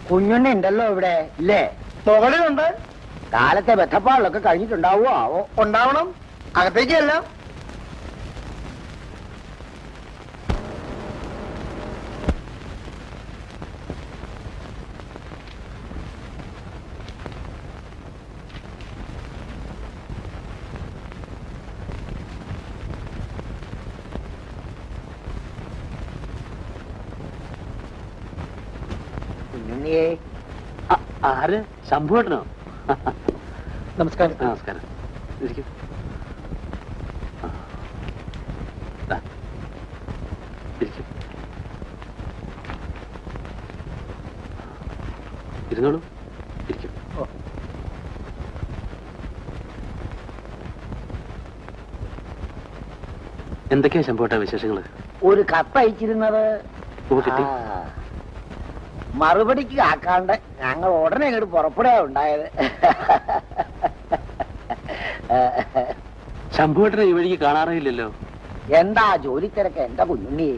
കുഞ്ഞുണ്ണി ഉണ്ടല്ലോ ഇവിടെ ഇല്ലേ? മുകളിലുണ്ട്. കാലത്തെ ബന്ധപ്പാടിലൊക്കെ കഴിഞ്ഞിട്ടുണ്ടാവോ? ഉണ്ടാവണം. അകത്തേക്കല്ല. കുഞ്ഞുണ്ണിയെ ആര്? ശംഭുവേട്ടനോ? നമസ്കാരം. നമസ്കാരം. ഇരിക്കും. ഇരിക്കും. ഇരുന്നോളൂ. ഇരിക്കും. എന്തൊക്കെയാ ശംഭുവേട്ട വിശേഷങ്ങള്? ഒരു കത്തയച്ചിരുന്നത് കിട്ടി. മറുപടിക്ക് കാക്കാണ്ട് ഞങ്ങൾ ഉടനെ ഇങ്ങോട്ട് പുറപ്പെടുക ഉണ്ടായത്. ശംഭുവേട്ടനെ ഈ വഴിക്ക് കാണാറില്ലല്ലോ. എന്താ ജോലിത്തിരക്ക് എന്റെ കുഞ്ഞുണ്ണിയെ?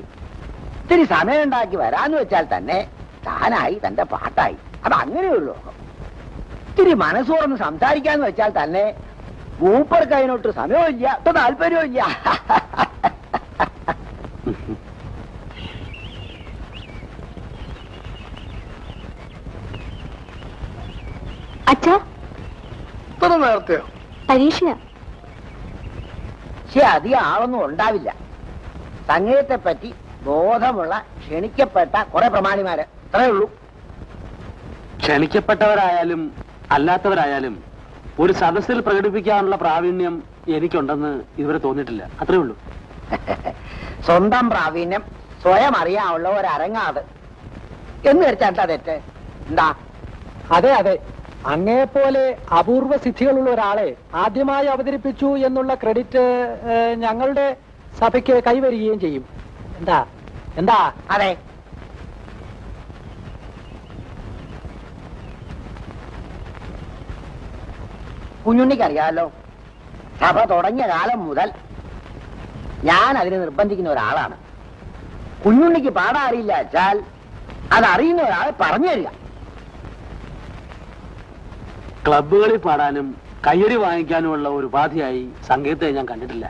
ഇത്തിരി സമയം ഉണ്ടാക്കി വരാന്ന് വെച്ചാൽ തന്നെ താനായി തന്റെ പാട്ടായി. അത് അങ്ങനെയുള്ളൂ. ഇത്തിരി മനസ്സോർന്ന് സംസാരിക്കാന്ന് വെച്ചാൽ തന്നെ മൂപ്പർക്ക് അതിനൊട്ട് സമയമില്ല, താല്പര്യവും ഇല്ല. അച്ഛാ, ഇത്ര നേരത്തെയോ? പരീക്ഷയാ. പക്ഷെ അധികം ആളൊന്നും ഉണ്ടാവില്ല. സംഗീതത്തെ പറ്റി ബോധമുള്ള ക്ഷണിക്കപ്പെട്ട കുറെ പ്രമാണിമാര് അത്രേ ഉള്ളൂ. ക്ഷണിക്കപ്പെട്ടവരായാലും അല്ലാത്തവരായാലും ഒരു സദസ്സിൽ പ്രകടിപ്പിക്കാനുള്ള പ്രാവീണ്യം എനിക്കുണ്ടെന്ന് ഇതുവരെ തോന്നിയിട്ടില്ല. അത്രേ ഉള്ളൂ. സ്വന്തം പ്രാവീണ്യം സ്വയം അറിയാനുള്ള ഒരു അരങ്ങാത് എന്ന് വെച്ചാ തെറ്റ് എന്താ? അതെ അതെ, അങ്ങേപ്പോലെ അപൂർവ സിദ്ധികളുള്ള ഒരാളെ ആദ്യമായി അവതരിപ്പിച്ചു എന്നുള്ള ക്രെഡിറ്റ് ഞങ്ങളുടെ സഭയ്ക്ക് കൈവരികയും ചെയ്യും. എന്താ എന്താ? അതെ, കുഞ്ഞുണ്ണിക്കറിയാലോ, സഭ തുടങ്ങിയ കാലം മുതൽ ഞാൻ അതിനെ നിർബന്ധിക്കുന്ന ഒരാളാണ്. കുഞ്ഞുണ്ണിക്ക് പാടാൻ അറിയില്ല വെച്ചാൽ അതറിയുന്ന ഒരാളെ പറഞ്ഞു തരിക. ക്ലബുകളിൽ പാടാനും കയ്യടി വാങ്ങിക്കാനുമുള്ള ഒരു ഉപാധിയായി സംഗീതത്തെ ഞാൻ കണ്ടിട്ടില്ല.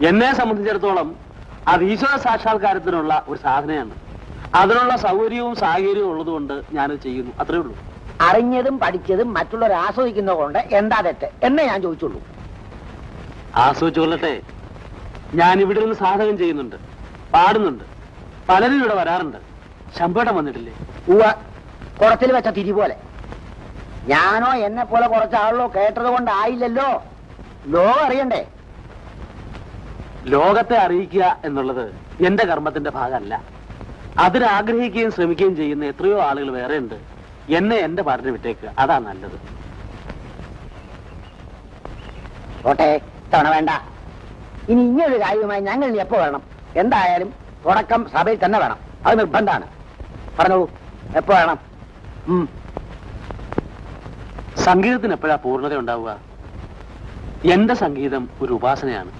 എന്നെ സംബന്ധിച്ചിടത്തോളം അത് ഈശ്വര സാക്ഷാത്കാരത്തിനുള്ള ഒരു സാധനയാണ്. അതിനുള്ള സൗകര്യവും സാഹചര്യവും ഉള്ളതുകൊണ്ട് ഞാനത് ചെയ്യുന്നു. അത്രേ ഉള്ളൂ. അറിഞ്ഞതും പഠിച്ചതും മറ്റുള്ളവർ ആസ്വദിക്കുന്നത് കൊണ്ട് എന്താ തെറ്റ് എന്നേ ഞാൻ ചോദിച്ചുള്ളൂ. ആസ്വദിച്ചു കൊള്ളട്ടെ. ഞാൻ ഇവിടെ നിന്ന് സാധകം ചെയ്യുന്നുണ്ട്, പാടുന്നുണ്ട്, പലരും ഇവിടെ വരാറുണ്ട്. ശമ്പേട്ടം വന്നിട്ടില്ലേ? കുളത്തിൽ വെച്ച തിരി പോലെ. ഞാനോ എന്നെ പോലെ കുറച്ചാളോ കേട്ടത് കൊണ്ടായില്ലല്ലോ. ലോകം അറിയണ്ടേ? ലോകത്തെ അറിയിക്കുക എന്നുള്ളത് എന്റെ കർമ്മത്തിന്റെ ഭാഗമല്ല. അതിനാഗ്രഹിക്കുകയും ശ്രമിക്കുകയും ചെയ്യുന്ന എത്രയോ ആളുകൾ വേറെ ഉണ്ട്. എന്നെ എന്റെ പാട്ടിന് വിട്ടേക്കുക, അതാ നല്ലത്. ഓട്ടെ, തവണ വേണ്ട. ഇനി ഇങ്ങനൊരു കാര്യവുമായി ഞങ്ങൾ എപ്പോ വേണം? എന്തായാലും തുടക്കം സഭയിൽ തന്നെ വേണം. അത് നിർബന്ധമാണ്. പറഞ്ഞോളൂ, എപ്പോ വേണം? സംഗീതത്തിന് എപ്പോഴാ പൂർണ്ണത ഉണ്ടാവുക? എന്റെ സംഗീതം ഒരു ഉപാസനയാണ്.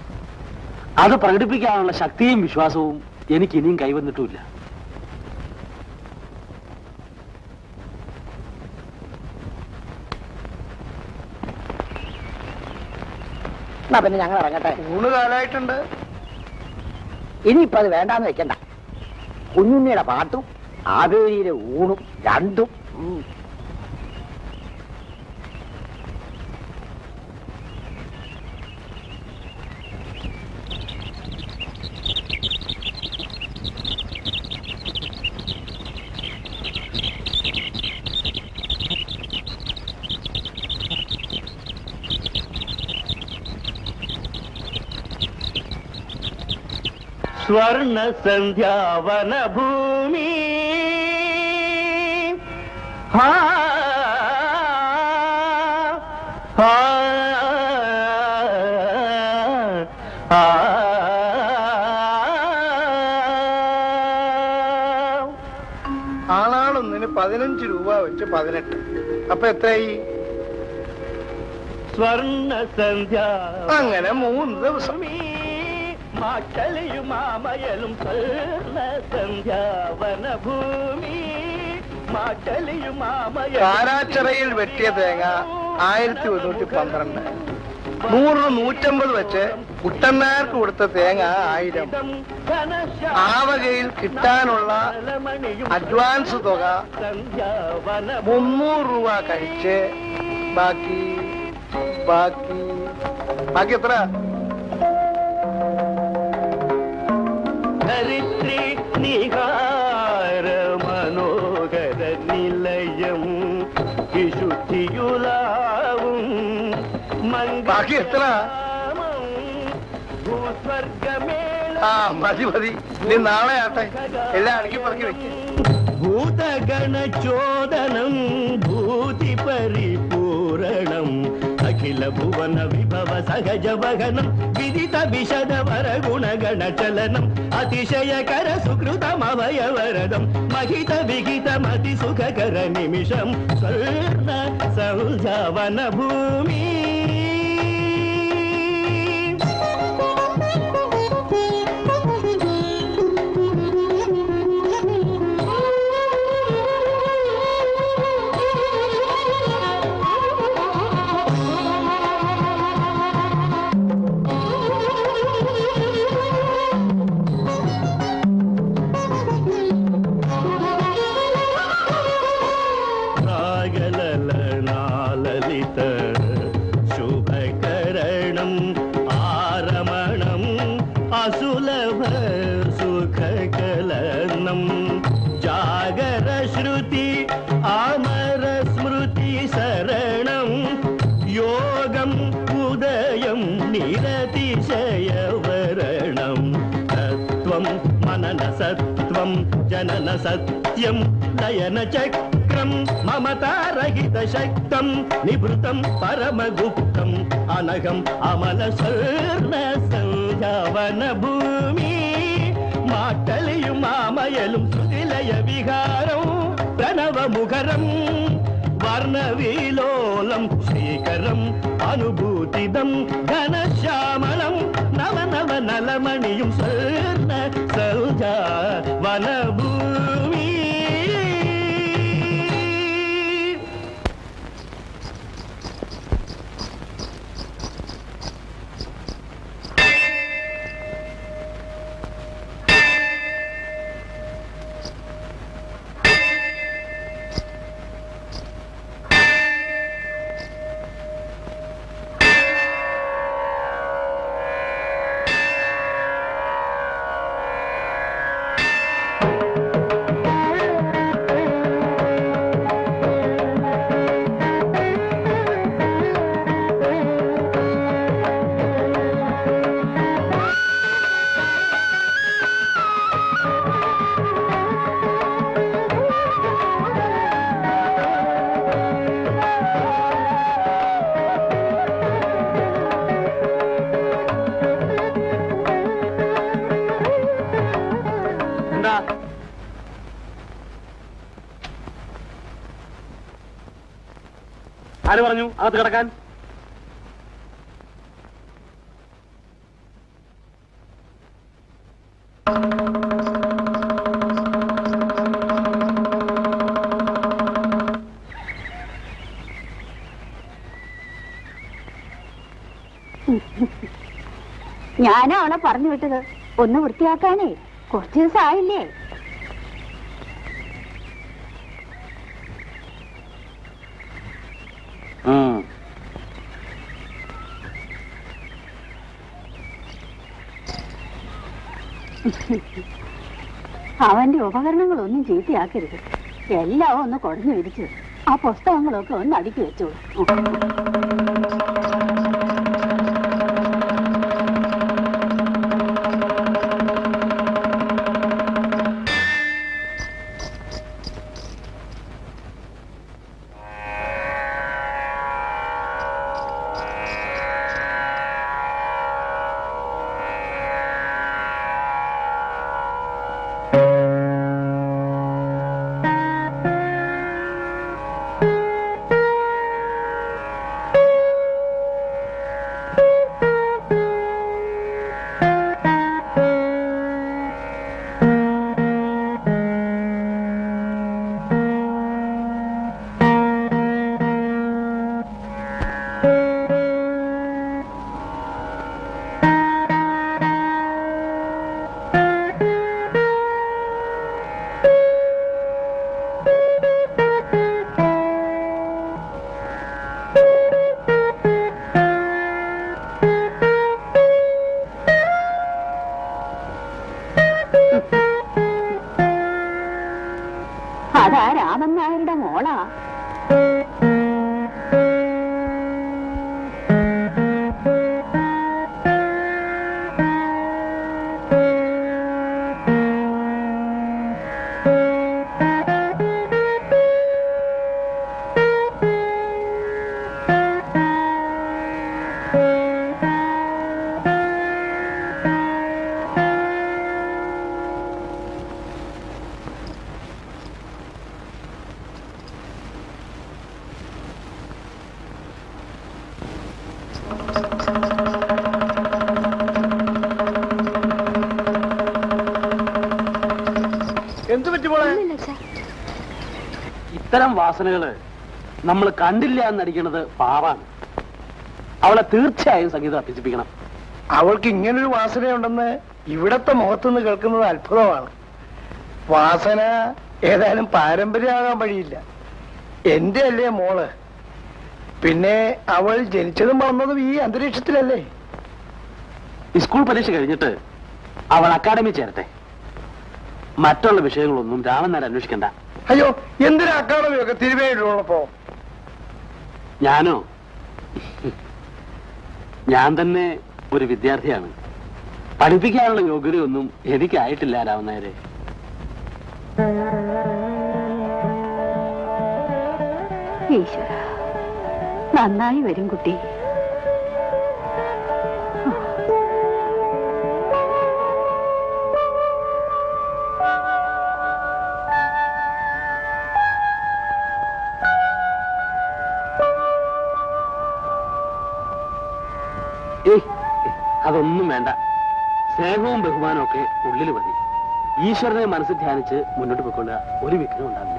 അത് പ്രകടിപ്പിക്കാനുള്ള ശക്തിയും വിശ്വാസവും എനിക്ക് ഇനിയും കൈവന്നിട്ടുമില്ല. എന്നാ പിന്നെ ഞങ്ങൾ ഇറങ്ങട്ടെ. ഊണ് കാലായിട്ടുണ്ട്. ഇനിയിപ്പോ അത് വേണ്ടാന്ന് വെക്കണ്ട. കുഞ്ഞുണ്ണിയുടെ പാട്ടും ആവേരിയിലെ ഊണും രണ്ടും സ്വർണ സന്ധ്യാവനഭൂമി ആളാളൊന്നിന് 15 രൂപ വെച്ച് 18. അപ്പൊ എത്രയായി? സ്വർണ സന്ധ്യ. അങ്ങനെ 3 ദിവസം. മാറ്റലയും മാമയലും സ്വർണ സന്ധ്യാവനഭൂമി. മാറ്റലയും മാമയലും. കാരാച്ചിറയിൽ വെട്ടിയ തേങ്ങ 1112. 100 150 വെച്ച് കുട്ടന്മാർക്ക് കൊടുത്ത തേങ്ങ 1000. ആ വകയിൽ കിട്ടാനുള്ള അഡ്വാൻസ് തുക 300 രൂപ കഴിച്ച് ബാക്കി എത്ര? ധരിത്രി നിഹാര മനോഹര നിലയം വിശുദ്ധിയുലാവും ബാക്കി എത്ര? ആ മതി നീ നാളെ ആട്ടെ. എല്ലാം അടുക്കി പറക്കി വെക്കും. ഭൂതഗണ ചോദനം ഭൂതി പരിപൂരണം അഖില ഭുവന വിഭവ സഹജ വഹനം വിദിത വിശദ വര ഗുണഗണ ചലനം അതിശയകര സുകൃതമവയവരദം മഹിത വിഹിത മതി സുഖകര നിമിഷം സ്വർണ സൗജവന ഭൂമി. ശുഭകരണം ആരമണം അസുലഭ സുഖകലനം ജാഗര ശ്രുതി അമര സ്മൃതി ശരണം യോഗം ഉദയം നിരതിശയവരണം തത്വം മനന സത്വം ജനന സത്യം ലയന ചക്രം മമതാരഹിത ശക്തം നിവൃത്തം പരമഗുപ്തം അനഘം അമല സ്വർണ സൗജവന ഭൂമി. മാട്ടലയും മാമയലും ശ്രുതിലയ വിഹാരം പ്രണവമുഖരം വർണ്ണവിലോലം ശ്രീകരം അനുഭൂതിദം ഘനശ്യാമളം നവനവ നലമണിയും സ്വർണ സൗജവന ഭൂമി. ആര് പറഞ്ഞു അകത്ത് കിടക്കാൻ? ഞാനാ അവളെ പറഞ്ഞു വിട്ടത് ഒന്ന് വൃത്തിയാക്കാനേ. കുറച്ചു ദിവസം ആയില്ലേ. അവന്റെ ഉപകരണങ്ങളൊന്നും ചീത്തയാക്കരുത്. എല്ലാം ഒന്ന് കുടഞ്ഞു വിരിച്ച് ആ പുസ്തകങ്ങളൊക്കെ ഒന്ന് അടുക്കി വെച്ചോളൂ. അതാ രാമൻ നായരുടെ മോളാ. എന്ത് പറ്റുമ്പോളെ? ഇത്തരം വാസനകള് നമ്മൾ കണ്ടില്ല എന്നടിക്കുന്നത് പാവാണ്. അവളെ തീർച്ചയായും സംഗീതം അഭ്യസിപ്പിക്കണം. അവൾക്ക് ഇങ്ങനൊരു വാസനയുണ്ടെന്ന് ഇവിടത്തെ മുഖത്തുനിന്ന് കേൾക്കുന്നത് അത്ഭുതമാണ്. വാസന ഏതായാലും പാരമ്പര്യമാകാൻ വഴിയില്ല. എന്റെ അല്ലേ മോള്? പിന്നെ അവൾ ജനിച്ചതും വളർന്നതും ഈ അന്തരീക്ഷത്തിലല്ലേ? സ്കൂൾ പരീക്ഷ കഴിഞ്ഞിട്ട് അവൾ അക്കാഡമി ചേരട്ടെ. മറ്റുള്ള വിഷയങ്ങളൊന്നും രാമൻ നായർ അന്വേഷിക്കണ്ട. അയ്യോ, എന്തിനാ അക്കാഡമിയൊക്കെ തിരുവേഴിയുള്ളപ്പോ? ഞാനോ? ഞാൻ തന്നെ ഒരു വിദ്യാർത്ഥിയാണ്. പഠിപ്പിക്കാനുള്ള യോഗ്യതയൊന്നും എനിക്കായിട്ടില്ല രാമൻ നായരെ. ഈശ്വര, നന്നായി വരും കുട്ടി. അതൊന്നും വേണ്ട. സ്നേഹവും ബഹുമാനവും ഒക്കെ ഉള്ളിൽ മതി. ഈശ്വരനെ മനസ്സിൽ ധ്യാനിച്ച് മുന്നോട്ട് പോയിക്കൊള്ളുക. ഒരു വിഘ്നം ഉണ്ടാവില്ല.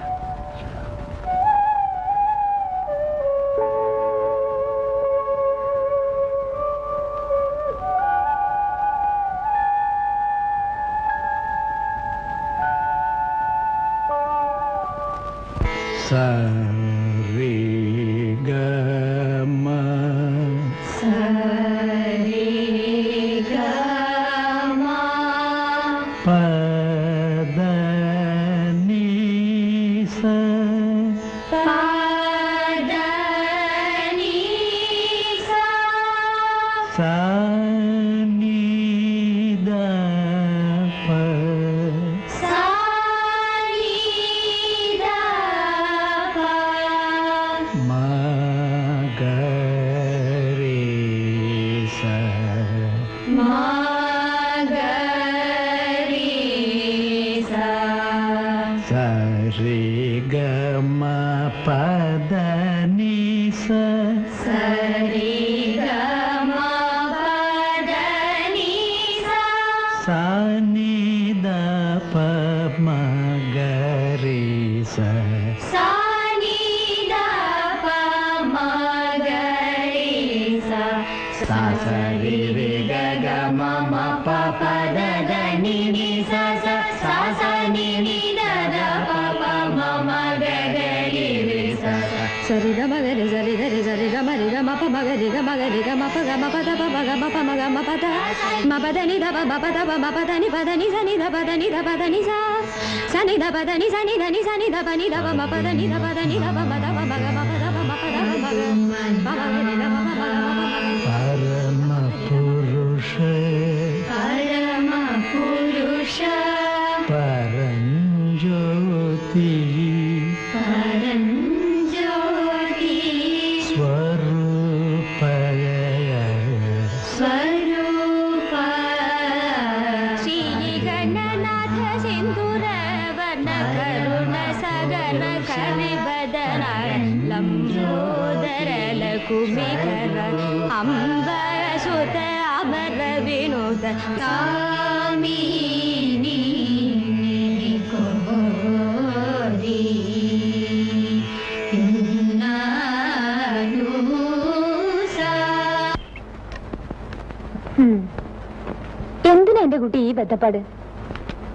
എന്തിനാ എന്റെ കുട്ടി ഈ ബന്ധപ്പാട്?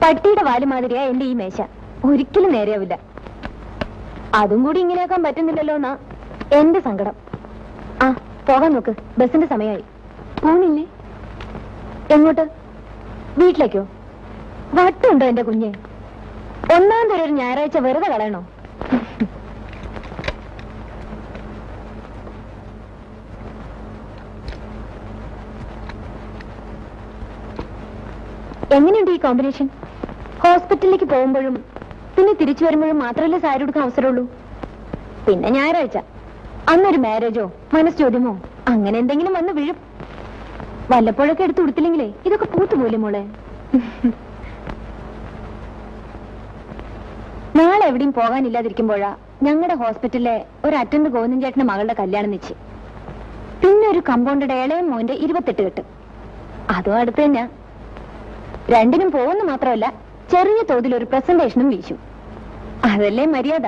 പട്ടിയുടെ വാല് മാതിരിയാ എന്റെ ഈ മേശ. ഒരിക്കലും നേരെയാവില്ല. അതും കൂടി ഇങ്ങനെയാക്കാൻ പറ്റുന്നില്ലല്ലോ എന്നാ എന്റെ സങ്കടം. ആ, പോകാൻ നോക്ക്. ബസിന്റെ സമയമായി. പോണില്ലേ? എങ്ങോട്ട്? വീട്ടിലേക്കോ? വട്ടുണ്ടോ എന്റെ കുഞ്ഞെ? ഒന്നാം തരം ഒരു ഞായറാഴ്ച വെറുതെ കളയണോ? എങ്ങനെയുണ്ട് ഈ കോമ്പിനേഷൻ? ഹോസ്പിറ്റലിലേക്ക് പോകുമ്പോഴും പിന്നെ തിരിച്ചു വരുമ്പോഴും മാത്രമല്ലേ സാരി എടുക്കാൻ അവസരമുള്ളൂ. പിന്നെ ഞായറാഴ്ച അന്നൊരു മാരേജോ മനസ്സോദ്യമോ അങ്ങനെ എന്തെങ്കിലും വന്ന് വീഴും. വല്ലപ്പോഴൊക്കെ എടുത്ത് കൊടുത്തില്ലെങ്കിലേ ഇതൊക്കെ പൂത്തുപോലെ മോളെ. നാളെ എവിടെയും പോകാനില്ലാതിരിക്കുമ്പോഴാ ഞങ്ങളുടെ ഹോസ്പിറ്റലിലെ ഒരു അറ്റൻഡ് ഗോവിന്ദൻ ചേട്ടന്റെ മകളുടെ കല്യാണം നിശ്ചയം. പിന്നെ ഒരു കമ്പൗണ്ടഡ് ഇളയ മോന്റെ 28 കെട്ട്. അതും അടുത്ത് തന്നെ. രണ്ടിനും പോകുന്ന മാത്രമല്ല ചെറിയ തോതിൽ ഒരു പ്രസന്റേഷനും വീശും. അതല്ലേ മര്യാദ.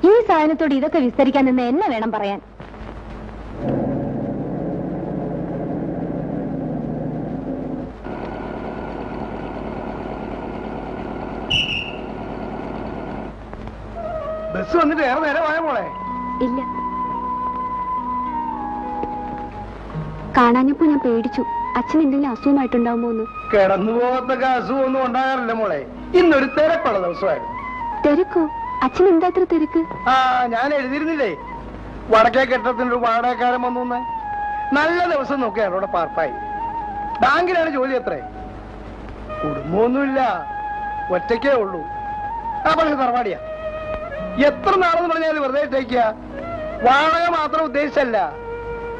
ഈ സാധനത്തോട് ഇതൊക്കെ വിസ്തരിക്കാൻ നിന്ന് എന്നെ വേണം പറയാൻ. ബസ് വന്നിട്ട് ഏറെ നേരമായ മോളെ. ഇല്ല, കാണാഞ്ഞപ്പോ ഞാൻ പേടിച്ചു. അച്ഛൻ എന്തെങ്കിലും അസുഖമായിട്ടുണ്ടാവുമോ എന്ന്. കിടന്നു പോകത്തൊക്കെ അസുഖമൊന്നും ഉണ്ടാകാറില്ല മോളെ. ഇന്നൊരു തിരക്കുള്ള ദിവസമായിരുന്നു. തിരക്കോ? അച്ഛൻ എന്താ അത്ര തിരക്ക്? ആ, ഞാൻ എഴുതിയിരുന്നില്ലേ വടക്കേ കെട്ടത്തിനൊരു വാടകക്കാരൻ വന്നു. നല്ല ദിവസം നോക്കിയാണ് ഇവിടെ പാർപ്പായി. ബാങ്കിലാണ് ജോലി. അത്രേ, കുടുംബമൊന്നുമില്ല, ഒറ്റയ്ക്കേ ഉള്ളൂ. ആ, പക്ഷെ തറവാടിയാ. എത്ര നാളെന്ന് പറഞ്ഞാൽ വെറുതെ ഇട്ടേക്കുക. വാടക മാത്രം ഉദ്ദേശിച്ചല്ല,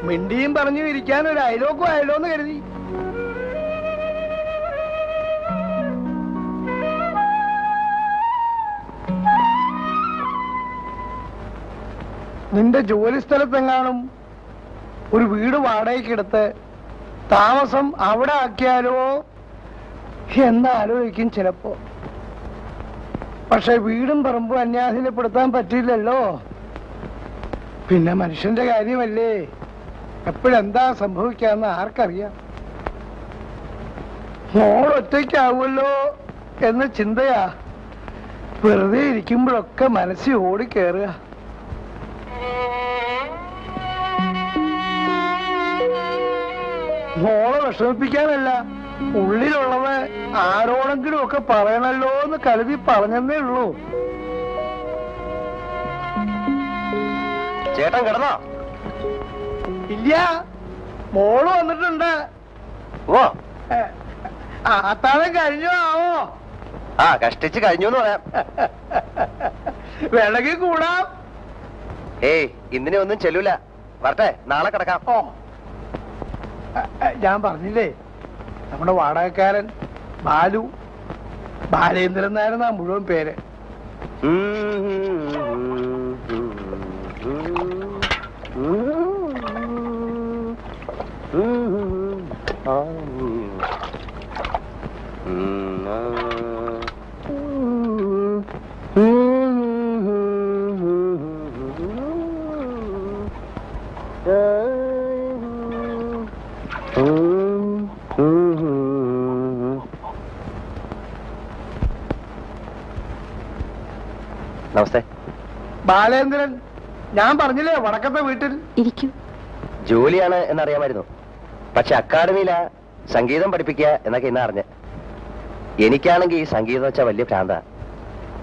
മിണ്ടിയും പറഞ്ഞു ഇരിക്കാൻ ഒരു അയലോക്കും ആയല്ലോ എന്ന് കരുതി. നിന്റെ ജോലി സ്ഥലത്തെങ്ങാനും ഒരു വീട് വാടകയ്ക്ക് എടുത്ത് താമസം അവിടെ ആക്കിയാലോ എന്നാലോചിക്കും ചിലപ്പോ. പക്ഷെ വീടും പറമ്പും അന്യാധീനപ്പെടുത്താൻ പറ്റില്ലല്ലോ. പിന്നെ മനുഷ്യന്റെ കാര്യമല്ലേ, എപ്പോഴെന്താ സംഭവിക്കാന്ന് ആർക്കറിയാം. മോളൊറ്റയ്ക്കാവുമല്ലോ എന്ന ചിന്തയാ വെറുതെ ഇരിക്കുമ്പോഴൊക്കെ മനസ്സിൽ ഓടിക്കേറുക. മോളെ വിഷമിപ്പിക്കാനല്ല, ഉള്ളിലുള്ളത് ആരോടെങ്കിലും ഒക്കെ പറയണല്ലോ എന്ന് കരുതി പറഞ്ഞതേ ഉള്ളൂ. ചേട്ടൻ കിടന്നോ? ഇല്ല, മോള് വന്നിട്ടുണ്ട്. ഓ, അത്താഴം കഴിഞ്ഞോ ആവോ? ആ, കഷ്ടിച്ച് കഴിഞ്ഞു എന്ന് പറയാം. വേണമെങ്കിൽ കൂടാം. ഏയ്, ഇന്നിനെ ഒന്നും ചെല്ലൂല. വരട്ടെ, നാളെ കിടക്കാം. ഓ, ഞാൻ പറഞ്ഞില്ലേ നമ്മുടെ വാടകക്കാരൻ ബാലു, ബാലേന്ദ്രൻ നായരെന്നാ മുഴുവൻ പേര്. നമസ്തേ. ബാലേന്ദ്രൻ, ഞാൻ പറഞ്ഞില്ലേ വടക്കത്തെ വീട്ടിൽ. ഇരിക്കും. ജോലിയാണ് എന്നറിയാമായിരുന്നു. പക്ഷെ അക്കാഡമിയിലാ സംഗീതം പഠിപ്പിക്കുക എന്നൊക്കെ ഇന്ന് അറിഞ്ഞ്. എനിക്കാണെങ്കിൽ ഈ സംഗീതം വെച്ചാൽ വലിയ ഭ്രാന്ത.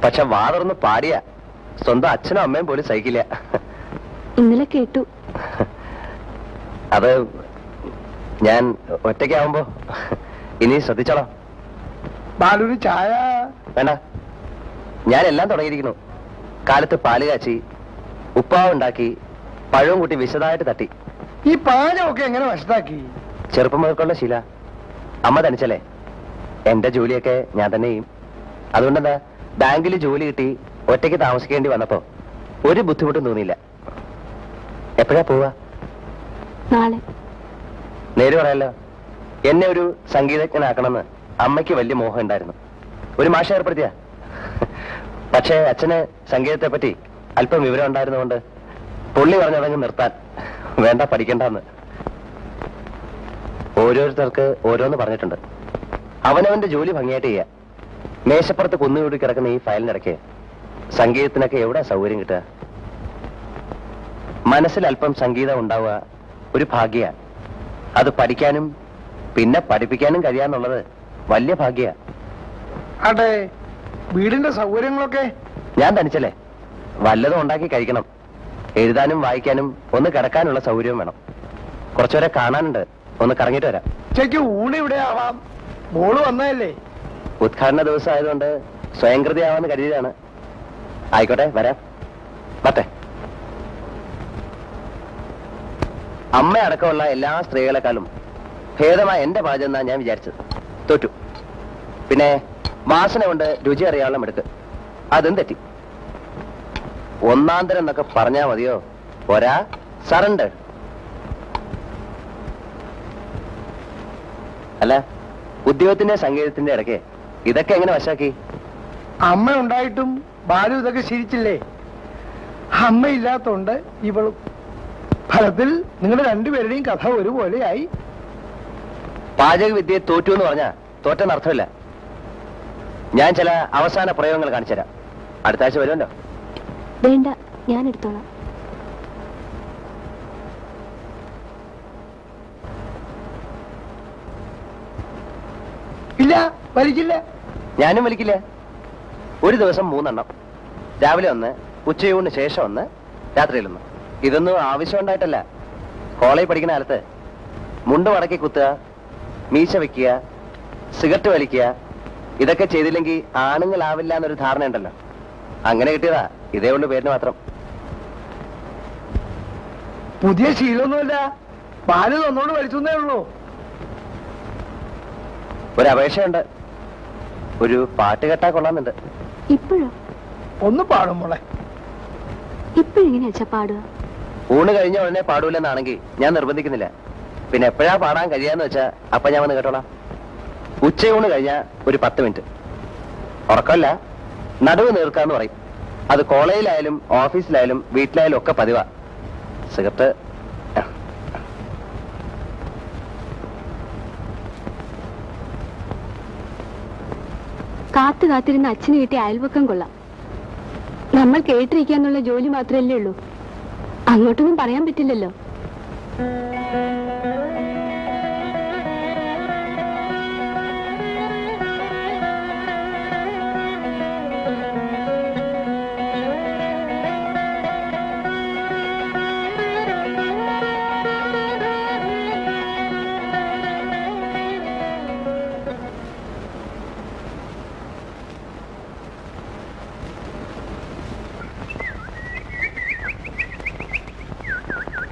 പക്ഷെ വാതുറന്ന് പാടിയ സ്വന്തം അച്ഛനും അമ്മയും പോലും സഹിക്കില്ല. ഇന്നലെ കേട്ടു. അത് ഞാൻ ഒറ്റയ്ക്കാവുമ്പോ ഇനി ശ്രദ്ധിച്ചോളാം. ബാലുവിന് ചായ വേണ്ട, ഞാൻ എല്ലാം തുടങ്ങിയിരിക്കുന്നു. കാലത്ത് പാല് കാച്ചി, ഉപ്പാവ് ഉണ്ടാക്കി, പഴവും കൂട്ടി വിശദമായിട്ട് തട്ടി. ഈ പാചകമൊക്കെ എങ്ങനെ വശത്താക്കി? ചെറുപ്പം മുതൽക്കുള്ള ശീല. അമ്മ തനിച്ചല്ലേ, എന്റെ ജോലിയൊക്കെ ഞാൻ തന്നെ ചെയ്യും. അതുകൊണ്ടെന്താ, ബാങ്കിൽ ജോലി കിട്ടി ഒറ്റയ്ക്ക് താമസിക്കേണ്ടി വന്നപ്പോ ഒരു ബുദ്ധിമുട്ടും തോന്നിയില്ല. എപ്പോഴാ പോവാ? നാളെ. നേര് പറയാലോ, എന്നെ ഒരു സംഗീതജ്ഞനാക്കണമെന്ന് അമ്മയ്ക്ക് വലിയ മോഹം ഉണ്ടായിരുന്നു. ഒരു മാഷ ഏർപ്പെടുത്തിയ. പക്ഷേ അച്ഛന് സംഗീതത്തെ പറ്റി അല്പം വിവരം ഉണ്ടായിരുന്നുകൊണ്ട് പുള്ളി പറഞ്ഞതങ്ങ് നിർത്താൻ, വേണ്ട പഠിക്കണ്ടെന്ന്. ഓരോരുത്തർക്ക് ഓരോന്ന് പറഞ്ഞിട്ടുണ്ട്. അവനവന്റെ ജോലി ഭംഗിയായിട്ട് ചെയ്യുക. മേശപ്പുറത്ത് കുന്നുകൂടി കിടക്കുന്ന ഈ ഫയലിനിടയ്ക്ക് സംഗീതത്തിനൊക്കെ എവിടെ സൗകര്യം കിട്ടുക? മനസ്സിൽ അല്പം സംഗീതം ഉണ്ടാവുക ഒരു ഭാഗ്യ. അത് പഠിക്കാനും പിന്നെ പഠിപ്പിക്കാനും കഴിയാന്നുള്ളത് വലിയ ഭാഗ്യ. അതെ, വീടിന്റെ സൗകര്യങ്ങളൊക്കെ? ഞാൻ തനിച്ചല്ലേ, വല്ലതും ഉണ്ടാക്കി കഴിക്കണം. എഴുതാനും വായിക്കാനും ഒന്ന് കിടക്കാനുള്ള സൗകര്യവും വേണം. കുറച്ചുപേരെ കാണാനുണ്ട്, ഒന്ന് കറങ്ങിയിട്ട് വരാം. ഉച്ചയ്ക്ക് ഊണ് ഇവിടെ ആവാം. മോള് വന്നതല്ലേ? ഉദ്ഘാടന ദിവസം ആയതുകൊണ്ട് സ്വയംകൃതിയാവാന്ന് കരുതിയതാണ്. ആയിക്കോട്ടെ, വരാം. പറ്റേ. അമ്മ അടക്കമുള്ള എല്ലാ സ്ത്രീകളെക്കാളും ഭേദമായ എന്റെ പാചകം എന്നാ ഞാൻ വിചാരിച്ചത്. തോറ്റു. പിന്നെ വാസന കൊണ്ട് രുചി അറിയാനുള്ള എടുക്ക്, അതും തെറ്റി. ഒന്നാന്തരം എന്നൊക്കെ പറഞ്ഞാ മതിയോ? ഒരാ സറണ്ടർ. അല്ല, ഉദ്യോഗത്തിന്റെ സംഗീതത്തിന്റെ ഇടയ്ക്ക് ഇതൊക്കെ എങ്ങനെ വശാക്കി? അമ്മ ഉണ്ടായിട്ടും ബാലു ഇതൊക്കെ ശീലിച്ചില്ലേ? അമ്മ ഇല്ലാത്തോണ്ട് ഇവളും. ഫലത്തിൽ നിങ്ങളുടെ രണ്ടുപേരുടെയും കഥ ഒരുപോലെയായി. പാചക വിദ്യയെ തോറ്റു എന്ന് പറഞ്ഞാ തോറ്റെന്ന് അർത്ഥമില്ല. ഞാൻ ചില അവസാന പ്രയോഗങ്ങൾ കാണിച്ചുതരാം. അടുത്ത ആഴ്ച വരുമല്ലോ. വേണ്ട, ഞാൻ എടുത്തോളാം. ഇല്ല, വലിക്കില്ല. ഞാനും വലിക്കില്ല. ഒരു ദിവസം 3 എണ്ണം. രാവിലെ 1, ഉച്ചയൂണിന് ശേഷം 1, രാത്രിയിൽ 1. ഇതൊന്നും ആവശ്യം ഉണ്ടായിട്ടല്ല. കോളേജ് പഠിക്കുന്ന കാലത്ത് മുണ്ട് മടക്കി കുത്തുക, മീശ വെക്കുക, സിഗരറ്റ് വലിക്കുക, ഇതൊക്കെ ചെയ്തില്ലെങ്കിൽ ആണുങ്ങളാവില്ല എന്നൊരു ധാരണ ഉണ്ടല്ലോ. അങ്ങനെ കിട്ടിയതാ. ഇതേ ഉള്ളു പേരിന് മാത്രം. പുതിയ ശീലമൊന്നുമില്ല. ബാലു തന്നോട് വലിച്ചേ ഉള്ളൂ. ഒരു അപേക്ഷയുണ്ട്. ഒരു പാട്ട് കേട്ടാ കൊള്ളാമെന്നുണ്ട്. ഇപ്പോഴോ? ഒന്ന് പാടും മോളെ. ഇപ്പോഴെങ്ങനെയാ അച്ഛാ പാടുക? ഊണ് കഴിഞ്ഞ ഉടനെ പാടൂലെന്നാണെങ്കിൽ ഞാൻ നിർബന്ധിക്കുന്നില്ല. പിന്നെ എപ്പോഴാ പാടാൻ കഴിയാന്ന് വെച്ചാ അപ്പൊ ഞാൻ വന്ന് കേട്ടോളാം. ഉച്ചയൂണ് കഴിഞ്ഞാ ഒരു 10 മിനിറ്റ്. ഉറക്കമല്ല, നടുവ് നീർക്കാന്ന് പറയും. അത് കോളേജിലായാലും ഓഫീസിലായാലും വീട്ടിലായാലും ഒക്കെ പതിവാ. സിഗരറ്റ് കാത്തിരുന്ന അച്ഛന് കിട്ടിയ അയൽവക്കം കൊള്ളാം. നമ്മൾ കേട്ടിരിക്കാന്നുള്ള ജോലി മാത്രമല്ലേ ഉള്ളൂ. അങ്ങോട്ടൊന്നും പറയാൻ പറ്റില്ലല്ലോ.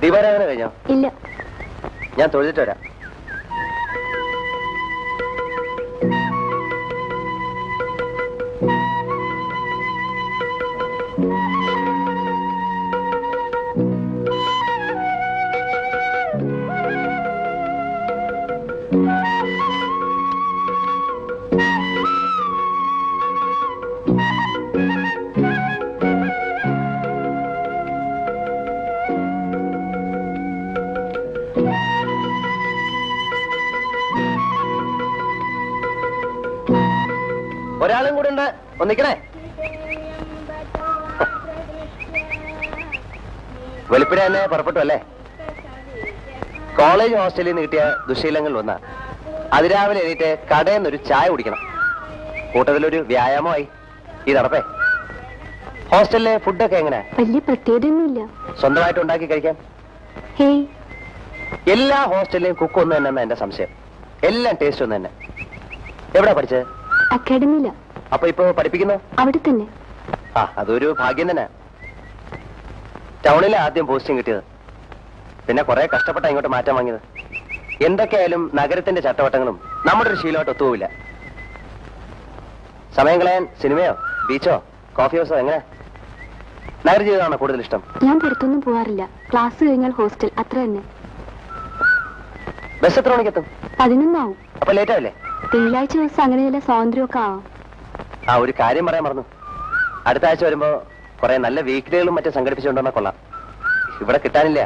ദീപാരാധന കഴിഞ്ഞോ? ഇല്ല. ഞാൻ തൊഴുതിട്ട് വരാം. ഒരാളും കൂടെ ഉണ്ട്. ഒന്നിക്കണേ. വെളുപ്പിനെ തന്നെ പുറപ്പെട്ടു അല്ലേ? കോളേജ് ഹോസ്റ്റലിൽ നിന്ന് കിട്ടിയ ദുശീലങ്ങളിൽ ഒന്നാ അതിരാവിലെ എണീറ്റ് കടയിൽ നിന്നൊരു ചായ കുടിക്കണം. കൂട്ടത്തിലൊരു വ്യായാമമായി. ഈ നടപ്പേ. ഹോസ്റ്റലിലെ ഫുഡൊക്കെ എങ്ങനെ? വലിയ പ്രത്യേകതയൊന്നുമില്ല. സ്വന്തമായിട്ട് ഉണ്ടാക്കി കഴിക്കാൻ? ഹേയ്, എല്ലാ ഹോസ്റ്റലിലെയും കുക്ക് ഒന്ന് തന്നെ എന്റെ സംശയം. എല്ലാം ടേസ്റ്റ് ഒന്ന് തന്നെ. എവിടാ പഠിച്ചത്? അക്കാഡമിയില. അപ്പൊ ഇപ്പൊ പഠിപ്പിക്കുന്നു? അവിടെ തന്നെ. ആ, അതൊരു ഭാഗ്യം തന്നെ. ടൗണിലെ ആദ്യം പോസ്റ്റിംഗ് കിട്ടിയത്. പിന്നെ കുറെ കഷ്ടപ്പെട്ട ഇങ്ങോട്ട് മാറ്റാൻ വാങ്ങിയത്. എന്തൊക്കെയായാലും നഗരത്തിന്റെ ചട്ടവട്ടങ്ങളും നമ്മുടെ ഒരു ശീലമായിട്ട് ഒത്തുപോവില്ല. സമയം കളയാൻ സിനിമയോ ബീച്ചോ കോഫി ഹൗസോ എങ്ങനെ? നഗര ജീവിതമാണോ കൂടുതൽ ഇഷ്ടം? ഞാൻ പുറത്തൊന്നും പോവാറില്ല. ക്ലാസ് കഴിഞ്ഞാൽ ഹോസ്റ്റൽ, അത്ര തന്നെ. ബസ് എത്ര മണിക്കെത്തും? 11 ആവും. അപ്പൊ ലേറ്റ് ആവില്ലേ? തിങ്കളാഴ്ച ദിവസം അങ്ങനെ ചില സ്വാതന്ത്ര്യമൊക്കെ ആവാം. ആ, ഒരു കാര്യം പറയാൻ മറന്നു. അടുത്ത ആഴ്ച വരുമ്പോ കുറെ നല്ല വീക്കിലികളും മറ്റും സംഘടിപ്പിച്ചുകൊണ്ടുവന്നാ കൊള്ളാം. ഇവിടെ കിട്ടാനില്ല.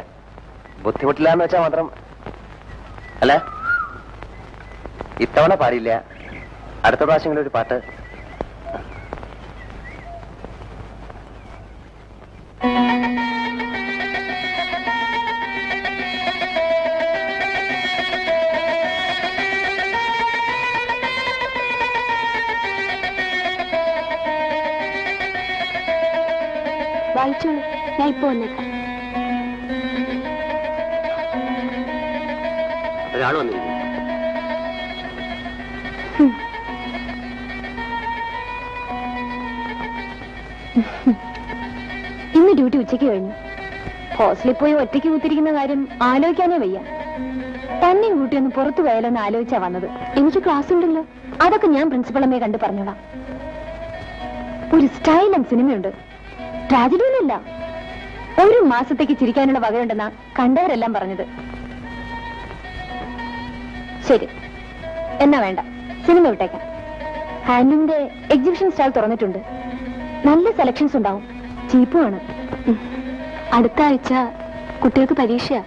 ബുദ്ധിമുട്ടില്ല എന്ന് വെച്ചാൽ മാത്രം. അല്ല, ഇത്തവണ പാടില്ല. അടുത്ത പ്രാവശ്യങ്ങളിൽ ഒരു പാട്ട്. വായിച്ചോളൂ, ഞാൻ ഇപ്പൊ വന്നേക്കാം. ഒരാൾ വന്നിരിക്കുന്നു. ഇന്ന് ഡ്യൂട്ടി ഉച്ചയ്ക്ക് കഴിഞ്ഞു. ഹോസ്റ്റലിൽ പോയി ഒറ്റയ്ക്ക് കുത്തിരിക്കുന്ന കാര്യം ആലോചിക്കാനേ വയ്യ. തന്നെയും കൂട്ടി ഒന്ന് പുറത്തു പോയാലോന്ന് ആലോചിച്ചാ വന്നത്. എനിക്ക് ക്ലാസ് ഉണ്ടല്ലോ, അതൊക്കെ ഞാൻ പ്രിൻസിപ്പളമ്മയെ കണ്ട് പറഞ്ഞോളാം. ഒരു സ്റ്റൈലും സിനിമയുണ്ട്, ട്രാജഡി ഒന്നുമില്ല. 1 മാസത്തേക്ക് ചിരിക്കാനുള്ള വകയുണ്ടെന്നാ കണ്ടവരെല്ലാം പറഞ്ഞത്. ശരി, എന്നാ വേണ്ട, സിനിമ വിട്ടേക്കാം. ഹാൻഡ്ലൂമിന്റെ എക്സിബിഷൻ സ്റ്റാൾ തുറന്നിട്ടുണ്ട്. നല്ല സെലക്ഷൻസ് ഉണ്ടാവും, ചീപ്പുമാണ്. അടുത്ത ആഴ്ച കുട്ടികൾക്ക് പരീക്ഷയാ.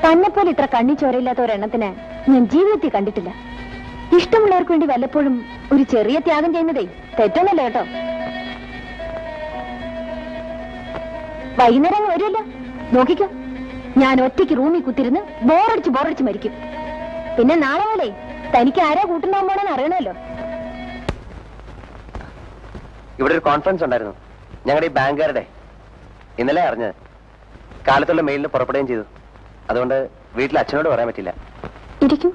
തന്നെപ്പോലെ ഇത്ര കണ്ണി ചോരയില്ലാത്ത ഒരെണ്ണത്തിന് ഞാൻ ജീവിതത്തിൽ കണ്ടിട്ടില്ല. ഇഷ്ടമുള്ളവർക്ക് വേണ്ടി വല്ലപ്പോഴും ഒരു ചെറിയ ത്യാഗം ചെയ്യുന്നതേ തെറ്റൊന്നല്ല കേട്ടോ. വൈകുന്നേരം അങ്ങ് വരുമല്ലോ, നോക്കിക്കോ. ഞാൻ ഒറ്റയ്ക്ക് റൂമിൽ കുത്തിരുന്ന് ബോറടിച്ച് മരിക്കും. പിന്നെ നാളെ പോലെ തനിക്ക് ആരാ കൂട്ടുണ്ടാവാൻ പോണെന്ന് അറിയണമല്ലോ. ഇവിടെ ഒരു കോൺഫറൻസ് ഉണ്ടായിരുന്നു ഞങ്ങളുടെ ഈ ബാങ്കുകാരുടെ. ഇന്നലെ അറിഞ്ഞത്. കാലത്തുള്ള മെയിലിന് പുറപ്പെടുകയും ചെയ്തു. അതുകൊണ്ട് വീട്ടിൽ അച്ഛനോട് പറയാൻ പറ്റില്ല. ഇരിക്കും.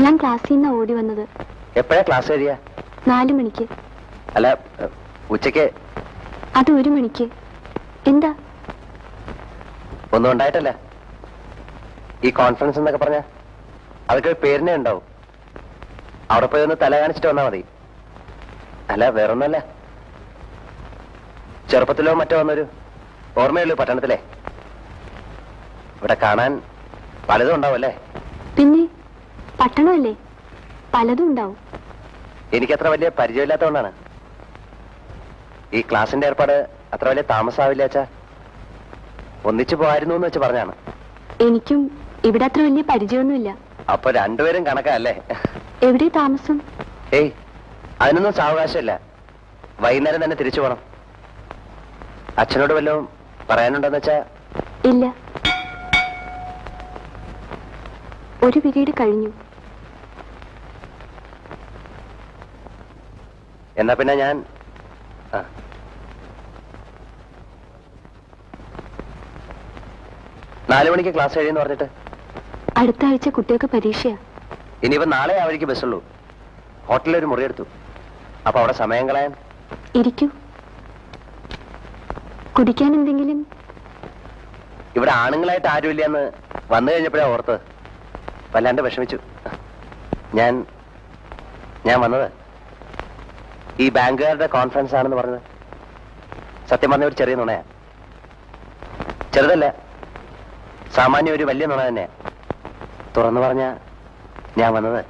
ഞാൻ ക്ലാസ്സിൽ നിന്ന് ഓടി വന്നത്. എപ്പോഴാ ക്ലാസ് കഴിയാ? 4 മണിക്ക്. അല്ല, ഉച്ചയ്ക്ക്. അത് 1 മണിക്ക്. എന്താ? ഒന്നും ഉണ്ടായിട്ടല്ല. ഈ കോൺഫറൻസ് എന്നൊക്കെ പറഞ്ഞ അതൊക്കെ പേരിനെ ഉണ്ടാവും. അവിടെ പോയി ഒന്ന് തല കാണിച്ചിട്ട് വന്നാൽ മതി. അല്ല, വേറൊന്നല്ല. ചെറുപ്പത്തിലോ മറ്റോ വന്നൊരു ഓർമ്മയുള്ളൂ പട്ടണത്തിലെ. ഇവിടെ കാണാൻ പലതും ഉണ്ടാവുമല്ലേ? പിന്നെ പട്ടണമല്ലേ, പലതും ഉണ്ടാവും. എനിക്കത്ര വലിയ പരിചയമില്ലാത്തതുകൊണ്ടാണ്. ഈ ക്ലാസിന്റെ ഏർപ്പാട് അത്ര വലിയ താമസാവില്ല അച്ഛാ. ഒന്നിച്ചു പോകായിരുന്നു എന്ന് വെച്ച് പറഞ്ഞാണ്. എനിക്കും ഇവിടെ അത്ര വലിയ പരിചയമൊന്നുമില്ല. അപ്പൊ രണ്ടുപേരും കണക്കല്ലേ? എവിടെ താമസം? ഏയ്, അതിനൊന്നും സാവകാശമില്ല. വൈകുന്നേരം തന്നെ തിരിച്ചു പോണം. അച്ഛനോട് വല്ലതും പറയാനുണ്ടെന്ന് വെച്ചാ? ഇല്ല, ഒരു പീരീഡ് കഴിഞ്ഞു. എന്നാ പിന്നെ ഞാൻ 4 മണിക്ക് ക്ലാസ് കഴിയുമെന്ന് പറഞ്ഞിട്ട്. അടുത്ത ആഴ്ച കുട്ടികൾക്ക് പരീക്ഷയാ. ഇനിയിപ്പോ നാളെ ആ വഴിക്ക് ബസ്സുള്ളൂ. ഹോട്ടലിൽ ഒരു മുറിയെടുത്തു. അപ്പൊ അവിടെ സമയം കളയാൻ. ഇരിക്കൂ. കുടിക്കാൻ എന്തെങ്കിലും? ഇവിടെ ആണുങ്ങളായിട്ട് ആരുമില്ല എന്ന് വന്നു കഴിഞ്ഞപ്പോഴാ ഓർത്തത്. വല്ലാണ്ട് വിഷമിച്ചു. ഞാൻ വന്നത് ഈ ബാങ്കുകാരുടെ കോൺഫറൻസ് ആണെന്ന് പറഞ്ഞത് സത്യം പറഞ്ഞ ഒരു ചെറിയ നുണയാ. ചെറുതല്ല, സാമാന്യം ഒരു വലിയ നുണ തന്നെയാ. തുറന്നു പറഞ്ഞ ഞാൻ വന്നത്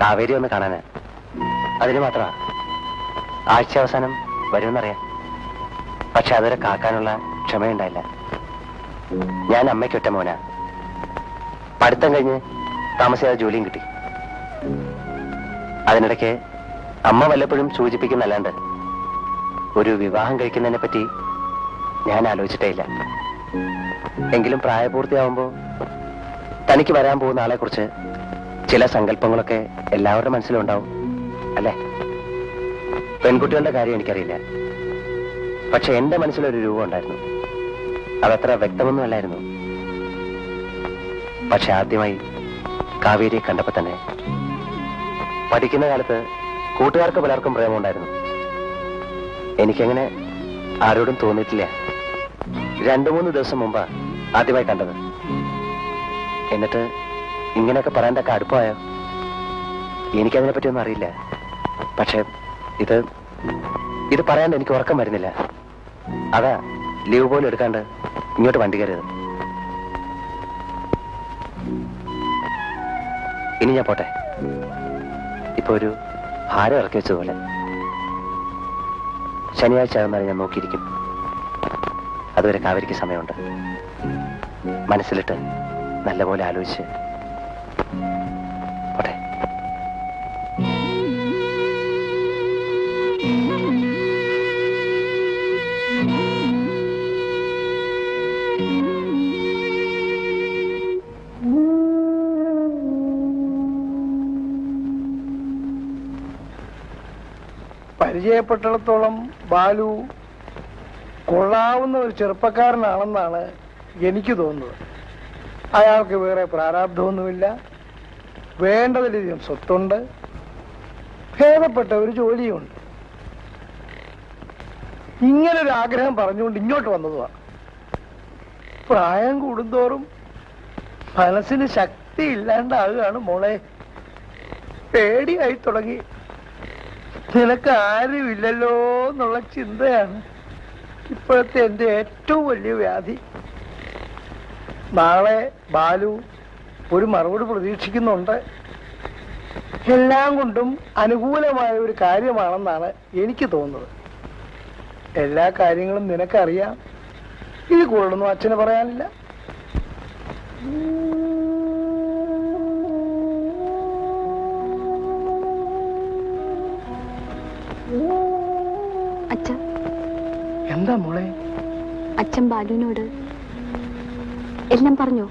കാവേരി ഒന്ന് കാണാനാ. അതിന് മാത്രമാ. ആഴ്ച അവസാനം വരുമെന്നറിയാം. പക്ഷെ അതുവരെ കാക്കാനുള്ള ക്ഷമയുണ്ടായില്ല. ഞാൻ അമ്മയ്ക്കൊറ്റ മോനാ. പഠിത്തം കഴിഞ്ഞ് താമസിയാതെ ജോലിയും കിട്ടി. അതിനിടയ്ക്ക് അമ്മ വല്ലപ്പോഴും സൂചിപ്പിക്കുന്നല്ലാണ്ട് ഒരു വിവാഹം കഴിക്കുന്നതിനെ പറ്റി ഞാൻ ആലോചിച്ചിട്ടേ ഇല്ല. എങ്കിലും പ്രായപൂർത്തിയാവുമ്പോ തനിക്ക് വരാൻ പോകുന്ന ആളെ കുറിച്ച് ചില സങ്കല്പങ്ങളൊക്കെ എല്ലാവരുടെ മനസ്സിലും ഉണ്ടാവും അല്ലേ? പെൺകുട്ടികളുടെ കാര്യം എനിക്കറിയില്ല. പക്ഷെ എന്റെ മനസ്സിലൊരു രൂപം ഉണ്ടായിരുന്നു. അതത്ര വ്യക്തമൊന്നും അല്ലായിരുന്നു. പക്ഷെ ആദ്യമായി കാവേരിയെ കണ്ടപ്പോ തന്നെ പഠിക്കുന്ന കാലത്ത് കൂട്ടുകാർക്ക് പലർക്കും പ്രേമമുണ്ടായിരുന്നു. എനിക്കങ്ങനെ ആരോടും തോന്നിയിട്ടില്ല. 2-3 ദിവസം മുമ്പാ ആദ്യമായി കണ്ടത്. എന്നിട്ട് ഇങ്ങനെയൊക്കെ പറയാൻ തക്ക അടുപ്പമായോ? എനിക്കതിനെ പറ്റിയൊന്നും അറിയില്ല. പക്ഷെ ഇത് പറയാണ്ട് എനിക്ക് ഉറക്കം വരുന്നില്ല. അതാ ലീവ് പോലും എടുക്കാണ്ട് ഇങ്ങോട്ട് വണ്ടി കയറിയത്. ഇനി ഞാൻ പോട്ടെ. ഇപ്പൊ ഒരു ഭാരം ഇറക്കി വെച്ചതുപോലെ. ശനിയാഴ്ച ആകുന്നതാണ് ഞാൻ നോക്കിയിരിക്കും. അതുവരെ കാവേരിക്ക് സമയമുണ്ട്. മനസ്സിലിട്ട് നല്ലപോലെ ആലോചിച്ച് പോട്ടെ. പരിചയപ്പെട്ടിടത്തോളം ബാലു കൊള്ളാവുന്ന ഒരു ചെറുപ്പക്കാരനാണെന്നാണ് എനിക്ക് തോന്നുന്നത്. അയാൾക്ക് വേറെ പ്രാരാബ്ധമൊന്നുമില്ല, വേണ്ടതിലധികം സ്വത്തുണ്ട്, ഭേദപ്പെട്ട ഒരു ജോലിയുണ്ട്. ഇങ്ങനൊരു ആഗ്രഹം പറഞ്ഞുകൊണ്ട് ഇങ്ങോട്ട് വന്നതുമാണ്. പ്രായം കൂടുന്തോറും മനസ്സിന് ശക്തി ഇല്ലാണ്ടാകുകയാണ് മോളെ. പേടിയായി തുടങ്ങി. നിനക്ക് ആരുമില്ലല്ലോ എന്നുള്ള ചിന്തയാണ് ഇപ്പോഴത്തെ എൻ്റെ ഏറ്റവും വലിയ വ്യാധി. നാളെ ബാലു ഒരു മറുപടി പ്രതീക്ഷിക്കുന്നുണ്ട്. എല്ലാം കൊണ്ടും അനുകൂലമായ ഒരു കാര്യമാണെന്നാണ് എനിക്ക് തോന്നുന്നത്. എല്ലാ കാര്യങ്ങളും നിനക്കറിയാം. ഇത് കൂടുതലൊന്നും അച്ഛന് പറയാനില്ല. അച്ഛ, എന്താ മോളെ? അച്ഛൻ ബാലുവിനോട് എല്ലാം പറഞ്ഞോ?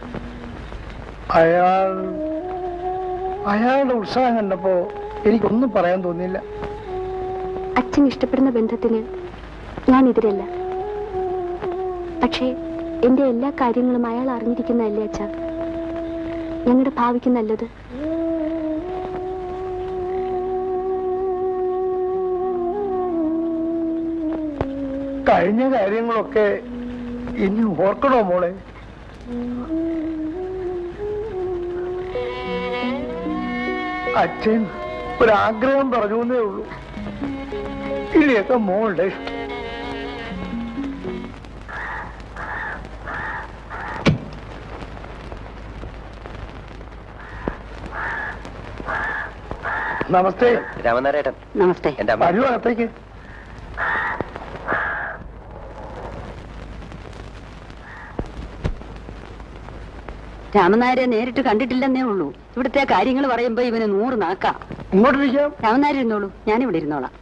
അയാളുടെ ഉത്സാഹം കണ്ടപ്പോ എനിക്കൊന്നും പറയാൻ തോന്നിയില്ല. അച്ഛൻ ഇഷ്ടപ്പെടുന്ന ബന്ധത്തിന് ഞാൻ എതിരല്ല. പക്ഷേ എന്റെ എല്ലാ കാര്യങ്ങളും അയാൾ അറിഞ്ഞിരിക്കുന്നതല്ലേ അച്ഛ ഞങ്ങളുടെ ഭാവിക്ക് നല്ലത്. കഴിഞ്ഞ കാര്യങ്ങളൊക്കെ ഇനി ഓർക്കണോ മോളെ? അച്ഛൻ ഒരാഗ്രഹം പറഞ്ഞു എന്നേ ഉള്ളൂ. ഇനിയൊക്കെ മോളുടെ ഇഷ്ടം. നമസ്തേ. രാമനാരേട്ടൻ. നമസ്തേ. എന്റെ അമ്മ. വരൂ അകത്തേക്ക്. രാമനാരെ നേരിട്ട് കണ്ടിട്ടില്ലെന്നേ ഉള്ളൂ. ഇവിടുത്തെ കാര്യങ്ങൾ പറയുമ്പോ ഇവന് 100 നാക്കാ. ഇങ്ങോട്ടിരിക്കാം. രാമനാര് ഇരുന്നോളൂ, ഞാനിവിടെ ഇരുന്നോളാം.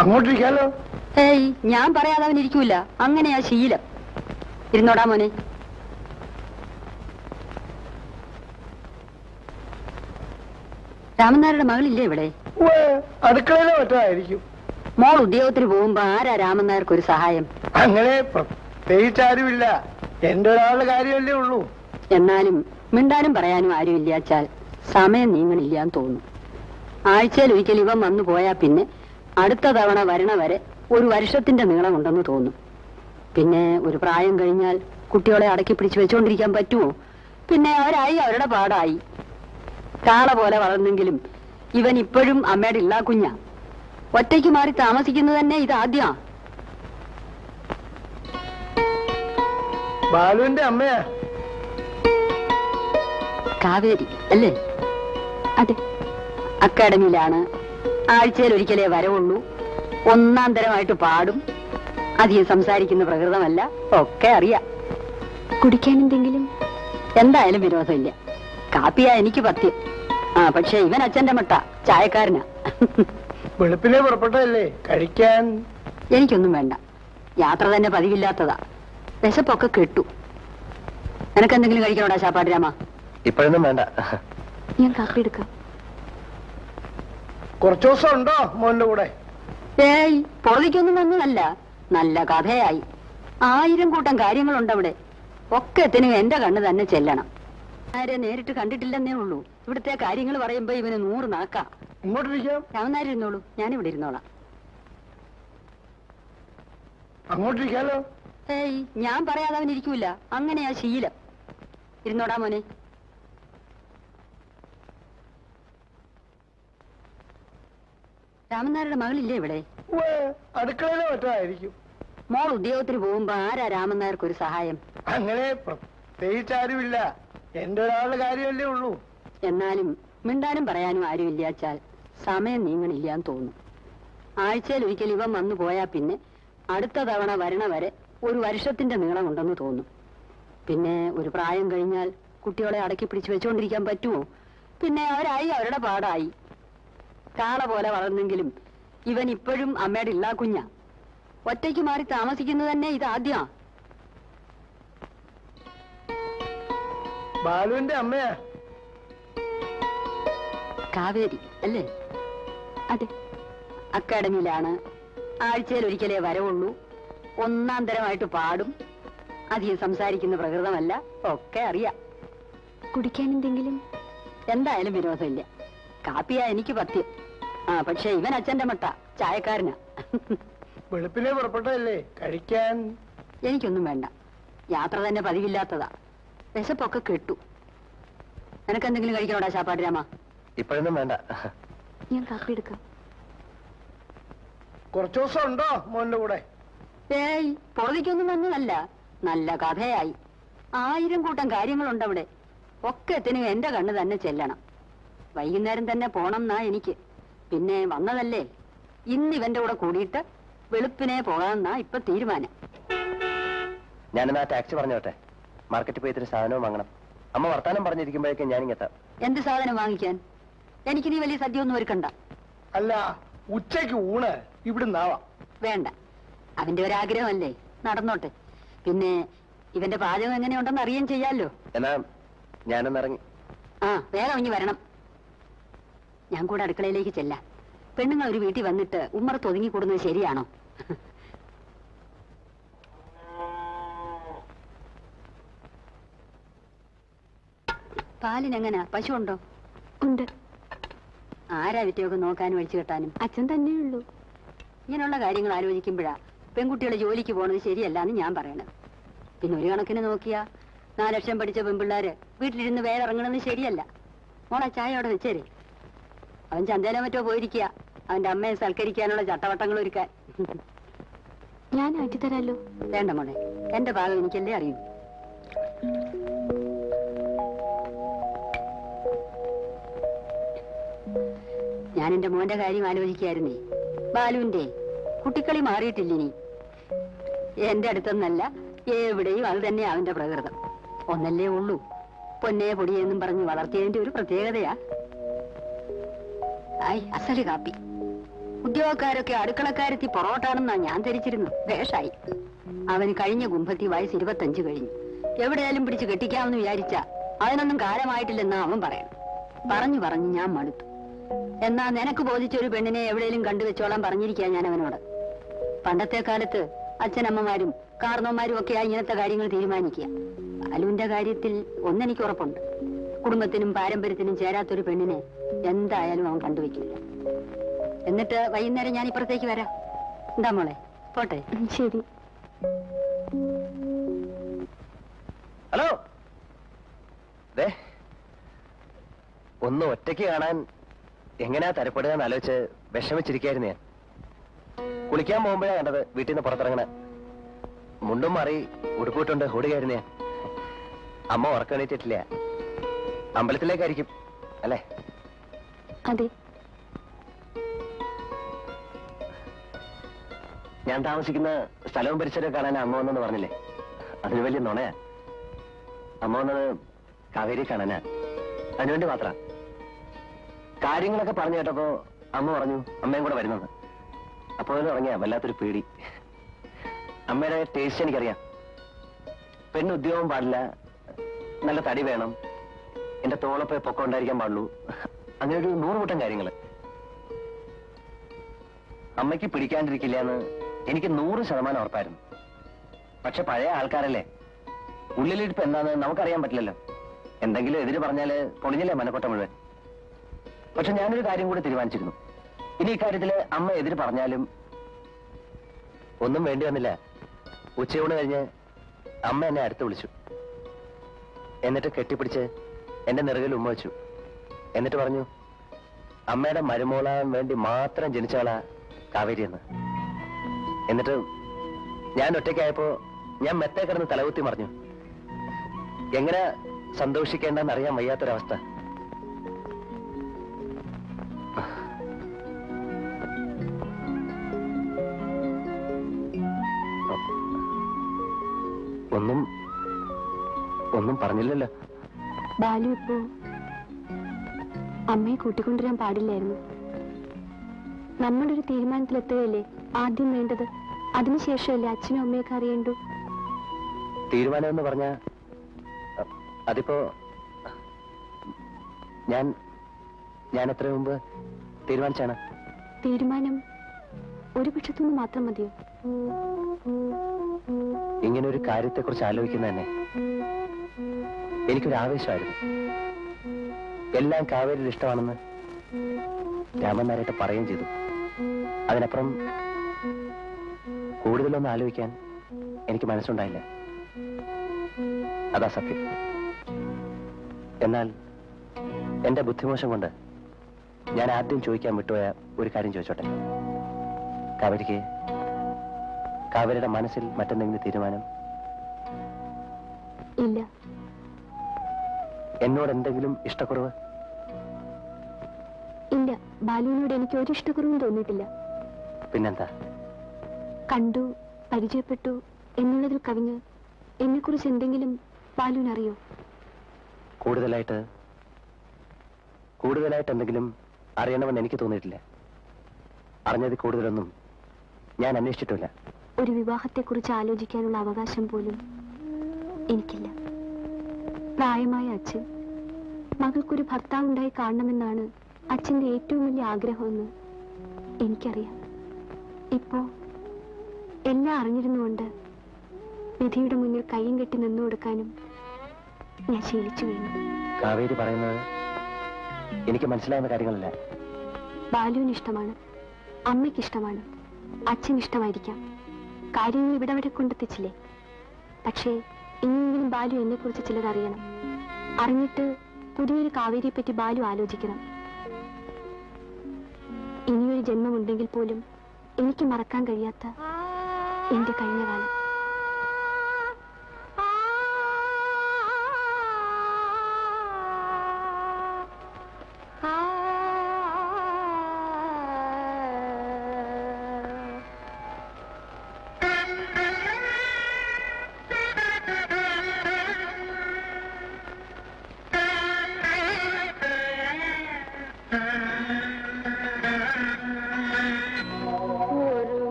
അങ്ങോട്ടിരിക്കാലോ. ഏയ്, ഞാൻ പറയാതെ അവൻ ഇരിക്കൂല. അങ്ങനെയാ ശീലം. ഇരുന്നോടാ മോനെ. രാമനാരുടെ മകളില്ലേ ഇവിടെ? അടുക്കളയിലോ മറ്റായിരിക്കും. മോൾ ഉദ്യോഗത്തിന് പോകുമ്പോ ആരാ രാമനായർക്ക് ഒരു സഹായം? അങ്ങനെ പ്രത്യേകിച്ചാരുമില്ല. എന്റെ ഒരാളുടെ കാര്യമല്ലേ ഉള്ളൂ. എന്നാലും മിണ്ടാനും പറയാനും ആരുമില്ല അച്ചാൽ സമയം നീങ്ങണില്ലാന്ന് തോന്നുന്നു. ആഴ്ചയിൽ ഒരിക്കൽ ഇവൻ വന്നു പോയാ പിന്നെ അടുത്ത തവണ വരണ വരെ 1 വർഷത്തിന്റെ നീളം ഉണ്ടെന്ന് തോന്നും. പിന്നെ ഒരു പ്രായം കഴിഞ്ഞാൽ കുട്ടികളെ അടക്കി പിടിച്ചു വെച്ചോണ്ടിരിക്കാൻ പറ്റുമോ? പിന്നെ അവരായി അവരുടെ പാടായി. കാള പോലെ വളർന്നെങ്കിലും ഇവൻ ഇപ്പോഴും അമ്മയുടെ ഇല്ലാ കുഞ്ഞാ. ഒറ്റയ്ക്ക് മാറി താമസിക്കുന്നത് തന്നെ ഇതാദ്യാ. ബാലുവിന്റെ അമ്മയാ കാവേരി അല്ലേ? അതെ. അക്കാഡമിയിലാണ്. ആഴ്ചയിൽ ഒരിക്കലേ വരവുള്ളൂ. 1ാം തരമായിട്ട് പാടും. അധികം സംസാരിക്കുന്ന പ്രകൃതമല്ല. ഒക്കെ അറിയാം. കുടിക്കാൻ എന്തെങ്കിലും? എന്തായാലും വിരോധമില്ല. കാപ്പിയാ എനിക്ക് പത്യം. പക്ഷെ ഇവൻ അച്ഛന്റെ മട്ട ചായക്കാരനാ. വെളുപ്പിനെ പുറപ്പെട്ടതല്ലേ, കഴിക്കാൻ? എനിക്കൊന്നും വേണ്ട. യാത്ര തന്നെ പതിവില്ലാത്തതാ. വിശപ്പൊക്കെ കെട്ടു. നിനക്കെന്തെങ്കിലും കഴിക്കണോടാ ശാപ്പാട് രാമ? ഇപ്പോഴൊന്നും വേണ്ട. ഞാൻ കാപ്പി എടുക്കാം. കുറച്ചു ദിവസം ഉണ്ടോ മോന്റെ കൂടെ? ഏയ്, പുറത്തേക്കൊന്നും വന്നതല്ല. നല്ല കഥയായി. 1000 കൂട്ടം കാര്യങ്ങളുണ്ടവിടെ. ഒക്കെ എത്തിനും എന്റെ കണ്ണ് തന്നെ ചെല്ലണം. ആരെ നേരിട്ട് കണ്ടിട്ടില്ലെന്നേ ഉള്ളൂ. ഇവിടുത്തെ കാര്യങ്ങൾ പറയുമ്പോ ഇവന് 100 നാക്കാ. ഇങ്ങോട്ടിരിക്കാം. രാമനാരിരുന്നോളൂ, ഞാനിവിടെ ഇരുന്നോളാം. അങ്ങോട്ടിരിക്കാലോ. ഏയ്, ഞാൻ പറയാതെ അവൻ ഇരിക്കൂല. അങ്ങനെയാ ശീലം. ഇരുന്നോടാ മോനെ. രാമനാരുടെ മകളില്ലേ ഇവിടെ? അടുക്കളയിലോ മറ്റായിരിക്കും. മോൾ ഉദ്യോഗത്തിന് പോകുമ്പോ ആരാ രാമനായർക്ക് ഒരു സഹായം? അങ്ങനെ പ്രത്യേകിച്ചാരുമില്ല. എന്റെ ഒരാളുടെ കാര്യമല്ലേ ഉള്ളൂ. എന്നാലും മിണ്ടാനും പറയാനും ആരുമില്ല അച്ചാൽ സമയം നീങ്ങണില്ലാന്ന് തോന്നുന്നു. ആഴ്ചയിൽ ഒരിക്കൽ ഇവൻ വന്നു പോയാ പിന്നെ അടുത്ത തവണ വരണ വരെ 1 വർഷത്തിന്റെ നീളം ഉണ്ടെന്ന് തോന്നും. പിന്നെ ഒരു പ്രായം കഴിഞ്ഞാൽ കുട്ടികളെ അടക്കി പിടിച്ചു വെച്ചോണ്ടിരിക്കാൻ പറ്റുമോ? പിന്നെ അവരായി അവരുടെ പാടായി. കാള പോലെ വളർന്നെങ്കിലും ഇവൻ ഇപ്പോഴും അമ്മയുടെ ഇല്ലാ കുഞ്ഞാ. ഒറ്റയ്ക്ക് മാറി താമസിക്കുന്നത് തന്നെ ഇതാദ്യാ. ബാലുവിന്റെ അമ്മയാ കാവേരി അല്ലേ? അതെ. അക്കാഡമിയിലാണ്. ആഴ്ചയിൽ ഒരിക്കലേ വരവുള്ളൂ. ഒന്നാം തരമായിട്ട് പാടും. അധികം സംസാരിക്കുന്ന പ്രകൃതമല്ല. ഒക്കെ അറിയാം. കുടിക്കാൻ എന്തെങ്കിലും? എന്തായാലും വിരോധമില്ല. കാപ്പിയാ എനിക്ക് പത്യം. പക്ഷെ ഇവൻ അച്ഛന്റെ മട്ട ചായക്കാരനാ. വെളുപ്പിനെ പുറപ്പെട്ടതല്ലേ, കഴിക്കാൻ? എനിക്കൊന്നും വേണ്ട. യാത്ര തന്നെ പതിവില്ലാത്തതാ. വിശപ്പൊക്കെ കെട്ടു. നിനക്കെന്തെങ്കിലും കഴിക്കണോടാ ശാപ്പാട്ട് രാമ? ഇപ്പോഴൊന്നും വേണ്ട. ഞാൻ കാപ്പി എടുക്കാം. കുറച്ചു ദിവസം ഉണ്ടോ മോന്റെ കൂടെ? ഏയ്, പൊറതിക്കൊന്നും വന്നതല്ല. നല്ല കഥയായി. 1000 കൂട്ടം കാര്യങ്ങളുണ്ട് അവിടെ. ഒക്കത്തിനും എന്റെ കണ്ണ് തന്നെ ചെല്ലണം. വൈകുന്നേരം തന്നെ പോണം എന്നാ എനിക്ക്. പിന്നെ വന്നതല്ലേ, ഇന്ന് ഇവന്റെ കൂടെ കൂടിയിട്ട് വെളുപ്പിനെ പോകാമെന്നാ ഇപ്പൊ തീരുമാനം. ഞാനെന്നാ ടാക്സി പറഞ്ഞോട്ടെ. മാർക്കറ്റിൽ പോയി ഇത്തിരി സാധനവും വാങ്ങണം. അമ്മ വർത്താനം പറഞ്ഞിരിക്കുമ്പോഴേക്കും ഞാനിങ്ങെത്താം. എന്ത് സാധനം വാങ്ങിക്കാൻ? എനിക്ക് നീ വലിയ സദ്യ ഒന്നും ഒരുക്കണ്ട. അല്ല, ഉച്ചയ്ക്ക് ഊണ് ഇവിടുന്നാവാം. വേണ്ട, അവന്റെ ഒരാഗ്രഹമല്ലേ, നടന്നോട്ടെ. പിന്നെ ഇവന്റെ പാചകം എങ്ങനെയുണ്ടെന്ന് അറിയാൻ ചെയ്യാലോ. എന്നാ ഞാനൊന്നിറങ്ങി. വേഗം ഇനി വരണം. ഞാൻ കൂടെ അടുക്കളയിലേക്ക് ചെല്ലാം. പെണ്ണുങ്ങൾ ഒരു വീട്ടിൽ വന്നിട്ട് ഉമ്മറത്ത് ഒതുങ്ങി കൂടുന്നത് ശരിയാണോ? പാലിനെങ്ങനാ? പശു ഉണ്ടോ? ഉണ്ട്. ആരാ വിറ്റയൊക്കെ നോക്കാനും ഒഴിച്ചു കെട്ടാനും? അച്ഛൻ തന്നെയുള്ളൂ. ഇങ്ങനെയുള്ള കാര്യങ്ങൾ ആലോചിക്കുമ്പോഴാ പെൺകുട്ടികളെ ജോലിക്ക് പോണത് ശരിയല്ലാന്ന് ഞാൻ പറയണത്. പിന്നെ ഒരു കണക്കിന് നോക്കിയാ 4 ലക്ഷം പഠിച്ച പെൺപിള്ളേര് വീട്ടിലിരുന്ന് വേറെ ഇറങ്ങണമെന്ന് ശരിയല്ല. മോളെ ചായ അവിടെ വെച്ചേരെ. അവൻ ചന്തയിലോ മറ്റോ പോയിരിക്കുക, അവന്റെ അമ്മയെ സൽക്കരിക്കാനുള്ള ചട്ടവട്ടങ്ങൾ ഒരുക്കാൻ. ഞാൻ ആറ്റിത്തരാലോ. വേണ്ട മോളെ, എന്റെ ഭാഗം എനിക്കല്ലേ അറിയൂ. ഞാൻ എന്റെ മോന്റെ കാര്യം ആലോചിക്കായിരുന്നേ. ബാലുവിന്റെ കുട്ടിക്കളി മാറിയിട്ടില്ലിനി. എന്റെ അടുത്തൊന്നല്ല, എവിടെയും അത് തന്നെ അവന്റെ പ്രകൃതം. ഒന്നല്ലേ ഉള്ളൂ. പൊന്നേ പൊടിയെന്നും പറഞ്ഞ് വളർത്തിയതിന്റെ ഒരു പ്രത്യേകതയാ. അസല് കാപ്പി. ഉദ്യോഗക്കാരൊക്കെ അടുക്കളക്കാരെത്തി പൊറോട്ടാണെന്നാ ഞാൻ ധരിച്ചിരുന്നു. വേഷായി. അവന് കഴിഞ്ഞ കുംഭത്തി വയസ്സ് 25 കഴിഞ്ഞു. എവിടെയാലും പിടിച്ച് കെട്ടിക്കാമെന്ന് വിചാരിച്ച അതിനൊന്നും കാലമായിട്ടില്ലെന്നാ അവൻ പറയണം. പറഞ്ഞു പറഞ്ഞ് ഞാൻ മടുത്തു. എന്നാ നിനക്ക് ബോധിച്ചൊരു പെണ്ണിനെ എവിടെയും കണ്ടുവെച്ചോളാൻ പറഞ്ഞിരിക്കുക ഞാൻ അവനോട്. പണ്ടത്തെ കാലത്ത് അച്ഛനമ്മമാരും കാർന്നോമാരും ഒക്കെയാ ഇങ്ങനത്തെ കാര്യങ്ങൾ തീരുമാനിക്കുക. ബാലുവിന്റെ കാര്യത്തിൽ ഒന്നെനിക്ക് ഉറപ്പുണ്ട്. കുടുംബത്തിനും പാരമ്പര്യത്തിനും ചേരാത്തൊരു പെണ്ണിനെ എന്തായാലും അവൻ കണ്ടുവെക്കില്ല. എന്നിട്ട് വൈകുന്നേരം ഞാൻ ഇപ്പുറത്തേക്ക് വരാം. എന്താ മോളെ, പോട്ടെ? ശരി. ഹലോ. ഒന്ന് ഒറ്റയ്ക്ക് കാണാൻ എങ്ങനെയാ തരപ്പെടുക എന്ന് ആലോചിച്ച് വിഷമിച്ചിരിക്കായിരുന്നു ഞാൻ. കുളിക്കാൻ പോകുമ്പോഴാ കണ്ടത് വീട്ടിൽ നിന്ന് പുറത്തിറങ്ങണ. മുണ്ടും മാറി ഉടുപ്പിട്ടുണ്ട് ഓടുകയായിരുന്നു ഞാൻ. അമ്മ ഉറക്കണീറ്റിട്ടില്ല. അമ്പലത്തിലേക്കായിരിക്കും അല്ലേ? അതെ. ഞാൻ താമസിക്കുന്ന സ്ഥലവും പരിസരവും കാണാൻ അമ്മ വന്നെന്ന് പറഞ്ഞില്ലേ, അതിന് വലിയ നുണയാ. അമ്മ വന്നത് കാവേരി കാണാനാ. അതിനുവേണ്ടി മാത്രം. കാര്യങ്ങളൊക്കെ പറഞ്ഞു കേട്ടപ്പോ അമ്മ പറഞ്ഞു അമ്മയും കൂടെ വരുന്നത്. അപ്പൊ ഇറങ്ങിയ വല്ലാത്തൊരു പേടി. അമ്മയുടെ ടേസ്റ്റ് എനിക്കറിയാം. പെണ്ണ് ഉദ്യോഗം പാടില്ല, നല്ല തടി വേണം, എന്റെ തോളപ്പ് പൊക്കം ഉണ്ടായിരിക്കാൻ പാടുള്ളൂ, അങ്ങനെ ഒരു 100 കൂട്ടം കാര്യങ്ങള്. അമ്മയ്ക്ക് പിടിക്കാണ്ടിരിക്കില്ല എന്ന് എനിക്ക് 100% ഉറപ്പായിരുന്നു. പക്ഷെ പഴയ ആൾക്കാരല്ലേ, ഉള്ളിലിരിപ്പ് എന്താന്ന് നമുക്കറിയാൻ പറ്റില്ലല്ലോ. എന്തെങ്കിലും എതിര് പറഞ്ഞാല് പൊളിഞ്ഞില്ലേ മനക്കൊട്ട മുഴുവൻ. പക്ഷെ ഞാനൊരു കാര്യം കൂടി തീരുമാനിച്ചിരുന്നു. ഇനി ഇക്കാര്യത്തില് അമ്മ എതിര് പറഞ്ഞാലും ഒന്നും വേണ്ടി വന്നില്ല. ഉച്ചയൂണ് കഴിഞ്ഞ് അമ്മ എന്നെ അടുത്ത് വിളിച്ചു. എന്നിട്ട് കെട്ടിപ്പിടിച്ച് എന്റെ നെറുകിൽ ഉമ്മ വെച്ചു. എന്നിട്ട് പറഞ്ഞു, അമ്മയുടെ മരുമോളാൻ വേണ്ടി മാത്രം ജനിച്ചവളാ കാവേരി എന്ന്. എന്നിട്ട് ഞാൻ ഒറ്റയ്ക്കായപ്പോ ഞാൻ മെത്തേ കിടന്ന് തലകുത്തി മറിഞ്ഞു. എങ്ങനെ സന്തോഷിക്കേണ്ടെന്ന് അറിയാൻ വയ്യാത്തൊരവസ്ഥ. ഒന്നും പറഞ്ഞില്ലല്ലോ. ബാലു ഇപ്പോ അമ്മയെ കൂട്ടിക്കൊണ്ടുവരാൻ പാടില്ലായിരുന്നു. നമ്മുടെ ഒരു തീരുമാനത്തിലെത്തുകയല്ലേ ആദ്യം വേണ്ടത്. അതിനുശേഷമല്ലേ അച്ഛനും അമ്മയൊക്കെ അറിയണ്ടു. തീരുമാനം എന്ന് പറഞ്ഞ അതിപ്പോ ഞാൻ എത്ര മുമ്പ് തീരുമാനിച്ചാണ്. തീരുമാനം ഒരു പക്ഷത്തുനിന്ന് മാത്രം മതിയോ? ഇങ്ങനെ ഒരു കാര്യത്തെക്കുറിച്ച് ആലോചിക്കുന്ന തന്നെ എനിക്കൊരു ആവേശമായിരുന്നു. എല്ലാം കാവേരിയിൽ ഇഷ്ടമാണെന്ന് രാമൻ നാരായിട്ട് പറയുകയും ചെയ്തു. അതിനപ്പുറം കൂടുതലൊന്നും ആലോചിക്കാൻ എനിക്ക് മനസ്സുണ്ടായില്ല. അതാ സത്യം. എന്നാൽ എന്റെ ബുദ്ധിമോശം കൊണ്ട് ഞാൻ ആദ്യം ചോദിക്കാൻ വിട്ടുപോയ ഒരു കാര്യം ചോദിച്ചോട്ടെ. കാവേരിയുടെ മനസ്സിൽ മറ്റെന്തെങ്കിലും തീരുമാനം? ഇല്ല. എന്നോട് എന്തെങ്കിലും ഇഷ്ടക്കുറവ്? ഇല്ല, ബാലുവിനോട് എനിക്ക് ഒരു ഇഷ്ടക്കുറവും തോന്നിയിട്ടില്ല. പിന്നെന്താ? കണ്ടു, പരിചയപ്പെട്ടു എന്നുള്ളതിൽ കവിഞ്ഞ് എന്നെക്കുറിച്ച് എന്തെങ്കിലും ബാലുവിനറിയോ? കൂടുതലായിട്ട് എന്തെങ്കിലും അറിയണമെന്ന് എനിക്ക് തോന്നിയിട്ടില്ല. അറിഞ്ഞതിൽ കൂടുതലൊന്നും ഞാൻ അന്വേഷിച്ചിട്ടില്ല. ഒരു വിവാഹത്തെക്കുറിച്ച് ആലോചിക്കാനുള്ള അവകാശം പോലും എനിക്കില്ല. പ്രായമായ അച്ഛൻ മകൾക്കൊരു ഭർത്താവുണ്ടായി കാണണമെന്നാണ് അച്ഛന്റെ ഏറ്റവും വലിയ ആഗ്രഹമെന്ന് എനിക്കറിയാം. ഇപ്പോ എല്ലാം അറിഞ്ഞിരുന്നുകൊണ്ട് വിധിയുടെ മുന്നിൽ കയ്യും കെട്ടി നിന്നു കൊടുക്കാനും ഞാൻ ശീലിച്ചു കഴിഞ്ഞു. കാവേരി പറയുന്നത് എനിക്ക് മനസ്സിലാവുന്ന കാര്യങ്ങളല്ല. ബാലുവിന് ഇഷ്ടമാണ്, അമ്മയ്ക്ക് ഇഷ്ടമാണ്, അച്ഛൻ ഇഷ്ടമായിരിക്കാം. കാര്യങ്ങൾ ഇവിടെ വരെ കൊണ്ടെത്തിച്ചില്ലേ? പക്ഷേ ഇനിയെങ്കിലും ബാലു എന്നെ കുറിച്ച് ചിലതറിയണം. അറിഞ്ഞിട്ട് പുതിയൊരു കാവേരിയെ പറ്റി ബാലു ആലോചിക്കണം. ഇനിയൊരു ജന്മമുണ്ടെങ്കിൽ പോലും എനിക്ക് മറക്കാൻ കഴിയാത്ത എന്റെ കഴിഞ്ഞ കാലം.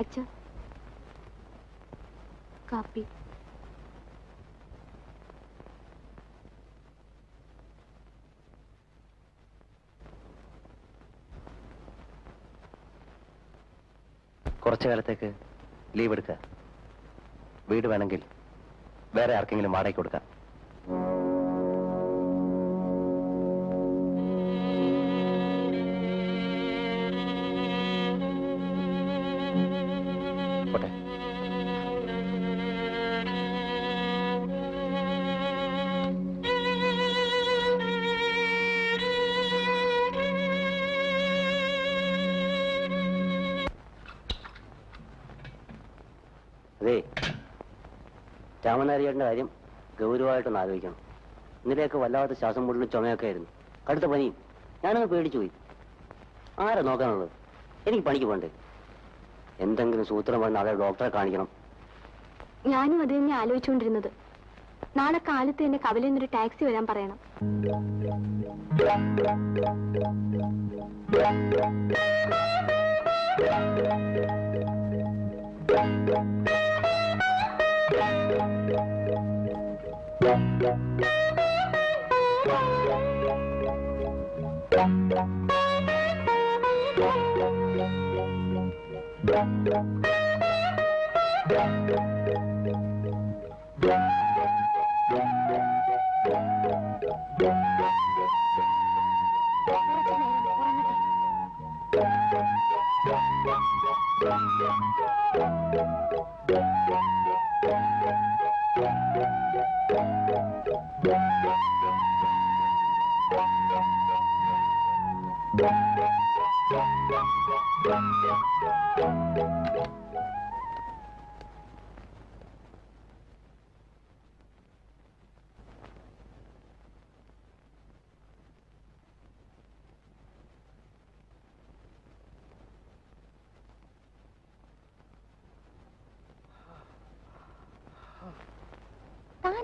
അച്ഛാ, കാപ്പി. കുറച്ചു കാലത്തേക്ക് ലീവ് എടുക്കുക. വീട് വേണമെങ്കിൽ വേറെ ആർക്കെങ്കിലും വാടകയ്ക്ക് കൊടുക്കാം. പോട്ടെ. അതെ, രാമനാരിയുടെ കാര്യം ഗൗരവമായിട്ടൊന്ന് ആലോചിക്കണം. ഇന്നലെയൊക്കെ വല്ലാത്ത ശ്വാസം മുട്ടലും ചുമയൊക്കെ ആയിരുന്നു, കടുത്ത പനിയും. ഞാനൊന്ന് പേടിച്ചു പോയി. ആരാ നോക്കാനുള്ളത്? എനിക്ക് പണിക്ക് പോണ്ടേ? എന്തെങ്കിലും സൂത്രം പറഞ്ഞ് നാളെ ഡോക്ടറെ കാണിക്കണം. ഞാനും അത് തന്നെ ആലോചിച്ചുകൊണ്ടിരുന്നത്. നാളെ കാലത്ത് എന്നെ കവലയിൽ നിന്നൊരു ടാക്സി വരാൻ പറയണം. കുറച്ചു നേരം ഉറങ്ങട്ടെ. താൻ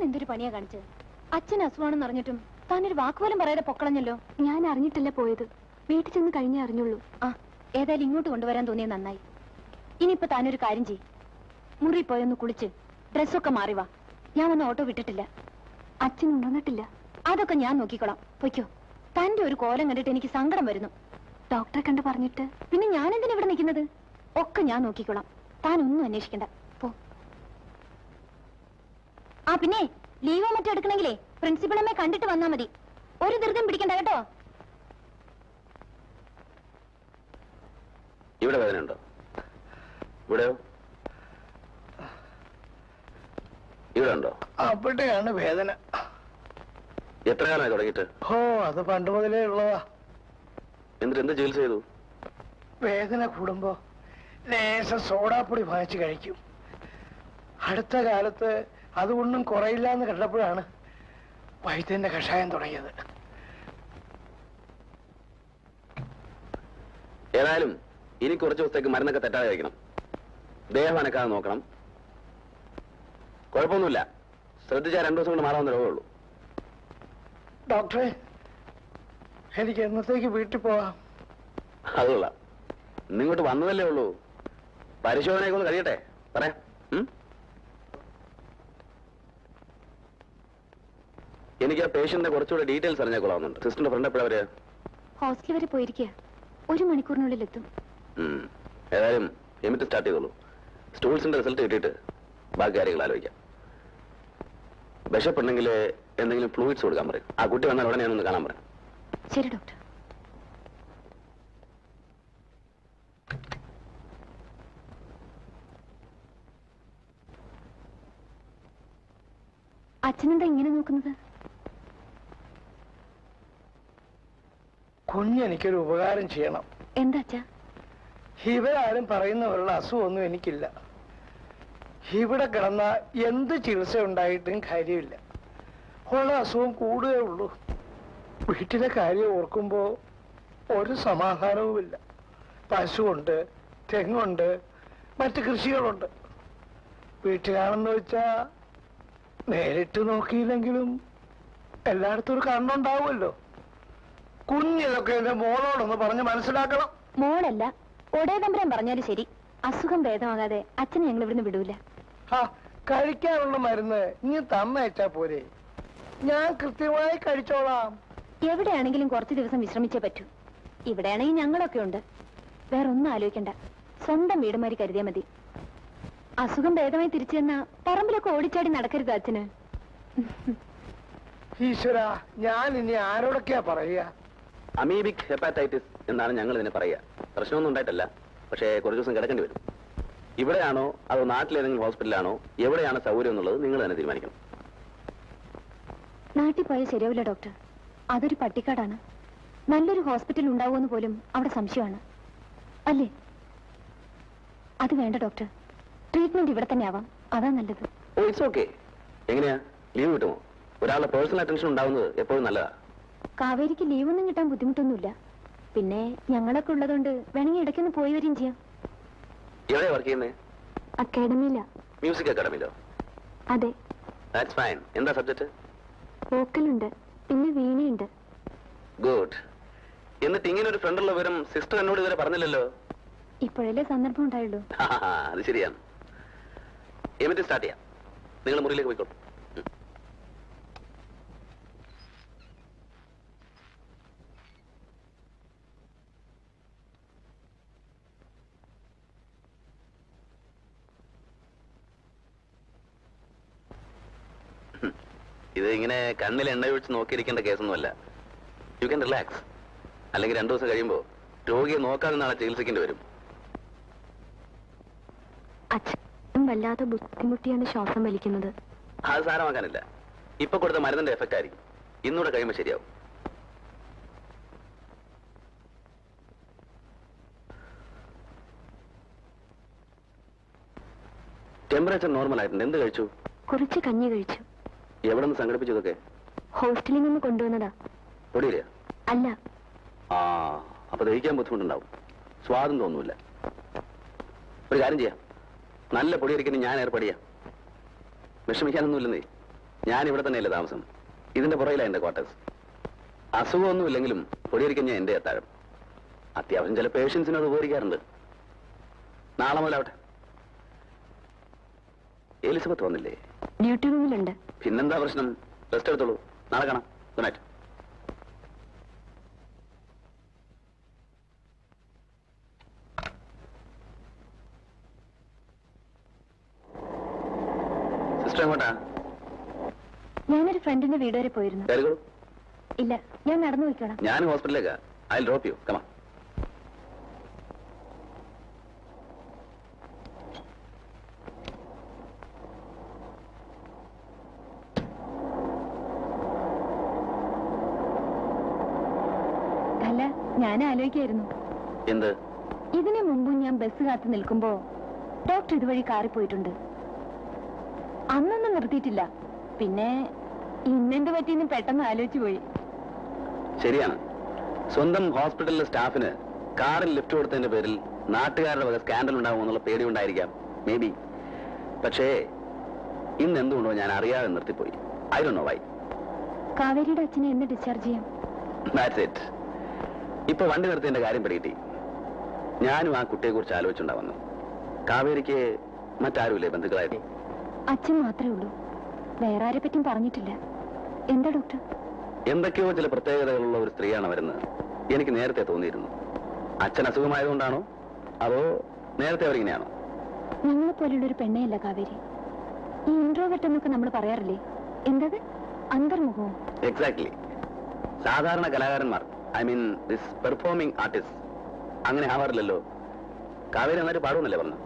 എന്തൊരു പണിയാ കാണിച്ചത്? അച്ഛൻ അസുഖമാണെന്ന് അറിഞ്ഞിട്ടും താനൊരു വാക്കുപോലും പറയാതെ പൊക്കളഞ്ഞല്ലോ. ഞാൻ അറിഞ്ഞിട്ടല്ല പോയത്, വീട്ടിൽ ചെന്ന് കഴിഞ്ഞേ അറിഞ്ഞുള്ളൂ. ആ, ഏതായാലും ഇങ്ങോട്ട് കൊണ്ടുവരാൻ തോന്നിയത് നന്നായി. ഇനിയിപ്പോ താനൊരു കാര്യം ചെയ്യ്, മുറി പോയൊന്ന് കുളിച്ച് ഡ്രസ്സൊക്കെ മാറി വാ. ഞാൻ ഒന്ന് ഓട്ടോ വിട്ടിട്ടില്ല. അച്ഛൻ ഉണർന്നിട്ടില്ല. അതൊക്കെ ഞാൻ നോക്കിക്കോളാം. പൊയ്ക്കോ. തന്റെ ഒരു കോലം കണ്ടിട്ട് എനിക്ക് സങ്കടം വരുന്നു. ഡോക്ടറെ കണ്ട് പറഞ്ഞിട്ട് പിന്നെ ഞാൻ എന്തിനാ ഇവിടെ നിൽക്കുന്നത്? ഒക്കെ ഞാൻ നോക്കിക്കോളാം. താൻ ഒന്നും അന്വേഷിക്കണ്ട. പോ. ആ പിന്നെ ലീവോ മറ്റോ എടുക്കണമെങ്കിലേ പ്രിൻസിപ്പളമ്മേ കണ്ടിട്ട് വന്നാ മതി. ഒരു ധൃതിയും പിടിക്കണ്ട കേട്ടോ. ഇവിടെ വേദനയുണ്ടോ? ഇവിടെയോ? ഇവിടെ ഉണ്ടോ? അവിടെയാണ് വേദന. എത്ര കാലമായി തുടങ്ങിയിട്ട്? ഓ, അത് പണ്ട് മുതലേ ഉള്ളതാ. എന്നിട്ട് എന്ത് ചികിത്സ ചെയ്തു? വേദന കൂടുമ്പോ ലേശ സോഡാപ്പൊടി വാങ്ങിച്ച് കഴിക്കും. അടുത്ത കാലത്ത് അതുകൊണ്ടും കുറയില്ല എന്ന് കണ്ടപ്പോഴാണ് വൈദ്യന്റെ കഷായം തുടങ്ങിയത്. ഏതായാലും ഇനി കുറച്ച് ദിവസത്തേക്ക് മരുന്നൊക്കെ തെറ്റാതെ കഴിക്കണം. ദേഹം അനക്കാതെ നോക്കണം. കുഴപ്പമൊന്നുമില്ല. ശ്രദ്ധിച്ചാൽ 2 ദിവസം കൊണ്ട് മാറാവുന്ന രോഗമുള്ളൂ. ഡോക്ടറെ, എനിക്ക് എന്നത്തേക്ക് വീട്ടിൽ പോവാം? അതുകൊള്ള, ഇന്നിങ്ങോട്ട് വന്നതല്ലേ ഉള്ളൂ. പരിശോധനയൊക്കെ ഒന്ന് കഴിയട്ടെ, പറയാം. എനിക്ക് ആ പേഷ്യന്റിന്റെ കുറച്ചുകൂടെ ഡീറ്റെയിൽസ് അറിഞ്ഞാൽ കൊള്ളാവുന്നുണ്ട്. സിസ്റ്ററിന്റെ ഫ്രണ്ട് എപ്പോഴാ വരിക? ഹോസ്റ്റൽ വരെ പോയിരിക്കുക. 1 മണിക്കൂറിനുള്ളിൽ എത്തും. ഏതായാലും എമിറ്റ് സ്റ്റാർട്ട് ചെയ്തോളൂ. സ്റ്റൂൾസിന്റെ റിസൾട്ട് കിട്ടിയിട്ട് ബാക്കി കാര്യങ്ങൾ ആലോചിക്കാം. വിശപ്പുണ്ടെങ്കിൽ എന്തെങ്കിലും ഫ്ലൂയിഡ്സ് കൊടുക്കാൻ പറയും. ആ കുട്ടി വന്നാൽ ഉടനെ ഞാനൊന്ന് കാണാൻ പറയാം. ശരി ഡോക്ടർ. അച്ഛനെന്താ ഇങ്ങനെ നോക്കുന്നത്? കുഞ്ഞെനിക്കൊരു ഉപകാരം ചെയ്യണം. എന്താ അച്ഛാ? ഇവരാരും പറയുന്നവരുടെ അസുഖമൊന്നും എനിക്കില്ല. ഇവിടെ കിടന്ന എന്ത് ചികിത്സ ഉണ്ടായിട്ടും കാര്യമില്ല. ഉള്ള അസുഖം കൂടുകയേ ഉള്ളൂ. വീട്ടിലെ കാര്യം ഓർക്കുമ്പോ ഒരു സമാധാനവുമില്ല. പശുവുണ്ട്, തെങ്ങുണ്ട്, മറ്റ് കൃഷികളുണ്ട്. വീട്ടിലാണെന്ന് വെച്ചാ നേരിട്ട് നോക്കിയില്ലെങ്കിലും എല്ലായിടത്തും ഒരു കണ്ണുണ്ടാവുമല്ലോ. കുഞ്ഞിതൊക്കെ എന്റെ മോളോടൊന്ന് പറഞ്ഞ് മനസ്സിലാക്കണം. മോളല്ല, ഒടേ തമ്പുരാൻ പറഞ്ഞാലും ശരി, അസുഖം ഭേദമാകാതെ അച്ഛനെ ഞങ്ങൾ ഇവിടുന്ന് വിടൂല. കഴിക്കാനുള്ള മരുന്ന് ഇനി തന്നയച്ചാ പോരെ? ഞാൻ കൃത്യമായി കഴിച്ചോളാം. എവിടെയാണെങ്കിലും കുറച്ച് ദിവസം വിശ്രമിച്ചേ പറ്റൂ. ഇവിടെയാണെങ്കിൽ ഞങ്ങളൊക്കെ ഉണ്ട്. വേറൊന്നും ആലോചിക്കണ്ട. സ്വന്തം വീടുമാരി കരുതിയാ മതി. അസുഖം ഭേദമായി തിരിച്ചു തന്ന പറമ്പിലൊക്കെ ഓടിച്ചാടി നടക്കരുത് അച്ഛന്. ഈശ്വര, ഞാൻ ഇനി ആരോടൊക്കെയാ പറയുക? അമീബിക് ഹെപ്പാറ്റൈറ്റിസ് എന്നാണ് ഞങ്ങൾ ഇതിനെ പറയുക. പ്രശ്നമൊന്നും ഉണ്ടായിട്ടല്ല, പക്ഷേ കുറച്ച് ദിവസം കിടക്കേണ്ടി വരും. ഇവിടെയാണോ അതോ നാട്ടിലേതെങ്കിലും ഹോസ്പിറ്റലാണോ, എവിടെയാണ് സൗകര്യം എന്നുള്ളത് നിങ്ങൾ തന്നെ തീരുമാനിക്കണം. നാട്ടിൽ പോയാൽ ശരിയാവില്ല ഡോക്ടർ. അതൊരു പട്ടിക്കാടാണ്. നല്ലൊരു ഹോസ്പിറ്റൽ ഉണ്ടാവുമെന്ന് പോലും അവിടെ സംശയമാണ്. അല്ലേ? അത് വേണ്ട ഡോക്ടർ. ട്രീറ്റ്മെന്റ് ഇവിടെ തന്നെ ആവാം. അതാ നല്ലത്. ഓ, ഇറ്റ്സ് ഓക്കെ. എങ്ങനെയാ, ലീവ് കിട്ടുമോ? ഒരാളുടെ പേഴ്സണൽ അറ്റൻഷൻ ഉണ്ടാവുന്നത് എപ്പോഴും നല്ലതാ. കാവേരിക്ക് ലീവൊന്നും കിട്ടാൻ ബുദ്ധിമുട്ടൊന്നുമില്ല. പിന്നെ ഞങ്ങളൊക്കെ ഉള്ളതുകൊണ്ട് വേണമെങ്കിൽ ഇടയ്ക്കൊന്ന് പോയി വരികയും ചെയ്യാം. എവിടെയാ വർക്ക് ചെയ്യുന്നത്? അക്കാഡമിയിലാ. മ്യൂസിക് അക്കാഡമിയിലോ? അതെ. That's fine. എന്താ സബ്ജക്ട്? വോക്കലുണ്ട്, പിന്നെ വീണയുണ്ട്. ഗുഡ്. എന്നിട്ട് ഇങ്ങനെ ഒരു ഫ്രണ്ടുള്ള വിവരം സിസ്റ്റർ എന്നോട് ഇതുവരെ പറഞ്ഞില്ലല്ലോ. ഇപ്പോഴല്ലേ സന്ദർഭം ഉണ്ടായുള്ളൂ. അത് ശരിയാണ്. എന്നിട്ട് സ്റ്റാർട്ട് ചെയ്യാം. നിങ്ങൾ മുറിയിലേക്ക് പോയിക്കോളൂ. ഇത് ഇങ്ങനെ കണ്ണിൽ എണ്ണ ഒഴിച്ച് നോക്കിയിരിക്കേണ്ട കേസൊന്നുമല്ല. You can relax. അല്ലെങ്കിൽ 2 ദിവസം കഴിയുമ്പോൾ രോഗിയെ നോക്കാതെ നാളെ ചികിത്സിക്കേണ്ടി വരും. വല്ലാതെ ബുദ്ധിമുട്ടിയാണ് ശ്വാസം വലിക്കുന്നത്. അത് സാരമാക്കാനില്ല. ഇപ്പൊ കൊടുത്ത മരുന്നിന്റെ എഫക്റ്റ് ആയിരിക്കും. ഇന്നൂടെ കഴിയുമ്പോൾ ശരിയാവും. ടെമ്പറേച്ചർ നോർമൽ ആയിട്ടുണ്ട്. എന്ത് കഴിച്ചു? കുറച്ച് കഞ്ഞി കഴിച്ചു. എവിടെ നിന്ന് സംഘടിപ്പിച്ചതൊക്കെ? ഹോസ്റ്റലിൽ നിന്ന് കൊണ്ടുവന്നതാ. പൊടിയില്ല? അല്ല. ആ, അപ്പൊ ദഹിക്കാൻ ബുദ്ധിമുട്ടുണ്ടാവും. സ്വാദം തോന്നൂല. ഒരു കാര്യം ചെയ്യാം, നല്ല പൊടിയരിക്കുന്ന ഞാൻ ഏർപ്പടിയാ. വിഷമിക്കാനൊന്നുമില്ലെന്നേ. ഞാൻ ഇവിടെ തന്നെയല്ലേ താമസം. ഇതിന്റെ പുറയിലാണ് എന്റെ ക്വാർട്ടേഴ്സ്. അസുഖമൊന്നുമില്ലെങ്കിലും പൊടിയരിക്കാൻ ഞാൻ എന്റെ അത്താഴം. അത്യാവശ്യം ചില പേഷ്യൻസിന് അത് ഉപകരിക്കാറുണ്ട്. നാളെ മുതലാവട്ടെ. എലിസബത്ത് വന്നില്ലേ? ഡ്യൂട്ടി റൂമിലുണ്ട്. പിന്നെന്താ പ്രശ്നം? റെസ്റ്റ് എടുത്തോളൂ. നാളെ കാണാം. Good night. സിസ്റ്റർ എങ്ങോട്ടാ? ഞാനൊരു ഫ്രണ്ടിന്റെ വീട് വരെ പോയിരുന്നു. കയറിക്കോളൂ. ഇല്ല, ഞാൻ നടന്നു പോയിക്കോളാം. ഞാൻ ഹോസ്പിറ്റലിലേക്കാ. I drop U. കമാ. അല്ല, ഞാൻ ആലോചിക്കായിരുന്നു. എന്ത്? ഇതിനു മുമ്പും ഞാൻ ബസ് കാത്തു നിൽക്കുമ്പോ ഡോക്ടർ ഇതുവഴി കാറി പോയിട്ടുണ്ട്. അന്നൊന്നും നിർത്തിയിട്ടില്ല. പിന്നെ ഇന്നെന്ത് പറ്റിയെന്ന് പെട്ടെന്ന് ആലോചിച്ചു പോയി. ശരിയാണ്. സ്വന്തം ഹോസ്പിറ്റലിലെ സ്റ്റാഫിന് കാറിൽ ലിഫ്റ്റ് കൊടുത്തതിന്റെ പേരിൽ നാട്ടുകാരുടെ വക സ്കാൻഡൽ ഉണ്ടാവും എന്നുള്ള പേടി ഉണ്ടായിരിക്കാം. Maybe. പക്ഷേ ഇന്ന് എന്തുകൊണ്ടോ ഞാൻ അറിയാതെ നിർത്തിപ്പോയി. I don't know why. കാവേരിയുടെ അച്ഛനെ എന്ന് ഡിസ്ചാർജ് ചെയ്യാം? That's it. ഇപ്പൊ വണ്ടി നിർത്തിയതിന്റെ കാര്യം പിടികിട്ടി. ഞാനും ആ കുട്ടിയെ കുറിച്ച് ആലോചിച്ചുണ്ടാവുന്നു. കാവേരിക്ക് മറ്റാരുമില്ലേ ബന്ധുക്കളായിട്ട്? അച്ഛൻ മാത്രമേ ഉള്ളൂ. വേറെ ആരെ പറ്റിയും പറഞ്ഞിട്ടില്ല. എന്താ ഡോക്ടർ? എന്തൊക്കെയോ ചില പ്രത്യേകതകളുള്ള ഒരു സ്ത്രീയാണ് വരുന്നത്. എനിക്ക് നേരത്തെ തോന്നിയിരുന്നു. അച്ഛൻ അസുഖമായതുകൊണ്ടാണോ അതോ നേരത്തെ അവരിങ്ങനെയാണോ? ഞങ്ങളെ പോലുള്ള ഒരു പെണ്ണയല്ല കാവേരി. ഈ ഇൻട്രോവെർട്ട് എന്നൊക്കെ നമ്മൾ പറയാറില്ലേ, എന്തത് അന്തർമുഖവും? എക്സാക്ട്ലി. സാധാരണ കലാകാരന്മാർ, I mean this performing artist, അങ്ങനെ ആവാറില്ലല്ലോ. കാവേരി നന്നായിട്ട് പാടുമെന്നല്ലേ പറഞ്ഞു?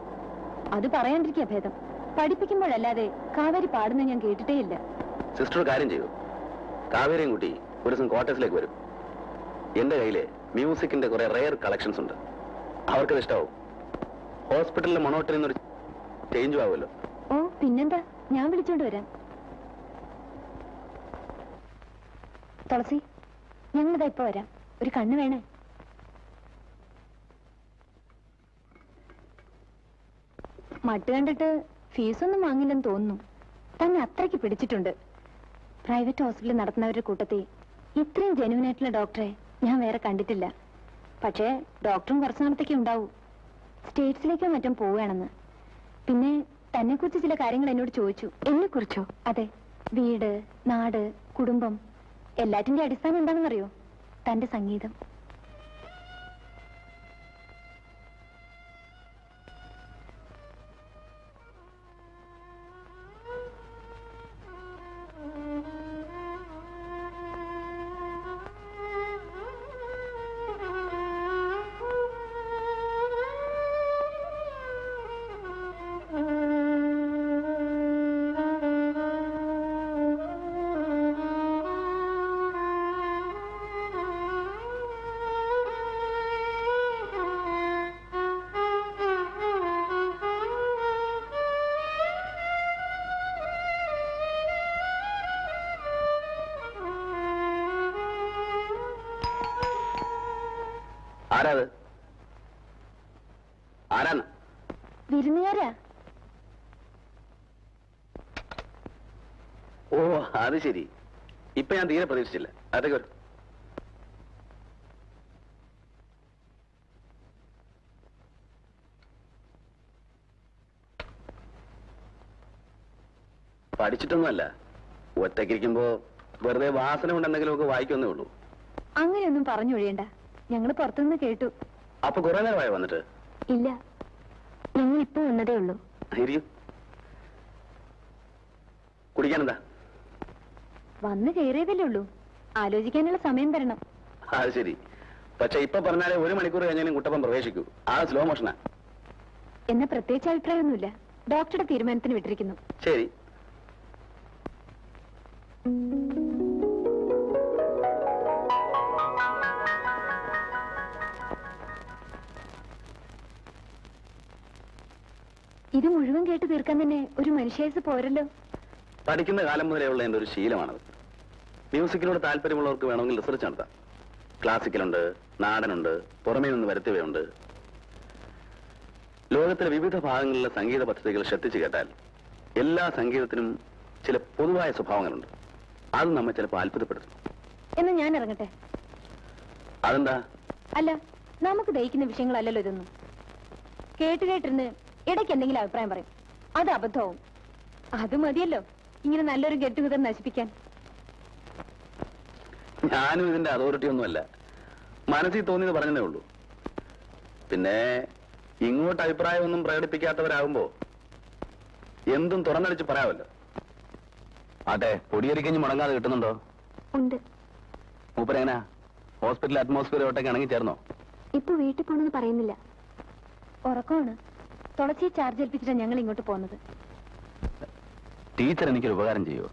അത് പറയാണ്ടിരിക്കുക ഭേദം. പഠിപ്പിക്കുമ്പോഴല്ലാതെ കാവേരി പാടുന്ന ഞാൻ കേട്ടിട്ടേ ഇല്ല. സിസ്റ്റർ കാര്യം ചെയ്യൂ, കാവേരിയും കുട്ടി ഒരു ദിവസം ക്വാർട്ടേഴ്സിലേക്ക് വരും. എന്റെ കയ്യില് മ്യൂസിക്കിന്റെ കുറെ റെയർ കളക്ഷൻസ് ഉണ്ട്. അവർക്കത് ഇഷ്ടാവും. ഹോസ്പിറ്റലിലെ മൊണോട്ടിൽ നിന്നൊരു ചേഞ്ചും ആവുമല്ലോ. ഓ പിന്നെന്താ, ഞാൻ വിളിച്ചോണ്ട് വരാം. തുളസി, ഞങ്ങളിതാ ഇപ്പൊ വരാം. ഒരു കണ്ണ് വേണേ. മട്ട് കണ്ടിട്ട് ഫീസൊന്നും വാങ്ങില്ലെന്ന് തോന്നുന്നു. തന്നെ അത്രയ്ക്ക് പിടിച്ചിട്ടുണ്ട്. പ്രൈവറ്റ് ഹോസ്പിറ്റലിൽ നടത്തുന്നവരുടെ കൂട്ടത്തിൽ ഇത്രയും ജെന്യൂൻ ആയിട്ടുള്ള ഡോക്ടറെ ഞാൻ വേറെ കണ്ടിട്ടില്ല. പക്ഷേ ഡോക്ടറും കുറച്ചു നാളത്തേക്ക് ഉണ്ടാവൂ. സ്റ്റേറ്റ്സിലേക്കോ മറ്റും പോവുകയാണെന്ന്. പിന്നെ തന്നെ കുറിച്ച് ചില കാര്യങ്ങൾ എന്നോട് ചോദിച്ചു. എന്നെ കുറിച്ചോ? അതെ. വീട്, നാട്, കുടുംബം, എല്ലാറ്റിന്റെ അടിസ്ഥാനം എന്താണെന്നറിയോ? തന്റെ സംഗീതം. ആരാത്? ആരാന്ന്? വിരുന്നുകാരാ. ഓ അത് ശരി. ഇപ്പൊ ഞാൻ തീരെ പ്രതീക്ഷിച്ചില്ല. അതൊക്കെ പഠിച്ചിട്ടൊന്നുമല്ല. ഒറ്റയ്ക്കിരിക്കുമ്പോ വെറുതെ വാസന കൊണ്ട് എന്തെങ്കിലുമൊക്കെ വായിക്കൊന്നേ ഉള്ളൂ. അങ്ങനെയൊന്നും പറഞ്ഞൊഴിയണ്ട. ഞങ്ങള് പുറത്തുനിന്ന് കേട്ടു. അപ്പൊ കുറെ നേരമായി വന്നിട്ട്? ഇല്ല, ഞങ്ങൾ ഇപ്പൊ വന്നതേ ഉള്ളൂ. കുടിക്കാനെന്താ? വന്ന് കയറിയതല്ലേ ഉള്ളൂ. ആലോചിക്കാനുള്ള സമയം തരണം. അത് ശരി. പക്ഷെ ഇപ്പൊ പറഞ്ഞാലേ 1 മണിക്കൂർ കഴിഞ്ഞാലും കുട്ടപ്പൻ പ്രവേശിക്കൂ. ആ സ്ലോ മോഷനാ. എന്ന പ്രത്യേകിച്ച് അഭിപ്രായമൊന്നുമില്ല. ഡോക്ടറുടെ തീരുമാനത്തിന് വിട്ടിരിക്കുന്നു. ശരി. ഇത് മുഴുവൻ കേട്ട് തീർക്കാൻ തന്നെ ഒരു മനുഷ്യായുസ് പോരല്ലോ. പഠിക്കുന്ന കാലം മുതലേ ഉള്ള എൻ്റെ ഒരു ശീലമാണത്. മ്യൂസിക്കിനോട് താല്പര്യമുള്ളവർക്ക് വേണമെങ്കിൽ റിസർച്ച് നടത്താം. ക്ലാസിക്കലുണ്ട്, നാടനുണ്ട്, പുറമേ നിന്ന് വരുത്തിയവയുണ്ട്. ലോകത്തിലെ വിവിധ ഭാഗങ്ങളിലെ സംഗീത പദ്ധതികൾ ശ്രദ്ധിച്ചു കേട്ടാൽ എല്ലാ സംഗീതത്തിനും ചില പൊതുവായ സ്വഭാവങ്ങളുണ്ട്. അത് നമ്മെ ചിലപ്പോൾ അത്ഭുതപ്പെടുത്തും. എന്ന് ഞാൻ ഇറങ്ങട്ടെ? അതെന്താ? അല്ല, നമുക്ക് ദഹിക്കുന്ന വിഷയങ്ങളല്ലല്ലോ ഇതൊന്നും. കേട്ടിരുന്ന് ഇടയ്ക്ക് എന്തെങ്കിലും അഭിപ്രായം പറയും, അത് അബദ്ധവും. അത് മതിയല്ലോ ഇങ്ങനെ നല്ലൊരു ഗെറ്റുഗതർ നശിപ്പിക്കാൻ. ഞാനും ഇതിന്റെ അതോറിറ്റി ഒന്നുമല്ല, മനസ്സിൽ തോന്നിയത് പറഞ്ഞതേ ഉള്ളൂ. പിന്നെ ഇങ്ങോട്ട് അഭിപ്രായമൊന്നും പ്രകടിപ്പിക്കാത്തവരാകുമ്പോ എന്തും തുറന്നടിച്ച് പറയാമല്ലോ. അതെ, പൊടിയരിക്കഞ്ഞ് മുടങ്ങാതെ കിട്ടുന്നുണ്ടോ? ഉണ്ട്. മൂപ്പരെങ്ങനാ ഹോസ്പിറ്റൽ അറ്റ്മോസ്ഫിയറോട്ടൊക്കെ ഇണങ്ങി ചേർന്നോ? ഇപ്പൊ വീട്ടിൽ പോണെന്ന് പറയുന്നില്ല, ഉറക്കമാണ്. തുളസി ചാർജ് ഏൽപ്പിച്ചിട്ടാണ് ഞങ്ങൾ ഇങ്ങോട്ട് പോകുന്നത്. ടീച്ചർ എനിക്കൊരു ഉപകാരം ചെയ്യുമോ?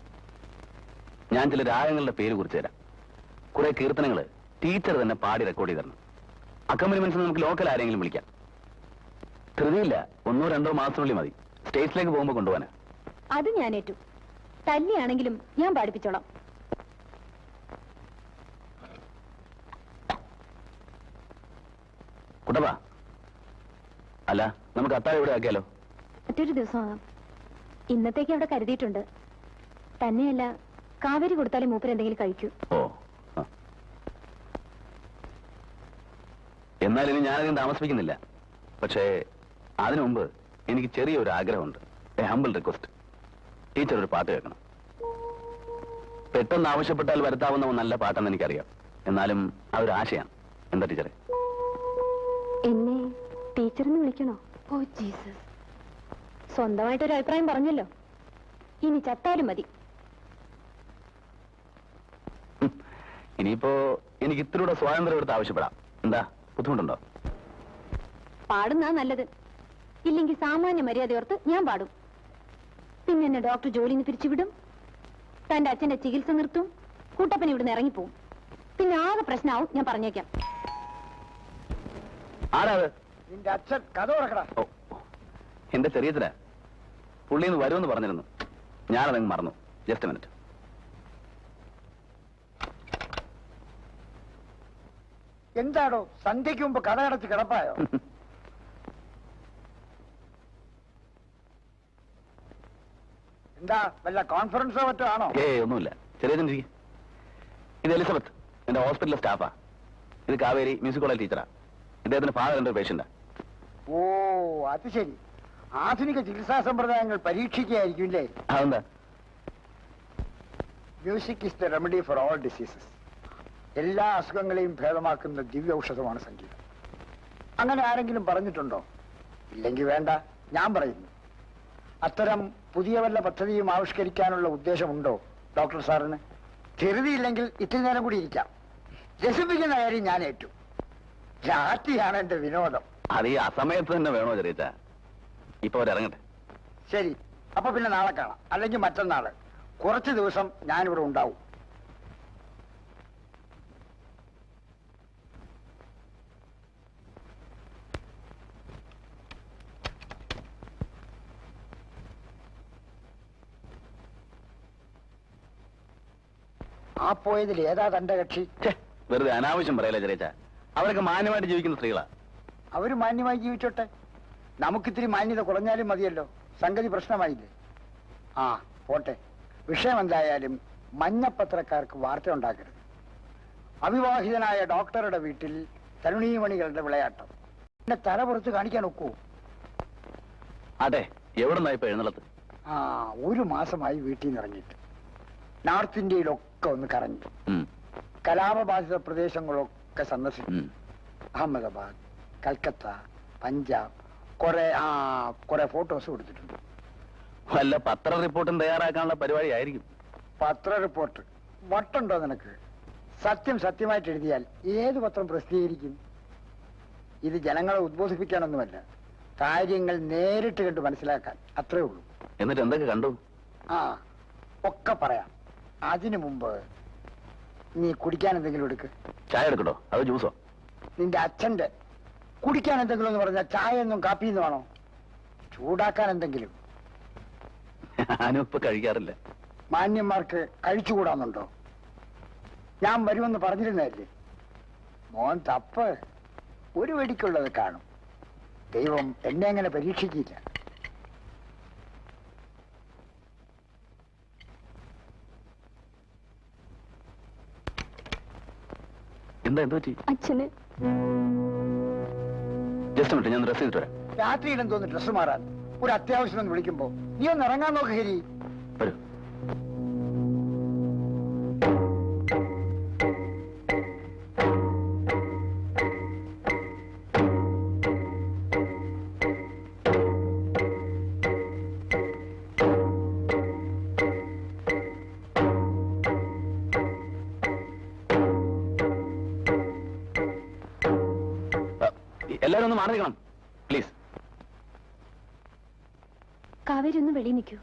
ഞാൻ ചില രാഗങ്ങളുടെ പേര് കുറിച്ച് തരാം. കുറെ കീർത്തനങ്ങള് ടീച്ചർ തന്നെ പാടി റെക്കോർഡ് ചെയ്ത് തരണം. അക്കമ്പനിമെന്റ്സ് നമുക്ക് ലോക്കൽ ആരെങ്കിലും വിളിക്കാം. ധൃതിയില്ല, 1-2 മാസത്തിനുള്ളിൽ മതി. സ്റ്റേജിലേക്ക് പോകുമ്പോ കൊണ്ടുപോകാനാ. അത് ഞാൻ ഏറ്റു. തല്ലിയാണെങ്കിലും ഞാൻ പാടിപ്പിച്ചോളാം. കുട്ടപ്പാ, അല്ല നമുക്ക് അത്താഴം ഇവിടെ ആക്കിയാലോ? മറ്റൊരു ദിവസം ആകാം. ഇന്നത്തേക്ക് അവിടെ കരുതിയിട്ടുണ്ട്. തന്നെയല്ല, കാവേരി കൊടുത്താലേ മൂപ്പർ എന്തെങ്കിലും കഴിക്കൂ. ഓ, എന്നാൽ ഇനി ഞാനധികം താമസിപ്പിക്കുന്നില്ല. പക്ഷേ അതിനു മുമ്പ് എനിക്ക് ചെറിയൊരു ആഗ്രഹമുണ്ട്. A humble request. ടീച്ചർ ഒരു പാട്ട് കേൾക്കണം. പെട്ടെന്ന് ആവശ്യപ്പെട്ടാൽ വരുത്താവുന്ന നല്ല പാട്ടെന്ന് എനിക്കറിയാം. എന്നാലും അതൊരു ആശയാണ്. എന്താ ടീച്ചറെ? എന്നെ ടീച്ചറിന് വിളിക്കണോ? ഓ ജീസസ്, സ്വന്തമായിട്ടൊരു അഭിപ്രായം പറഞ്ഞല്ലോ. ഇനി ചത്താലും മതി. ഇനിയിപ്പോ എനിക്ക് ഇത്തിലൂടെ സ്വാതന്ത്ര്യം എടുത്ത് ആവശ്യപ്പെടാം. എന്താ, ബുദ്ധിമുട്ടുണ്ടോ? പാടുന്നാ നല്ലത്. ഇല്ലെങ്കിൽ സാമാന്യ മര്യാദയോർത്ത് ഞാൻ പാടും. പിന്നെ എന്നെ ഡോക്ടർ ജോലിന്ന് പിരിച്ചുവിടും. തന്റെ അച്ഛന്റെ ചികിത്സ നിർത്തും. കൂട്ടപ്പൻ ഇവിടുന്ന് ഇറങ്ങിപ്പോവും. പിന്നെ ആകെ പ്രശ്നമാവും. ഞാൻ പറഞ്ഞേക്കാം. ആരാ അത്? നിന്റെ അച്ഛൻ. കഥ തുറക്കടാ. ഓ, എന്റെ ചെറിയച്ഛനാ. പുള്ളിന്ന് വരുമെന്ന് പറഞ്ഞിരുന്നു. ഞാനതങ്ങ് മറന്നു. Just minute. എന്താടോ സന്ധ്യയ്ക്ക് മുമ്പ് കട അടച്ച് കിടപ്പായോ? എന്താ വല്ല കോൺഫറൻസോ മറ്റോ ആണോ? ഒന്നുമില്ല. ചെറിയച്ഛൻ ഇരിക്കും. ഇത് എലിസബത്ത്, എന്റെ ഹോസ്പിറ്റലിലെ സ്റ്റാഫാ. ഇത് കാവേരി, മ്യൂസിക് കോളേജ് ടീച്ചറാ. ഇദ്ദേഹത്തിന്റെ ഫാദർ എന്റെ പേഷ്യന്റാ. ഓ, അത് ശരി. ആധുനിക ചികിത്സാ സമ്പ്രദായങ്ങൾ പരീക്ഷിക്കുകയായിരിക്കും അല്ലേ? അതെന്താ? Music is the remedy for all diseases. എല്ലാ അസുഖങ്ങളെയും ഭേദമാക്കുന്ന ദിവ്യ ഔഷധമാണ് സംഗീതം. അങ്ങനെ ആരെങ്കിലും പറഞ്ഞിട്ടുണ്ടോ? ഇല്ലെങ്കിൽ വേണ്ട, ഞാൻ പറയുന്നു. അത്തരം പുതിയ വല്ല പദ്ധതിയും ആവിഷ്കരിക്കാനുള്ള ഉദ്ദേശമുണ്ടോ ഡോക്ടർ സാറിന്? ധൃതിയില്ലെങ്കിൽ ഇത്തിരി നേരം കൂടി ഇരിക്കാം. രസിപ്പിക്കുന്ന കാര്യം ഞാൻ ഏറ്റു. രാത്രിയാണ് എന്റെ വിനോദം. അത് ഈ അസമയത്ത് തന്നെ വേണോ ചെറിയച്ച? ഇപ്പൊ അവരിറങ്ങട്ടെ. ശരി, അപ്പൊ പിന്നെ നാളെ കാണാം. അല്ലെങ്കിൽ മറ്റന്നാള്. കുറച്ച് ദിവസം ഞാനിവിടെ ഉണ്ടാവും. ആ പോയതിൽ ഏതാ തന്റെ കക്ഷി? വെറുതെ അനാവശ്യം പറയല്ലേ ചെറിയച്ച. അവരൊക്കെ മാന്യമായിട്ട് ജീവിക്കുന്ന സ്ത്രീകളാ. അവര് മാന്യമായി ജീവിച്ചോട്ടെ. നമുക്കിത്തിരി മാന്യത കുറഞ്ഞാലും മതിയല്ലോ. സംഗതി പ്രശ്നമായില്ലേ? ആ പോട്ടെ. വിഷയം എന്തായാലും മഞ്ഞപ്പത്രക്കാർക്ക് വാർത്ത ഉണ്ടാക്കരുത്. അവിവാഹിതനായ ഡോക്ടറുടെ വീട്ടിൽ തരുണീമണികളുടെ വിളയാട്ടം. എന്നെ തല പുറത്ത് കാണിക്കാൻ ഒക്കുവോ? അതെ, എവിടുന്നാ ഇപ്പൊ എഴുന്നള്ളത്ത്? 1 മാസമായി വീട്ടിൽ നിന്ന് ഇറങ്ങിയിട്ട്. നോർത്ത് ഇന്ത്യയിലൊക്കെ ഒന്ന് കറങ്ങി. കലാപബാധിത പ്രദേശങ്ങളൊക്കെ സന്ദർശിച്ചു. അഹമ്മദാബാദ്, കൽക്കത്ത, പഞ്ചാബ്. കുറെ ഫോട്ടോസ് കൊടുത്തിട്ടുണ്ട്. വല്ല പത്ര റിപ്പോർട്ടും തയ്യാറാക്കാനുള്ള പരിപാടി ആയിരിക്കും. പത്ര റിപ്പോർട്ട് വട്ടുണ്ടോ നിനക്ക്? സത്യം സത്യമായിട്ട് എഴുതിയാൽ ഏത് പത്രം പ്രസിദ്ധീകരിക്കും? ഇത് ജനങ്ങളെ ഉദ്ബോധിപ്പിക്കാനൊന്നുമല്ല, കാര്യങ്ങൾ നേരിട്ട് കണ്ട് മനസ്സിലാക്കാൻ അത്രേ ഉള്ളൂ. എന്നിട്ട് എന്തൊക്കെ കണ്ടു? ആ, ഒക്കെ പറയാം. അതിനു മുമ്പ് നീ കുടിക്കാൻ എന്തെങ്കിലും എടുക്ക്. ചായ എടുക്കട്ടോ അതോ ജ്യൂസോ? നിന്റെ അച്ഛന്റെ കുടിക്കാൻ എന്തെങ്കിലും എന്ന് പറഞ്ഞാൽ ചായ ഒന്നും കാപ്പിന്ന് വേണോ? ചൂടാക്കാൻ എന്തെങ്കിലും. ഞാനും ഇപ്പൊ കഴിക്കാറില്ല. മാന്യന്മാർക്ക് കഴിച്ചുകൂടാന്നുണ്ടോ? ഞാൻ വരുമെന്ന് പറഞ്ഞിരുന്നല്ലേ. മോൻ തപ്പ് ഒരു വെടിക്കുള്ളത് കാണും. ദൈവം എന്നെ അങ്ങനെ പരീക്ഷിക്കില്ല. എന്താ എന്ത് പറ്റി? അച്ഛന് ജസ്റ്റ് മിനിറ്റ്, ഞാൻ ഡ്രസ് ചെയ്തിട്ട് വരാം. രാത്രിയിലും തോന്നുന്നു ഡ്രസ് മാറാൻ. ഒരു അത്യാവശ്യം ഒന്ന് വിളിക്കുമ്പോ നീ ഒന്ന് ഇറങ്ങാൻ നോക്ക്. ഹരി, വരൂ. എല്ലാവരും ഒന്ന് മാറി നിൽക്കണം പ്ലീസ്. കാവേരി ഒന്ന് വെളിയിൽ നിൽക്കൂ.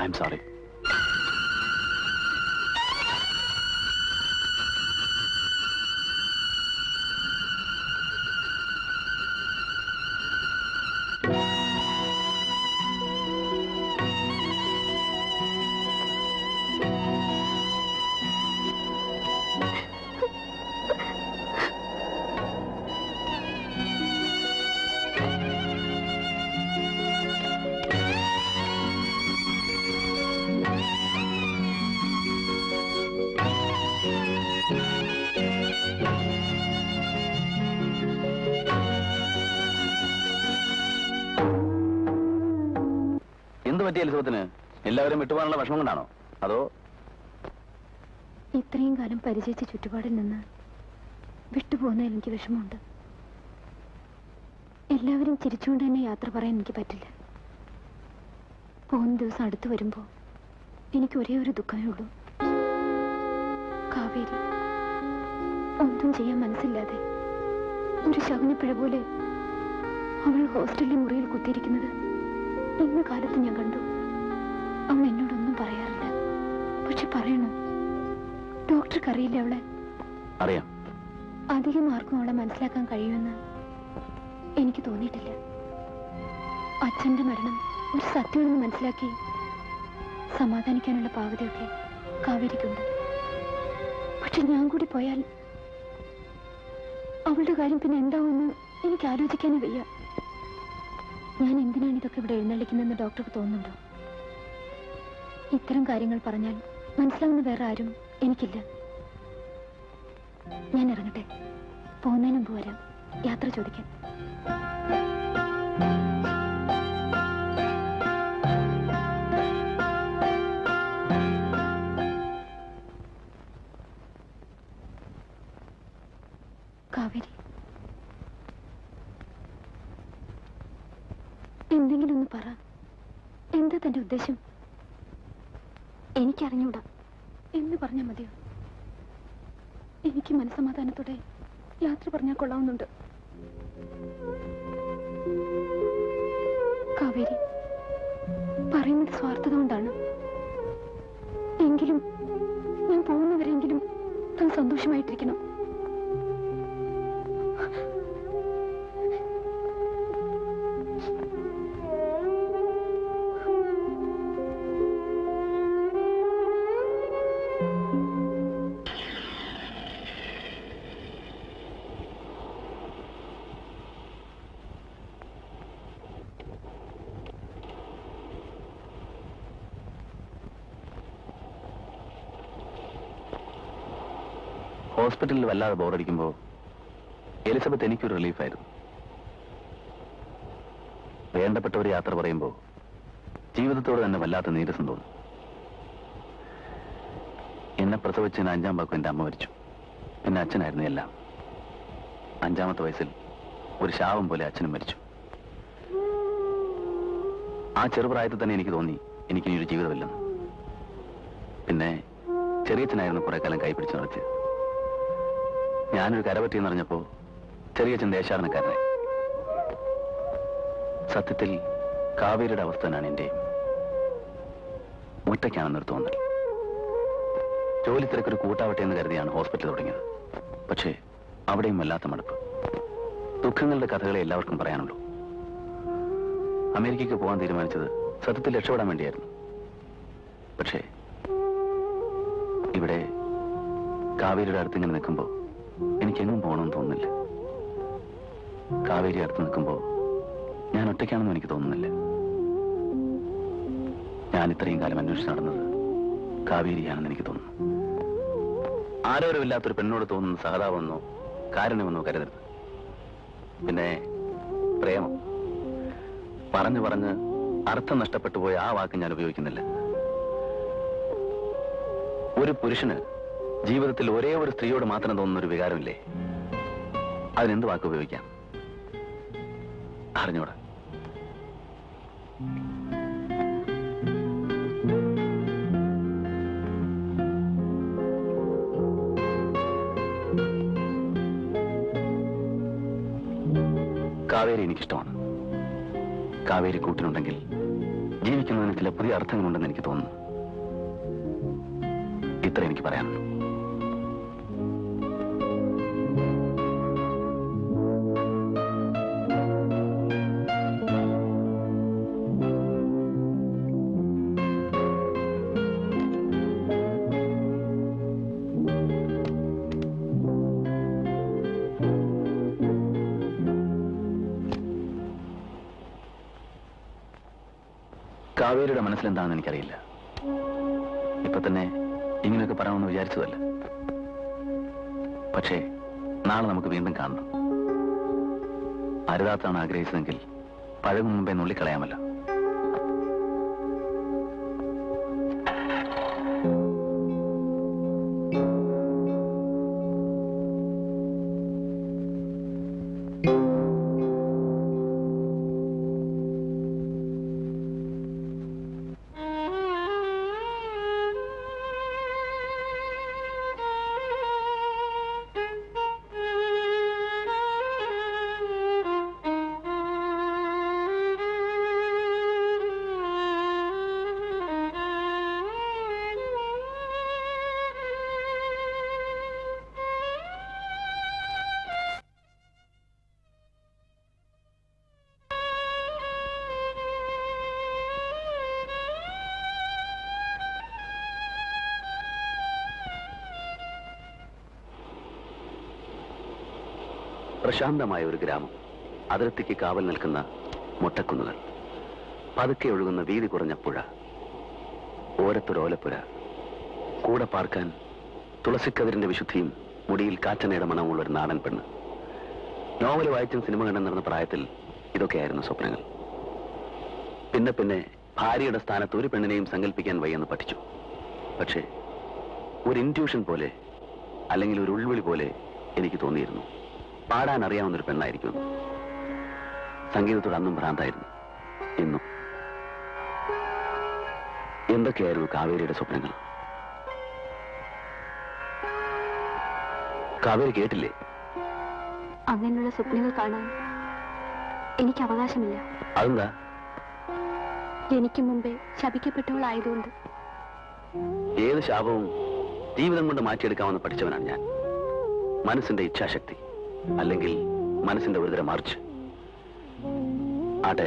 I'm sorry. എന്ത് പറ്റിയ എലിസബത്തിന്? എല്ലാവരും വിട്ടുപോകാനുള്ള വിഷമം കൊണ്ടാണോ അതോ? ഇത്രയും കാലം പരിചയിച്ച ചുറ്റുപാടിൽ നിന്ന് വിട്ടുപോകുന്നതിൽ എനിക്ക് വിഷമമുണ്ട്. എല്ലാവരും ചിരിച്ചുകൊണ്ട് തന്നെ യാത്ര പറയാൻ എനിക്ക് പറ്റില്ല. പോകുന്ന ദിവസം അടുത്ത് വരുമ്പോ എനിക്ക് ഒരേ ഒരു ദുഃഖമേ ഉള്ളൂ. കാവേരി ഒന്നും ചെയ്യാൻ മനസ്സില്ലാതെ ഒരു ശകുനപ്പിഴ പോലെ അവൾ ഹോസ്റ്റലിലെ മുറിയിൽ കുത്തിയിരിക്കുന്നത് ഇന്ന് കാലത്ത് ഞാൻ കണ്ടു. അവൾ എന്നോടൊന്നും പറയാറില്ല. പക്ഷെ പറയണോ? ഡോക്ടർക്ക് അറിയില്ല അവളെ. അറിയാം. അധികം ആർക്കും അവളെ മനസ്സിലാക്കാൻ കഴിയുമെന്ന് എനിക്ക് തോന്നിയിട്ടില്ല. അച്ഛന്റെ മരണം ഒരു സത്യമെന്ന് മനസ്സിലാക്കി സമാധാനിക്കാനുള്ള പാകതയൊക്കെ കാവേരിക്കുണ്ട്. പക്ഷെ ഞാൻ കൂടി പോയാൽ അവളുടെ കാര്യം പിന്നെ എന്താവുമെന്ന് എനിക്ക് ആലോചിക്കാനേ വയ്യ. ഞാൻ എന്തിനാണ് ഇതൊക്കെ ഇവിടെ എഴുന്നള്ളിക്കുന്നതെന്ന് ഡോക്ടർക്ക് തോന്നുന്നുണ്ടോ? ഇത്തരം കാര്യങ്ങൾ പറഞ്ഞാൽ മനസ്സിലാവുന്ന വേറെ ആരും എനിക്കില്ല. ഞാൻ ഇറങ്ങട്ടെ. പോകുന്നതിന് മുമ്പ് വരാം യാത്ര ചോദിക്കാൻ. കാവേരി, എന്തെങ്കിലും ഒന്ന് പറ. എന്താ തന്റെ ഉദ്ദേശം? എനിക്കറിഞ്ഞൂടാ എന്ന് പറഞ്ഞാൽ മതിയോ? എനിക്ക് മനസ്സമാധാനത്തോടെ യാത്ര പറഞ്ഞാൽ കൊള്ളാവുന്നുണ്ട്. കാവേരി, പറയുന്നത് സ്വാർത്ഥത കൊണ്ടാണ്. എങ്കിലും ഞാൻ പോകുന്നവരെങ്കിലും താൻ സന്തോഷമായിട്ടിരിക്കണം. ഹോസ്പിറ്റലിൽ വല്ലാതെ ബോറടിക്കുമ്പോ എലിസബത്ത് എനിക്കൊരു റിലീഫായിരുന്നു. വേണ്ടപ്പെട്ടവർ യാത്ര പറയുമ്പോ ജീവിതത്തോട് തന്നെ വല്ലാത്ത നീരസം തോന്നും. എന്നെ പ്രസവിച്ചതിന് 5-ാം വാക്കും എന്റെ അമ്മ മരിച്ചു. പിന്നെ അച്ഛനായിരുന്നു എല്ലാം. 5-ാമത്തെ വയസ്സിൽ ഒരു ശാപം പോലെ അച്ഛനും മരിച്ചു. ആ ചെറുപ്രായത്തിൽ തന്നെ എനിക്ക് തോന്നി എനിക്കിനിയൊരു ജീവിതമില്ലെന്ന്. പിന്നെ ചെറിയച്ഛനായിരുന്നു കുറെ കാലം കൈപിടിച്ച് നടത്തിയത്. ഞാനൊരു കരപറ്റിയെന്ന് അറിഞ്ഞപ്പോ ചെറിയച്ഛൻ ദേശാടനക്കാരനായി. സത്യത്തിൽ കാവേരിയുടെ അവസ്ഥ തന്നെയാണ് എന്റെ. ഒറ്റയ്ക്കാണെന്നൊരു തോന്നൽ. ജോലി തിരക്കൊരു കൂട്ടാവട്ടെ എന്ന് കരുതിയാണ് ഹോസ്പിറ്റൽ തുടങ്ങിയത്. പക്ഷേ അവിടെയും വല്ലാത്ത മടുപ്പ്. ദുഃഖങ്ങളുടെ കഥകളെ എല്ലാവർക്കും പറയാനുള്ളൂ. അമേരിക്കയ്ക്ക് പോകാൻ തീരുമാനിച്ചത് സത്യത്തിൽ രക്ഷപ്പെടാൻ വേണ്ടിയായിരുന്നു. പക്ഷേ ഇവിടെ കാവേരിയുടെ അടുത്ത് ഇങ്ങനെ നിൽക്കുമ്പോൾ എനിക്കെങ്ങും പോകണമെന്ന് തോന്നുന്നില്ല. കാവേരി അടുത്ത് നിൽക്കുമ്പോൾ ഞാൻ ഒറ്റയ്ക്കാണെന്നും എനിക്ക് തോന്നുന്നില്ല. ഞാൻ ഇത്രയും കാലം അന്വേഷിച്ച് നടന്നത് കാവേരിയാണെന്ന് എനിക്ക് തോന്നുന്നു. ആരോരുമില്ലാത്തൊരു പെണ്ണോട് തോന്നുന്ന സഹതാപമെന്നോ കാരുണ്യമെന്നോ കരുതരുത്. പിന്നെ പ്രേമം പറഞ്ഞു പറഞ്ഞ് അർത്ഥം നഷ്ടപ്പെട്ടു പോയ ആ വാക്ക് ഞാൻ ഉപയോഗിക്കുന്നില്ല. ഒരു പുരുഷന് ജീവിതത്തിൽ ഒരേ ഒരു സ്ത്രീയോട് മാത്രം തോന്നുന്ന ഒരു വികാരമില്ലേ? അതിനെന്ത് വാക്ക് ഉപയോഗിക്കാം? അറിഞ്ഞൂടാ. കാവേരി എനിക്കിഷ്ടമാണ്. കാവേരി കൂട്ടിനുണ്ടെങ്കിൽ ജീവിക്കുന്നതിന് ചില പുതിയ അർത്ഥങ്ങളുണ്ടെന്ന് എനിക്ക് തോന്നുന്നു. ഇത്ര എനിക്ക് പറയാനുള്ളൂ. കാവേരിയുടെ മനസ്സിലെന്താണെന്ന് എനിക്കറിയില്ല. ഇപ്പൊ തന്നെ ഇങ്ങനെയൊക്കെ പറയണമെന്ന് വിചാരിച്ചതല്ല. പക്ഷേ നാളെ നമുക്ക് വീണ്ടും കാണണം. അരുതാത്താണ് ആഗ്രഹിച്ചതെങ്കിൽ പഴകും മുമ്പേ നുള്ളിക്കളയാമല്ലോ. പ്രശാന്തമായ ഒരു ഗ്രാമം, അതിർത്തിക്ക് കാവൽ നിൽക്കുന്ന മൊട്ടക്കുന്നുകൾ, പതുക്കെ ഒഴുകുന്ന വീതി കുറഞ്ഞ പുഴ, ഓരത്തൊരോലപ്പുര, കൂടെ പാർക്കാൻ തുളസിക്കതിരിന്റെ വിശുദ്ധിയും മുടിയിൽ കാറ്റനയുടെ മണമുള്ള ഒരു നാടൻ പെണ്ണ്. നോവൽ വായിച്ചും സിനിമ കണ്ടും നടന്ന പ്രായത്തിൽ ഇതൊക്കെയായിരുന്നു സ്വപ്നങ്ങൾ. പിന്നെ പിന്നെ ഭാര്യയുടെ സ്ഥാനത്ത് ഒരു പെണ്ണിനെയും സങ്കല്പിക്കാൻ വയ്യെന്ന് പഠിച്ചു. പക്ഷേ ഒരു ഇൻറ്റ്യൂഷൻ പോലെ, അല്ലെങ്കിൽ ഒരു ഉൾവിളി പോലെ എനിക്ക് തോന്നിയിരുന്നു പാടാൻ അറിയാവുന്നൊരു പെണ്ണായിരിക്കും. സംഗീതത്തോട് അന്നും ഭ്രാന്തായിരുന്നു, ഇന്നും. എന്തൊക്കെയായിരുന്നു കാവേരിയുടെ സ്വപ്നങ്ങൾ? കാവേരി കേട്ടില്ലേ? അങ്ങനെയുള്ള സ്വപ്നങ്ങൾ കാണാൻ എനിക്ക് അവകാശമില്ല. അതെന്താ? എനിക്ക് മുമ്പേ ശപിക്കപ്പെട്ടവളായതുകൊണ്ട്. ഏത് ശാപവും ജീവിതം കൊണ്ട് മാറ്റിയെടുക്കാമെന്ന് പഠിച്ചവനാണ് ഞാൻ. മനസ്സിന്റെ ഇച്ഛാശക്തി, അല്ലെങ്കിൽ മനസ്സിന്റെ ഒരുതരം മാർച്ച്. ആട്ടെ,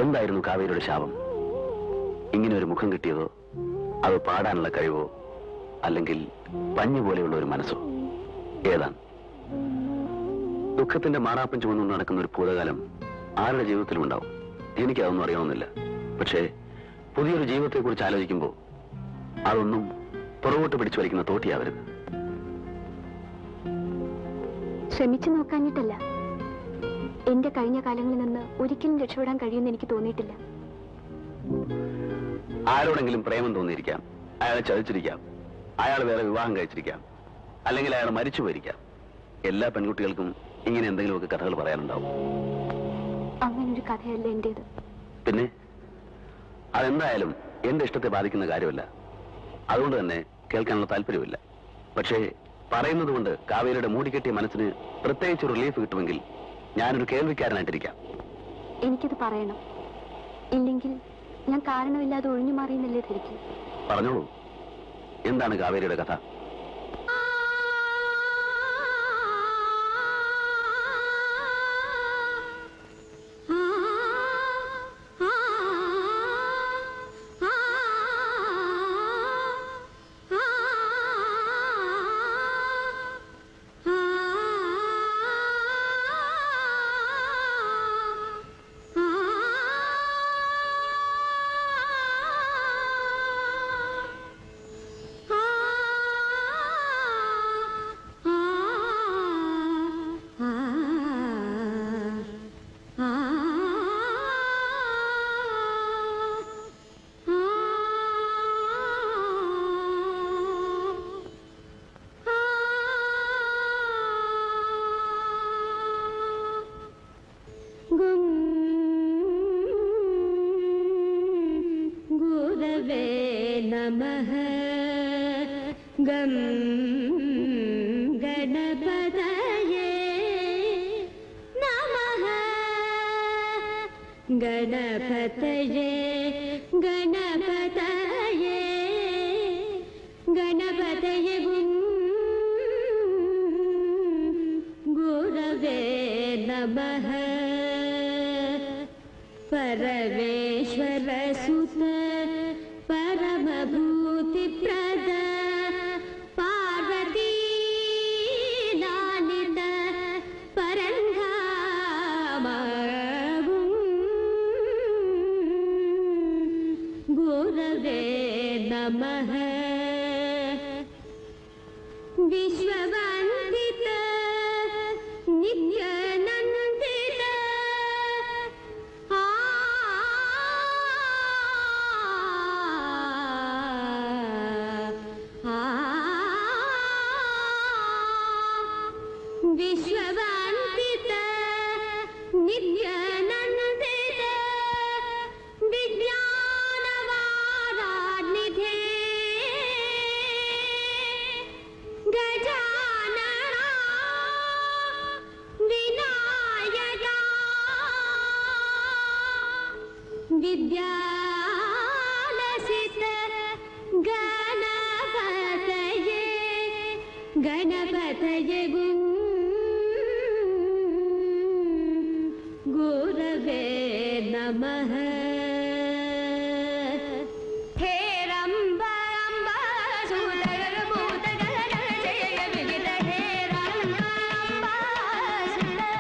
എന്തായിരുന്നു കാവേരിയുടെ ശാപം? ഇങ്ങനെ ഒരു മുഖം കിട്ടിയതോ, അത് പാടാനുള്ള കഴിവോ, അല്ലെങ്കിൽ പഞ്ഞു പോലെയുള്ള ഒരു മനസ്സോ? ഏതാണ്? ദുഃഖത്തിന്റെ മാറാപ്പം ചുമന്നുകൊണ്ട് നടക്കുന്ന ഒരു ഭൂതകാലം ആരുടെ ജീവിതത്തിലും ഉണ്ടാവും. എനിക്കതൊന്നും അറിയാവുന്നില്ല. പക്ഷേ പുതിയൊരു ജീവിതത്തെക്കുറിച്ച് ആലോചിക്കുമ്പോൾ അതൊന്നും പുറകോട്ട് പിടിച്ചു വലിക്കുന്ന തോട്ടിയാവരുത്. ശ്രമിച്ചു നോക്കാഞ്ഞിട്ടല്ല, എന്റെ കഴിഞ്ഞ കാലങ്ങളിൽ നിന്ന് ഒരിക്കലും രക്ഷപ്പെടാൻ കഴിയുമെന്ന് എനിക്ക് തോന്നിയിട്ടില്ല. ആരോടെങ്കിലും പ്രേമം തോന്നിയിരിക്കാം, അയാളെ ചതിച്ചിരിക്കാം, അയാൾ വേറെ വിവാഹം കഴിച്ചിരിക്കാം, അല്ലെങ്കിൽ അയാൾ മരിച്ചു പോയിരിക്കാം. എല്ലാ പെൺകുട്ടികൾക്കും ഇങ്ങനെ എന്തെങ്കിലുമൊക്കെ കഥകൾ പറയാനുണ്ടാവും. അങ്ങനൊരു കഥയല്ല എന്റേത്. പിന്നെ അതെന്തായാലും എന്റെ ഇഷ്ടത്തെ ബാധിക്കുന്ന കാര്യമല്ല. അതുകൊണ്ട് തന്നെ കേൾക്കാനുള്ള താല്പര്യമില്ല. പക്ഷേ പറയുന്നത് കൊണ്ട് കാവേരിയുടെ മൂടിക്കെട്ടിയ മനസ്സിന് പ്രത്യേകിച്ച് റിലീഫ് കിട്ടുമെങ്കിൽ ഞാനൊരു കേൾവിക്കാരനായിട്ടിരിക്കാം. എനിക്കിത് പറയണം, ഇല്ലെങ്കിൽ ഞാൻ കാരണമില്ലാതെ ഒഴിഞ്ഞു മാറിയെന്നല്ലേ ധരിക്കും. പറഞ്ഞോളൂ, എന്താണ് കാവേരിയുടെ കഥ? नमः गं गणपतये नमः गणपतये गणपतये गणपतये गुरवे नमः परमेश्वर सुत परमभूतिप्रद पार्वती लालित परन्धाम गुरवे नमः विश्ववन्दित नित्यानन्दित विश्ववन्दित नित्यानन्दित विज्ञानवारानिधे गजानना विनायका विद्यालसित गणपतये गणपतये गुरवे नमः हे रम्ब रम्ब सुदर भूत गण जय विदित हे रम्ब रम्ब सुदर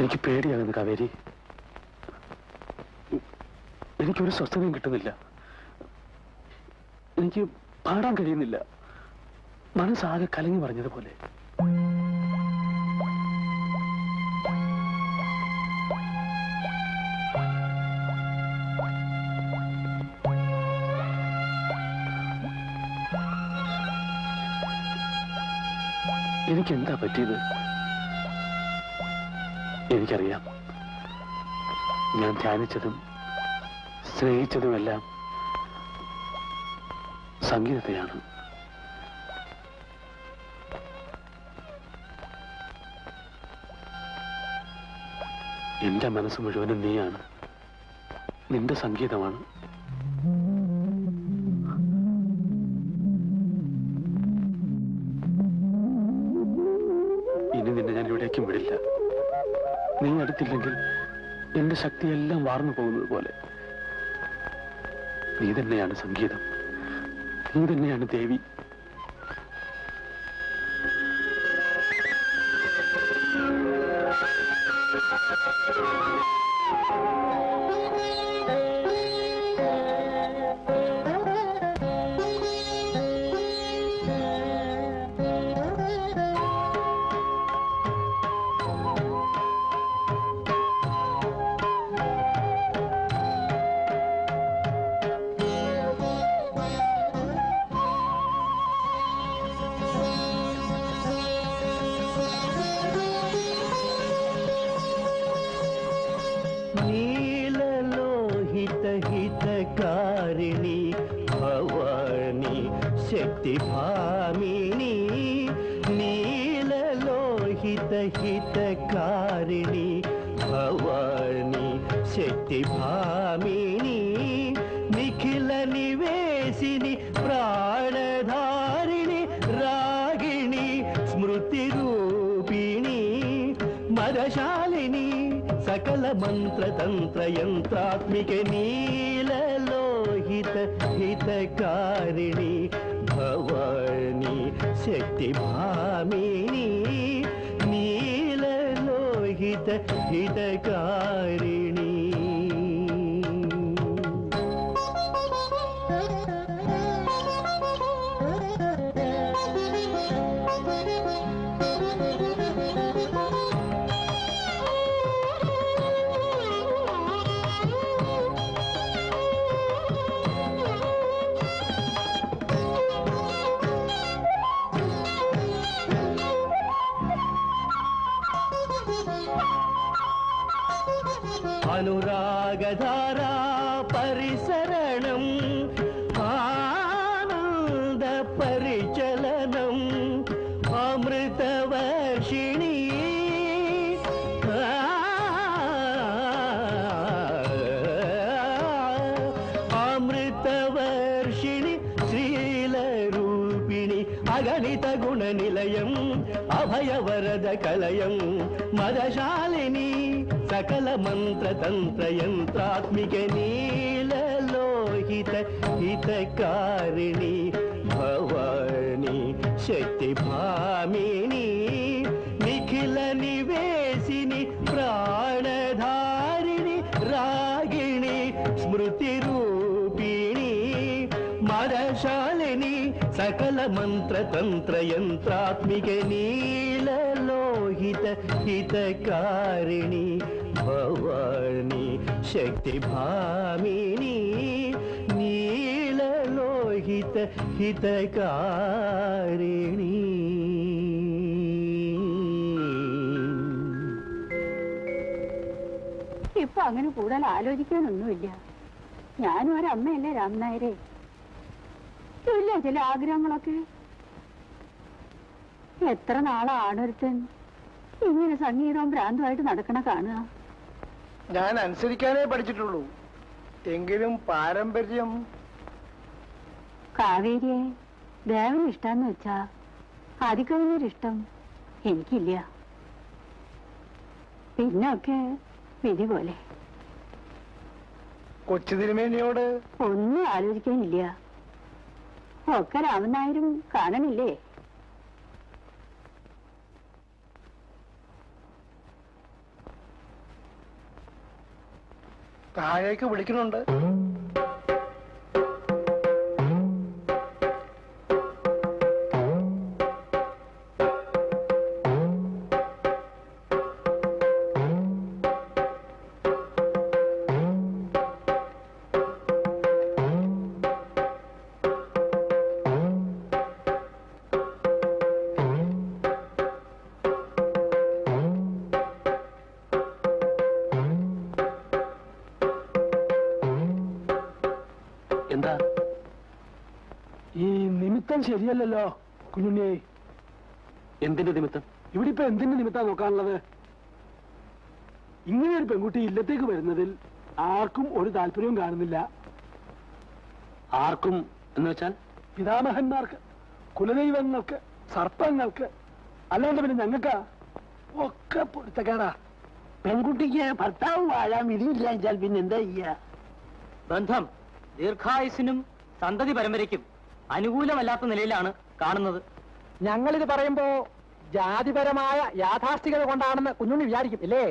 എനിക്ക് പേടിയാകുന്നു കാവേരി. എനിക്കൊരു സ്വസ്ഥതയും കിട്ടുന്നില്ല. എനിക്ക് പാടാൻ കഴിയുന്നില്ല. മനസ്സാകെ കലങ്ങി പറഞ്ഞതുപോലെ. എനിക്കെന്താ പറ്റിയത്? എനിക്കറിയാം, ഞാൻ ധ്യാനിച്ചതും സ്നേഹിച്ചതുമെല്ലാം സംഗീതത്തെയാണ്. എന്റെ മനസ്സ് മുഴുവനും നീയാണ്, നിന്റെ സംഗീതമാണ്. ഇനി നിന്നെ ഞാൻ എവിടേക്കും വിടില്ല. നീ അടുത്തില്ലെങ്കിൽ എന്റെ ശക്തിയെല്ലാം വാർന്നു പോകുന്നത് പോലെ. നീ തന്നെയാണ് സംഗീതം, നീ തന്നെയാണ് ദേവി. हितकारिणी भवानी शक्तिभामिनी नीललोहित हितकारिणी भवानी शक्तिभामिनी निखिल निवेशिनी प्राणधारिणी रागिणी स्मृतिरूपिणी मदशालिनी सकल मंत्र तंत्र यंत्रात्मिके नीललोहित हितकारिणी भवानी शक्तिभामिनी नीललोहित हितकारिणी अनुरागधारा परिसरणम् आनंद परिचलनम् अमृतवर्षिणी अमृतवर्षिणी श्रीलरूपिणी अगणित गुणनिलयम् अभयवरद कलयम् मदशालिनी सकल मंत्र तंत्र यंत्रात्मिके नीललोहित हितकारिणी भवानी शक्तिभामिनी निखिल निवेशिनी प्राणधारिणी रागिणी स्मृतिरूपिणी मदशालिनी सकल मंत्र तंत्र यंत्रात्मिके नीललोहित हितकारिणी भवानी शक्तिभामिनी नीललोहित हितकारिणी ഇപ്പൊ അങ്ങനെ കൂടുതൽ ആലോചിക്കാനൊന്നുമില്ല. ഞാനും ഒരമ്മയല്ലേ രാമനായരെ. ഇല്ല ചില ആഗ്രഹങ്ങളൊക്കെ. എത്ര നാളാണൊരുത്തൻ ഇങ്ങനെ സംഗീതവും ഭ്രാന്തമായിട്ട് നടക്കണ കാണുക. ഞാൻ അനുസരിക്കാനേ പഠിച്ചിട്ടുള്ളൂ. എങ്കിലും പാരമ്പര്യം. കാവേരിയെ ദേവന് ഇഷ്ടാന്ന് വെച്ചാ അതിക്കഴിഞ്ഞൊരിഷ്ടം എനിക്കില്ല. പിന്നൊക്കെ വിധി പോലെ. കൊച്ചു തിരുമേനിയോട് ഒന്നും ആലോചിക്കാനില്ല. ഒക്കെ രാമനായരും കാണണില്ലേ? താഴേക്ക് വിളിക്കുന്നുണ്ട്. എന്താ ഈ നിമിത്തം ശരിയല്ലല്ലോ കുഞ്ഞുണ്ണിയെ? എന്തിന്റെ നിമിത്തം? ഇവിടെ ഇപ്പൊ എന്തിന്റെ നിമിത്തം നോക്കാനുള്ളത്? ഇങ്ങനെ ഒരു പെൺകുട്ടി ഇല്ലത്തേക്ക് വരുന്നതിൽ ആർക്കും ഒരു താല്പര്യവും കാണുന്നില്ല. ആർക്കും എന്ന് വെച്ചാൽ പിതാമഹന്മാർക്ക്, കുലദൈവങ്ങൾക്ക്, സർപ്പങ്ങൾക്ക്, അല്ലാണ്ട് പിന്നെ ഞങ്ങൾക്കാ ഒക്കെ പൊരുത്തക്കേടാ. പെൺകുട്ടിക്ക് ഭർത്താവ് വാഴാൻ വിധിയില്ല വെച്ചാൽ പിന്നെ എന്താ ചെയ്യാ? ബന്ധം ദീർഘായുസിനും സന്തതി പരമ്പരയ്ക്കും അനുകൂലമല്ലാത്ത നിലയിലാണ് കാണുന്നത്. ഞങ്ങളിത് പറയുമ്പോ ജാതിപരമായ യാഥാസ്ഥികത കൊണ്ടാണെന്ന് കുഞ്ഞുണ്ണി വിചാരിക്കും ഇല്ലേ?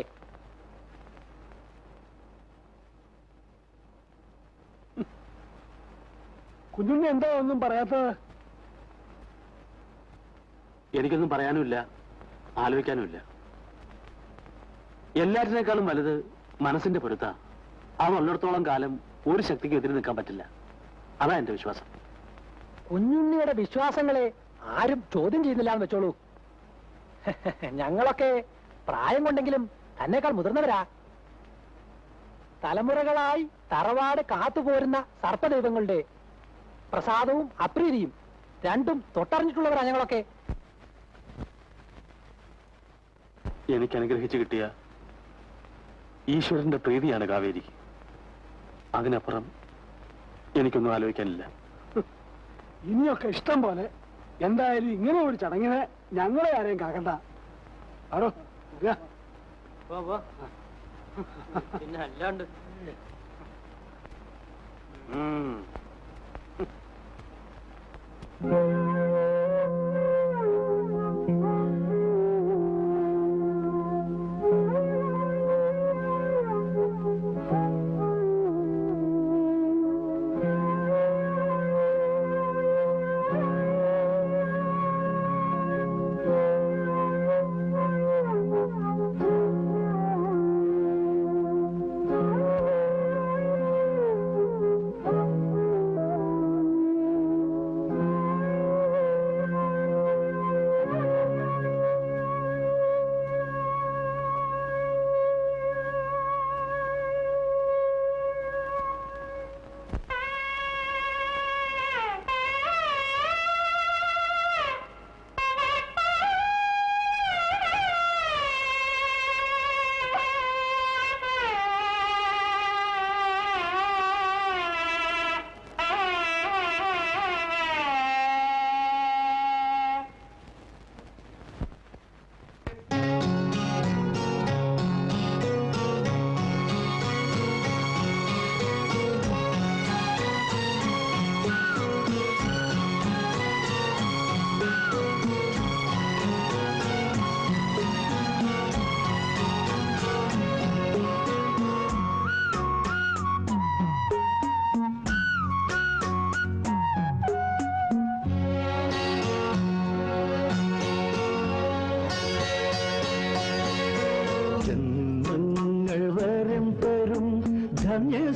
കുഞ്ഞുണ്ണി എന്താ ഒന്നും പറയാത്തത്? എനിക്കൊന്നും പറയാനുമില്ല, ആലോചിക്കാനുമില്ല. എല്ലാറ്റിനേക്കാളും വലുത് മനസ്സിന്റെ പൊരുത്താ. അതുള്ളിടത്തോളം കാലം ഒരു ശക്തിക്ക് എതിരെ നിൽക്കാൻ പറ്റില്ല. അതാ എന്റെ വിശ്വാസം. കുഞ്ഞുണ്ണിയുടെ വിശ്വാസങ്ങളെ ആരും ചോദ്യം ചെയ്യുന്നില്ല എന്ന് വെച്ചോളൂ. ഞങ്ങളൊക്കെ പ്രായം കൊണ്ടെങ്കിലും തന്നെക്കാൾ മുതിർന്നവരാ. തലമുറകളായി തറവാട് കാത്തുപോരുന്ന സർപ്പദൈവങ്ങളുടെ പ്രസാദവും അപ്രീതിയും രണ്ടും തൊട്ടറിഞ്ഞിട്ടുള്ളവരാ ഞങ്ങളൊക്കെ. എനിക്ക് അനുഗ്രഹിച്ചു കിട്ടിയ ഈശ്വരന്റെ പ്രീതിയാണ് കാവേരി. അതിനപ്പുറം എനിക്കൊന്നും ആലോചിക്കാനില്ല. ഇനിയൊക്കെ ഇഷ്ടം പോലെ. എന്തായാലും ഇങ്ങനെ ഒരു ചടങ്ങിനെ ഞങ്ങളെ ആരെയും കാക്കണ്ട. ആരോ പിന്നെ അല്ലാണ്ട്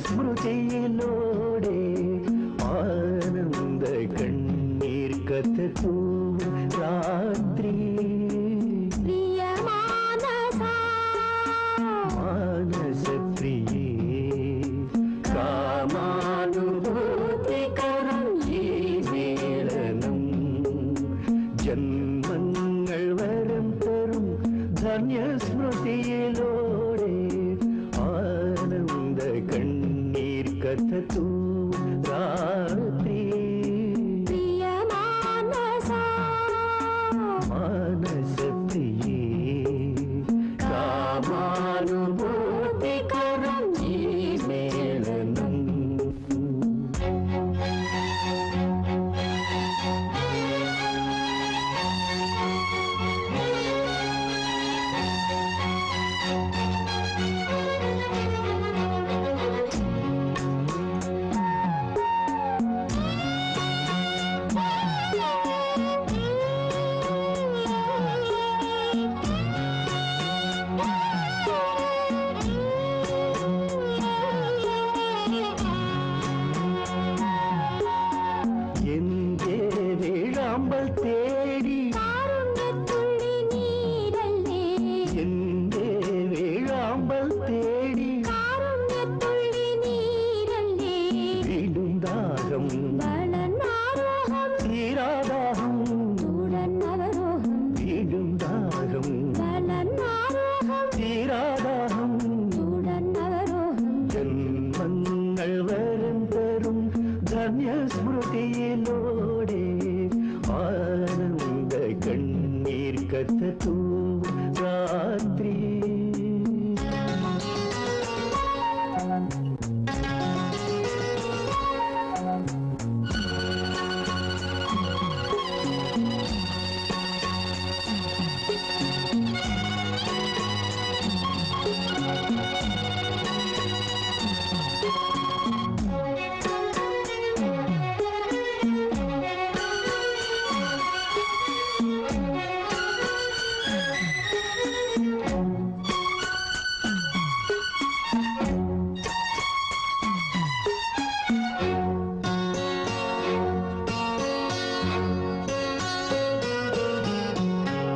സ്മൃതിയിലൂടെ ആനന്ദ കണ്ണീർ കഥകൂ രാത്രി മാനസപ്രിയേ കാമാനുഭൂതികരം ഈ മേളനം ജന്മങ്ങൾ വരം തരും ധന്യസ്മൃതിയിലൂടെ ആനന്ദ കണ്ണീർ കഥകൂ രാത്രി മാനസപ്രിയേ കാമാനുഭൂതികരം ഈ മേളനം വീഴാമ്പൽ തേടി കാരുണ്യത്തുള്ളി നീരല്ലേ എന്റെ വീഴാമ്പൽ തേടി കാരുണ്യത്തുള്ളി നീരല്ലേ വീണ്ടും ദാഹം വളർന്നാരോഹം തീരാദാഹം തുടർന്നവരോഹം വീണ്ടും ദാഹം വളർന്നാരോഹം തീരാദാഹം തുടർന്നവരോഹം ജന്മങ്ങൾ വരം തരും ധന്യസ്മൃതിയിലൂടെ ആനന്ദ കണ്ണീർ കഥൂ രാത്രി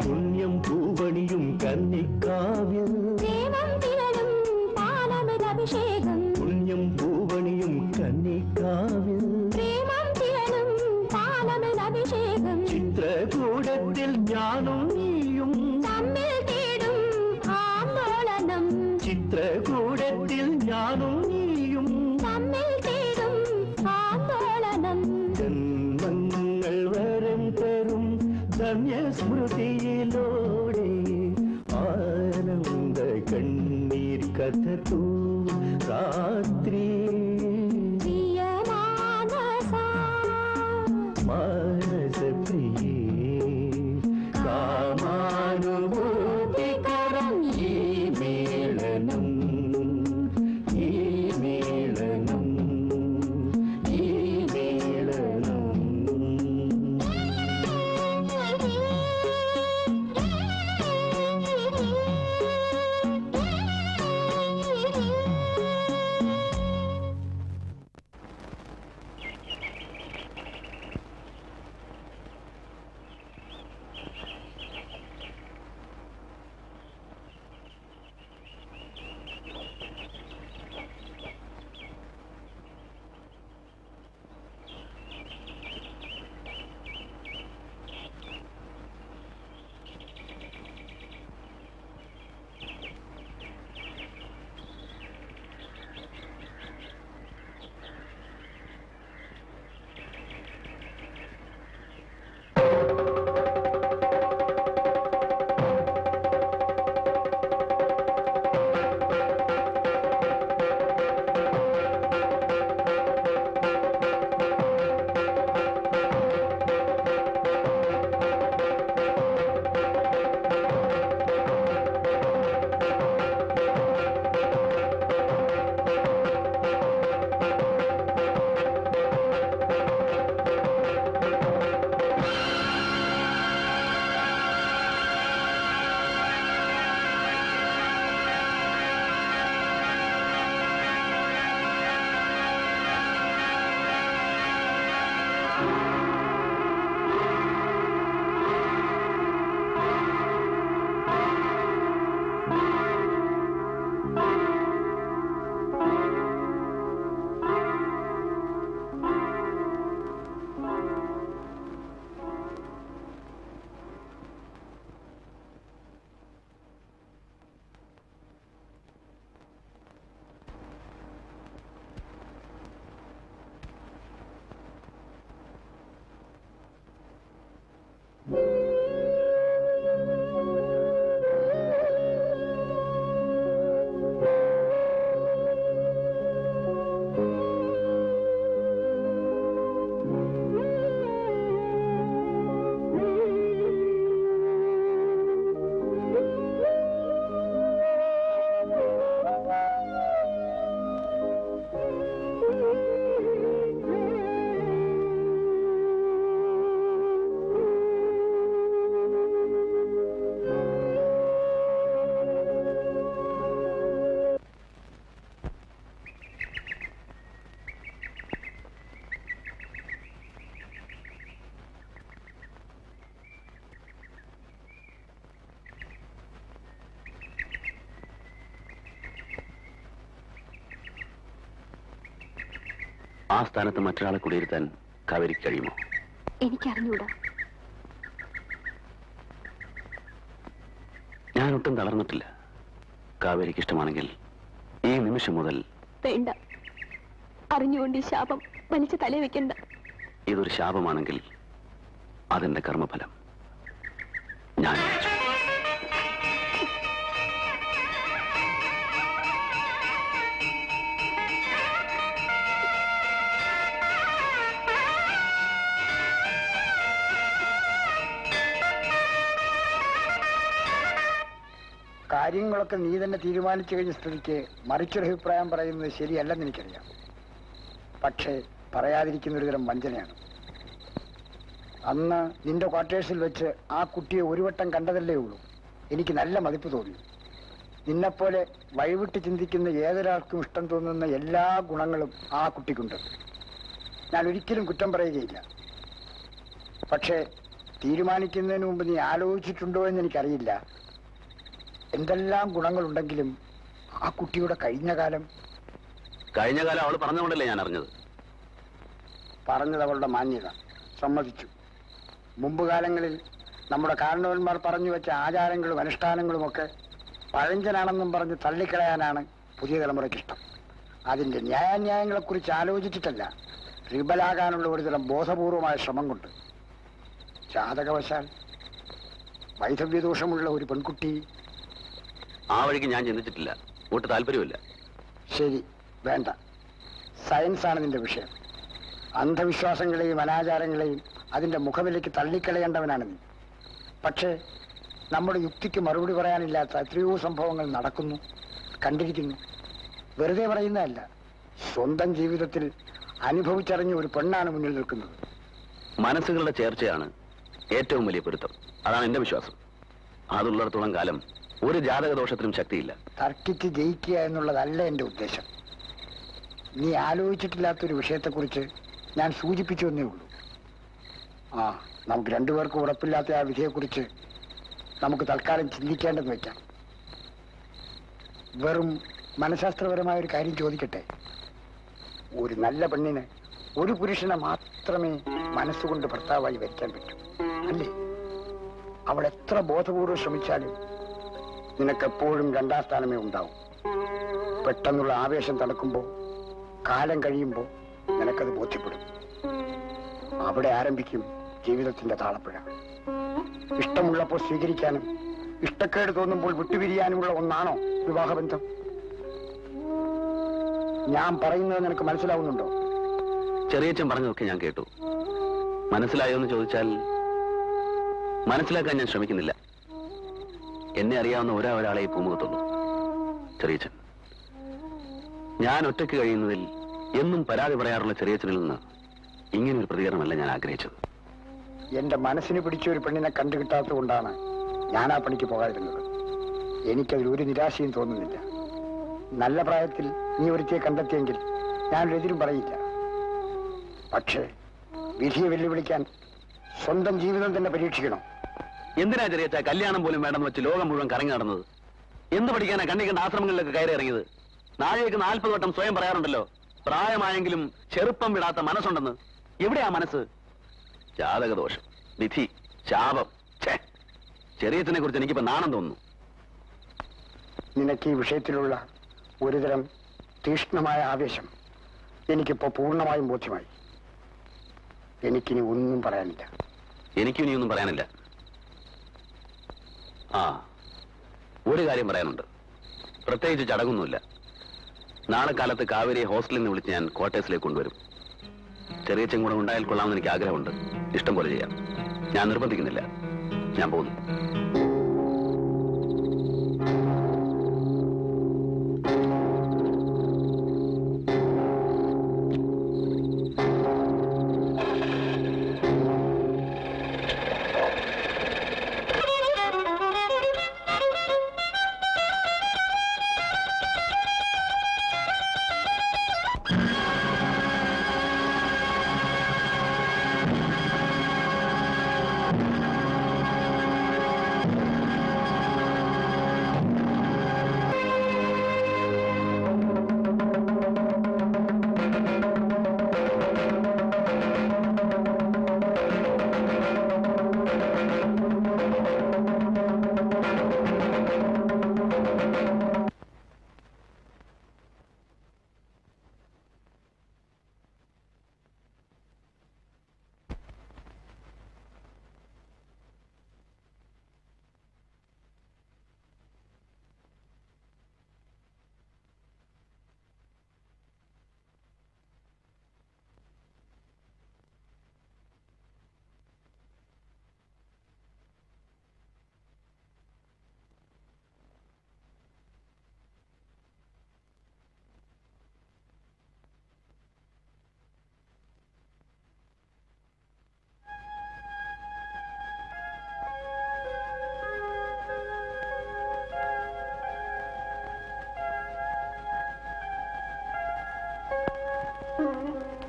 പുണ്യം പൂവണിയും കന്നിക്കാവ്യം പ്രേമം തിരളും പാലമൃതഭിഷേകം പുണ്യം പൂവണിയും കന്നിക്കാവ്യം പ്രേമം തിരളും പാലമൃതഭിഷേകം ചിത്രകൂടത്തിൽ ഞാനും നീയും തമ്മിൽ തേടും ആന്തോളനം ചിത്രകൂടത്തിൽ ഞാനും നീയും തമ്മിൽ തേടും ആന്തോളനം ജന്മങ്ങൾ വരം തരും ധന്യസ്മൃതിയിലൂടെ ആനന്ദ കണ്ണീർ കഥൂ രാത്രി പ്രിയമാനസാ മാനസപ്രിയേ കാമാനുഭൂതികരം ഈ മേളനം ഈ മേളനം ഈ മേളനം ആ സ്ഥാനത്ത് മറ്റൊരാളെ കുടിയിരുത്താൻ കാവേരിക്ക് കഴിയുമോ? എനിക്കറിഞ്ഞൂടാ. ഞാൻ ഒട്ടും തളർന്നിട്ടില്ല. കാവേരിക്ക് ഇഷ്ടമാണെങ്കിൽ ഈ നിമിഷം മുതൽ. വേണ്ട, അറിഞ്ഞുകൊണ്ട് ഈ ശാപം വലിച്ചു തലേ വെക്കണ്ട. ഇതൊരു ശാപമാണെങ്കിൽ അതെന്റെ കർമ്മഫലം. ഞാൻ ഏൽച്ചു. കാര്യങ്ങളൊക്കെ നീ തന്നെ തീരുമാനിച്ചു കഴിഞ്ഞ സ്ഥിതിക്ക് മറിച്ചൊരു അഭിപ്രായം പറയുന്നത് ശരിയല്ലെന്ന് എനിക്കറിയാം. പക്ഷേ പറയാതിരിക്കുന്ന ഒരു തരം വഞ്ചനയാണ്. അന്ന് നിന്റെ ക്വാർട്ടേഴ്സിൽ വെച്ച് ആ കുട്ടിയെ ഒരു വട്ടം കണ്ടതല്ലേ ഉള്ളൂ. എനിക്ക് നല്ല മതിപ്പ് തോന്നി. നിന്നെപ്പോലെ വഴിവിട്ട് ചിന്തിക്കുന്ന ഏതൊരാൾക്കും ഇഷ്ടം തോന്നുന്ന എല്ലാ ഗുണങ്ങളും ആ കുട്ടിക്കുണ്ട്. ഞാൻ ഒരിക്കലും കുറ്റം പറയുകയില്ല. പക്ഷേ തീരുമാനിക്കുന്നതിന് മുമ്പ് നീ ആലോചിച്ചിട്ടുണ്ടോ എന്ന് എനിക്കറിയില്ല. എന്തെല്ലാം ഗുണങ്ങളുണ്ടെങ്കിലും ആ കുട്ടിയുടെ കഴിഞ്ഞ കാലം അവൾ പറഞ്ഞുകൊണ്ടല്ലേ ഞാൻ അറിഞ്ഞത്. പറഞ്ഞത് അവളുടെ മാന്യത, സമ്മതിച്ചു. മുമ്പ് കാലങ്ങളിൽ നമ്മുടെ കാരണവന്മാർ പറഞ്ഞു വെച്ച ആചാരങ്ങളും അനുഷ്ഠാനങ്ങളുമൊക്കെ പഴഞ്ചനാണെന്നും പറഞ്ഞ് തള്ളിക്കളയാനാണ് പുതിയ തലമുറയ്ക്കിഷ്ടം. അതിൻ്റെ ന്യായാന്യായങ്ങളെക്കുറിച്ച് ആലോചിച്ചിട്ടല്ല, റിബലാകാനുള്ള ഒരുതരം ബോധപൂർവമായ ശ്രമം കൊണ്ട്. ജാതകവശാൽ വൈധവ്യദോഷമുള്ള ഒരു പെൺകുട്ടി. ആ വഴിക്ക് ഞാൻ ചിന്തിച്ചിട്ടില്ല. ഒട്ട് താല്പര്യമില്ല. ശരി, വേണ്ട. സയൻസാണ് നിന്റെ വിഷയം. അന്ധവിശ്വാസങ്ങളെയും അനാചാരങ്ങളെയും അതിന്റെ മുഖവിലേക്ക് തള്ളിക്കളയേണ്ടവനാണ് നീ. പക്ഷേ നമ്മുടെ യുക്തിക്ക് മറുപടി പറയാനില്ലാത്ത എത്രയോ സംഭവങ്ങൾ നടക്കുന്നു, കണ്ടിരിക്കുന്നു. വെറുതെ പറയുന്നതല്ല, സ്വന്തം ജീവിതത്തിൽ അനുഭവിച്ചറിഞ്ഞ ഒരു പെണ്ണാണ് മുന്നിൽ നിൽക്കുന്നത്. മനസ്സുകളുടെ ചേർച്ചയാണ് ഏറ്റവും വലിയ പൊരുത്തം. അതാണ് എന്റെ വിശ്വാസം. അതുള്ളിടത്തോളം കാലം ഒരു ജാതകദോഷത്തിനും ശക്തിയില്ല. തർക്കിച്ച് ജയിക്കുക എന്നുള്ളതല്ല എന്റെ ഉദ്ദേശം. നീ ആലോചിച്ചിട്ടില്ലാത്തൊരു വിഷയത്തെക്കുറിച്ച് ഞാൻ സൂചിപ്പിച്ചു എന്നേ ഉള്ളൂ. നമുക്ക് രണ്ടുപേർക്കും ഉറപ്പില്ലാത്ത ആ വിധിയെക്കുറിച്ച് നമുക്ക് തൽക്കാലം ചിന്തിക്കേണ്ടെന്ന് വെക്കാം. വെറും മനഃശാസ്ത്രപരമായ ഒരു കാര്യം ചോദിക്കട്ടെ. ഒരു നല്ല പെണ്ണിന് ഒരു പുരുഷനെ മാത്രമേ മനസ്സുകൊണ്ട് ഭർത്താവായി വരിക്കാൻ പറ്റൂ, അല്ലേ? അവൾ എത്ര ബോധപൂർവ്വം ശ്രമിച്ചാലും നിനക്കെപ്പോഴും രണ്ടാം സ്ഥാനമേ ഉണ്ടാവും. പെട്ടെന്നുള്ള ആവേശം തണുക്കുമ്പോൾ, കാലം കഴിയുമ്പോൾ നിനക്കത് ബോധ്യപ്പെടും. അവിടെ ആരംഭിക്കും ജീവിതത്തിന്റെ താളപ്പുഴ. ഇഷ്ടമുള്ളപ്പോൾ സ്വീകരിക്കാനും ഇഷ്ടക്കേട് തോന്നുമ്പോൾ വിട്ടുപിരിയാനുമുള്ള ഒന്നാണോ വിവാഹബന്ധം? ഞാൻ പറയുന്നത് നിനക്ക് മനസ്സിലാവുന്നുണ്ടോ? ചെറിയച്ഛൻ പറഞ്ഞതൊക്കെ ഞാൻ കേട്ടു. മനസ്സിലായോ എന്ന് ചോദിച്ചാൽ മനസ്സിലാക്കാൻ ഞാൻ ശ്രമിക്കുന്നില്ല. എന്നെ അറിയാവുന്ന ഒരാളെ ഈ പൂമുഖത്തുള്ളൂ, ചെറിയച്ഛൻ. ഞാൻ ഒറ്റയ്ക്ക് കഴിയുന്നതിൽ എന്നും പരാതി പറയാറുള്ള ചെറിയച്ഛനിൽ നിന്ന് ഇങ്ങനൊരു പ്രതികരണമല്ല ഞാൻ ആഗ്രഹിച്ചത്. എന്റെ മനസ്സിന് പിടിച്ച ഒരു പെണ്ണിനെ കണ്ടു കിട്ടാത്തത് കൊണ്ടാണ് ഞാൻ ആ പണിക്ക് പോകാതിരുന്നത്. എനിക്കതിൽ ഒരു നിരാശയും തോന്നുന്നില്ല. നല്ല പ്രായത്തിൽ നീ ഒരുത്തിയെ കണ്ടെത്തിയെങ്കിൽ ഞാനൊരെതിരും പറയില്ല. പക്ഷേ വിധിയെ വെല്ലുവിളിക്കാൻ സ്വന്തം ജീവിതം തന്നെ പരീക്ഷിക്കണം. എന്തിനാ ചെറിയച്ഛ കല്യാണം പോലും വേണ്ടെന്ന് വെച്ച് ലോകം മുഴുവൻ കറങ്ങി നടന്നത്? എന്ത് പഠിക്കാനാ കണ്ണി കണ്ട ആശ്രമങ്ങളിലൊക്കെ കയറി ഇറങ്ങിയത്? നാഴേക്ക് 40 വട്ടം സ്വയം പറയാറുണ്ടല്ലോ, പ്രായമായെങ്കിലും ചെറുപ്പം വിടാത്ത മനസ്സുണ്ടെന്ന്. എവിടെയാ മനസ്സ്? ജാതകദോഷം, വിധി, ശാപം. ചെറിയച്ഛനെ കുറിച്ച് എനിക്കിപ്പോ നാണം തോന്നുന്നു. നിനക്ക് ഈ വിഷയത്തിലുള്ള ഒരുതരം തീക്ഷ്ണമായ ആവേശം എനിക്കിപ്പോ പൂർണ്ണമായും ബോധ്യമായി. എനിക്കിനി ഒന്നും പറയാനില്ല. എനിക്കും ഇനിയൊന്നും പറയാനില്ല. ഒരു കാര്യം പറയാനുണ്ട്. പ്രത്യേകിച്ച് ചടങ്ങൊന്നുമില്ല. നാളെ കാലത്ത് കാവേരിയെ ഹോസ്റ്റലിൽ നിന്ന് വിളിച്ച് ഞാൻ ക്വാർട്ടേഴ്സിലേക്ക് കൊണ്ടുവരും. ചെറിയച്ഛൻ കൂടെ ഉണ്ടായാൽ കൊള്ളാമെന്ന് എനിക്ക് ആഗ്രഹമുണ്ട്. ഇഷ്ടം പോലെ ചെയ്യാം. ഞാൻ നിർബന്ധിക്കുന്നില്ല. ഞാൻ പോകുന്നു.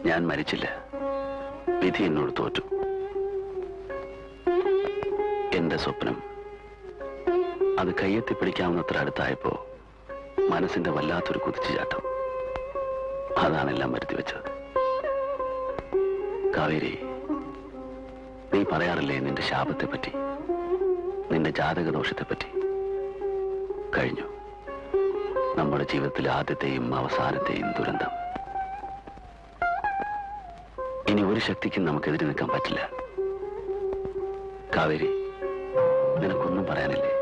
ഞാൻ മരിച്ചില്ല, വിധി എന്നോട് തോറ്റു. എന്റെ സ്വപ്നം അത് കയ്യെത്തി പിടിക്കാവുന്നത്ര അടുത്തായപ്പോ മനസ്സിന്റെ വല്ലാത്തൊരു കുതിച്ചുചാട്ടം. അതാണെല്ലാം വരുത്തി വെച്ചത്. കാവേരി, നീ പറയാറില്ലേ നിന്റെ ശാപത്തെ പറ്റി, നിന്റെ ജാതകദോഷത്തെ പറ്റി? കഴിഞ്ഞു. നമ്മുടെ ജീവിതത്തിലെ ആദ്യത്തെയും അവസാനത്തെയും ദുരന്തം. ഇനി ഒരു ശക്തിക്കും നമുക്കെതിരെ നിൽക്കാൻ പറ്റില്ല. കാവേരി, നിനക്കൊന്നും പറയാനില്ലേ?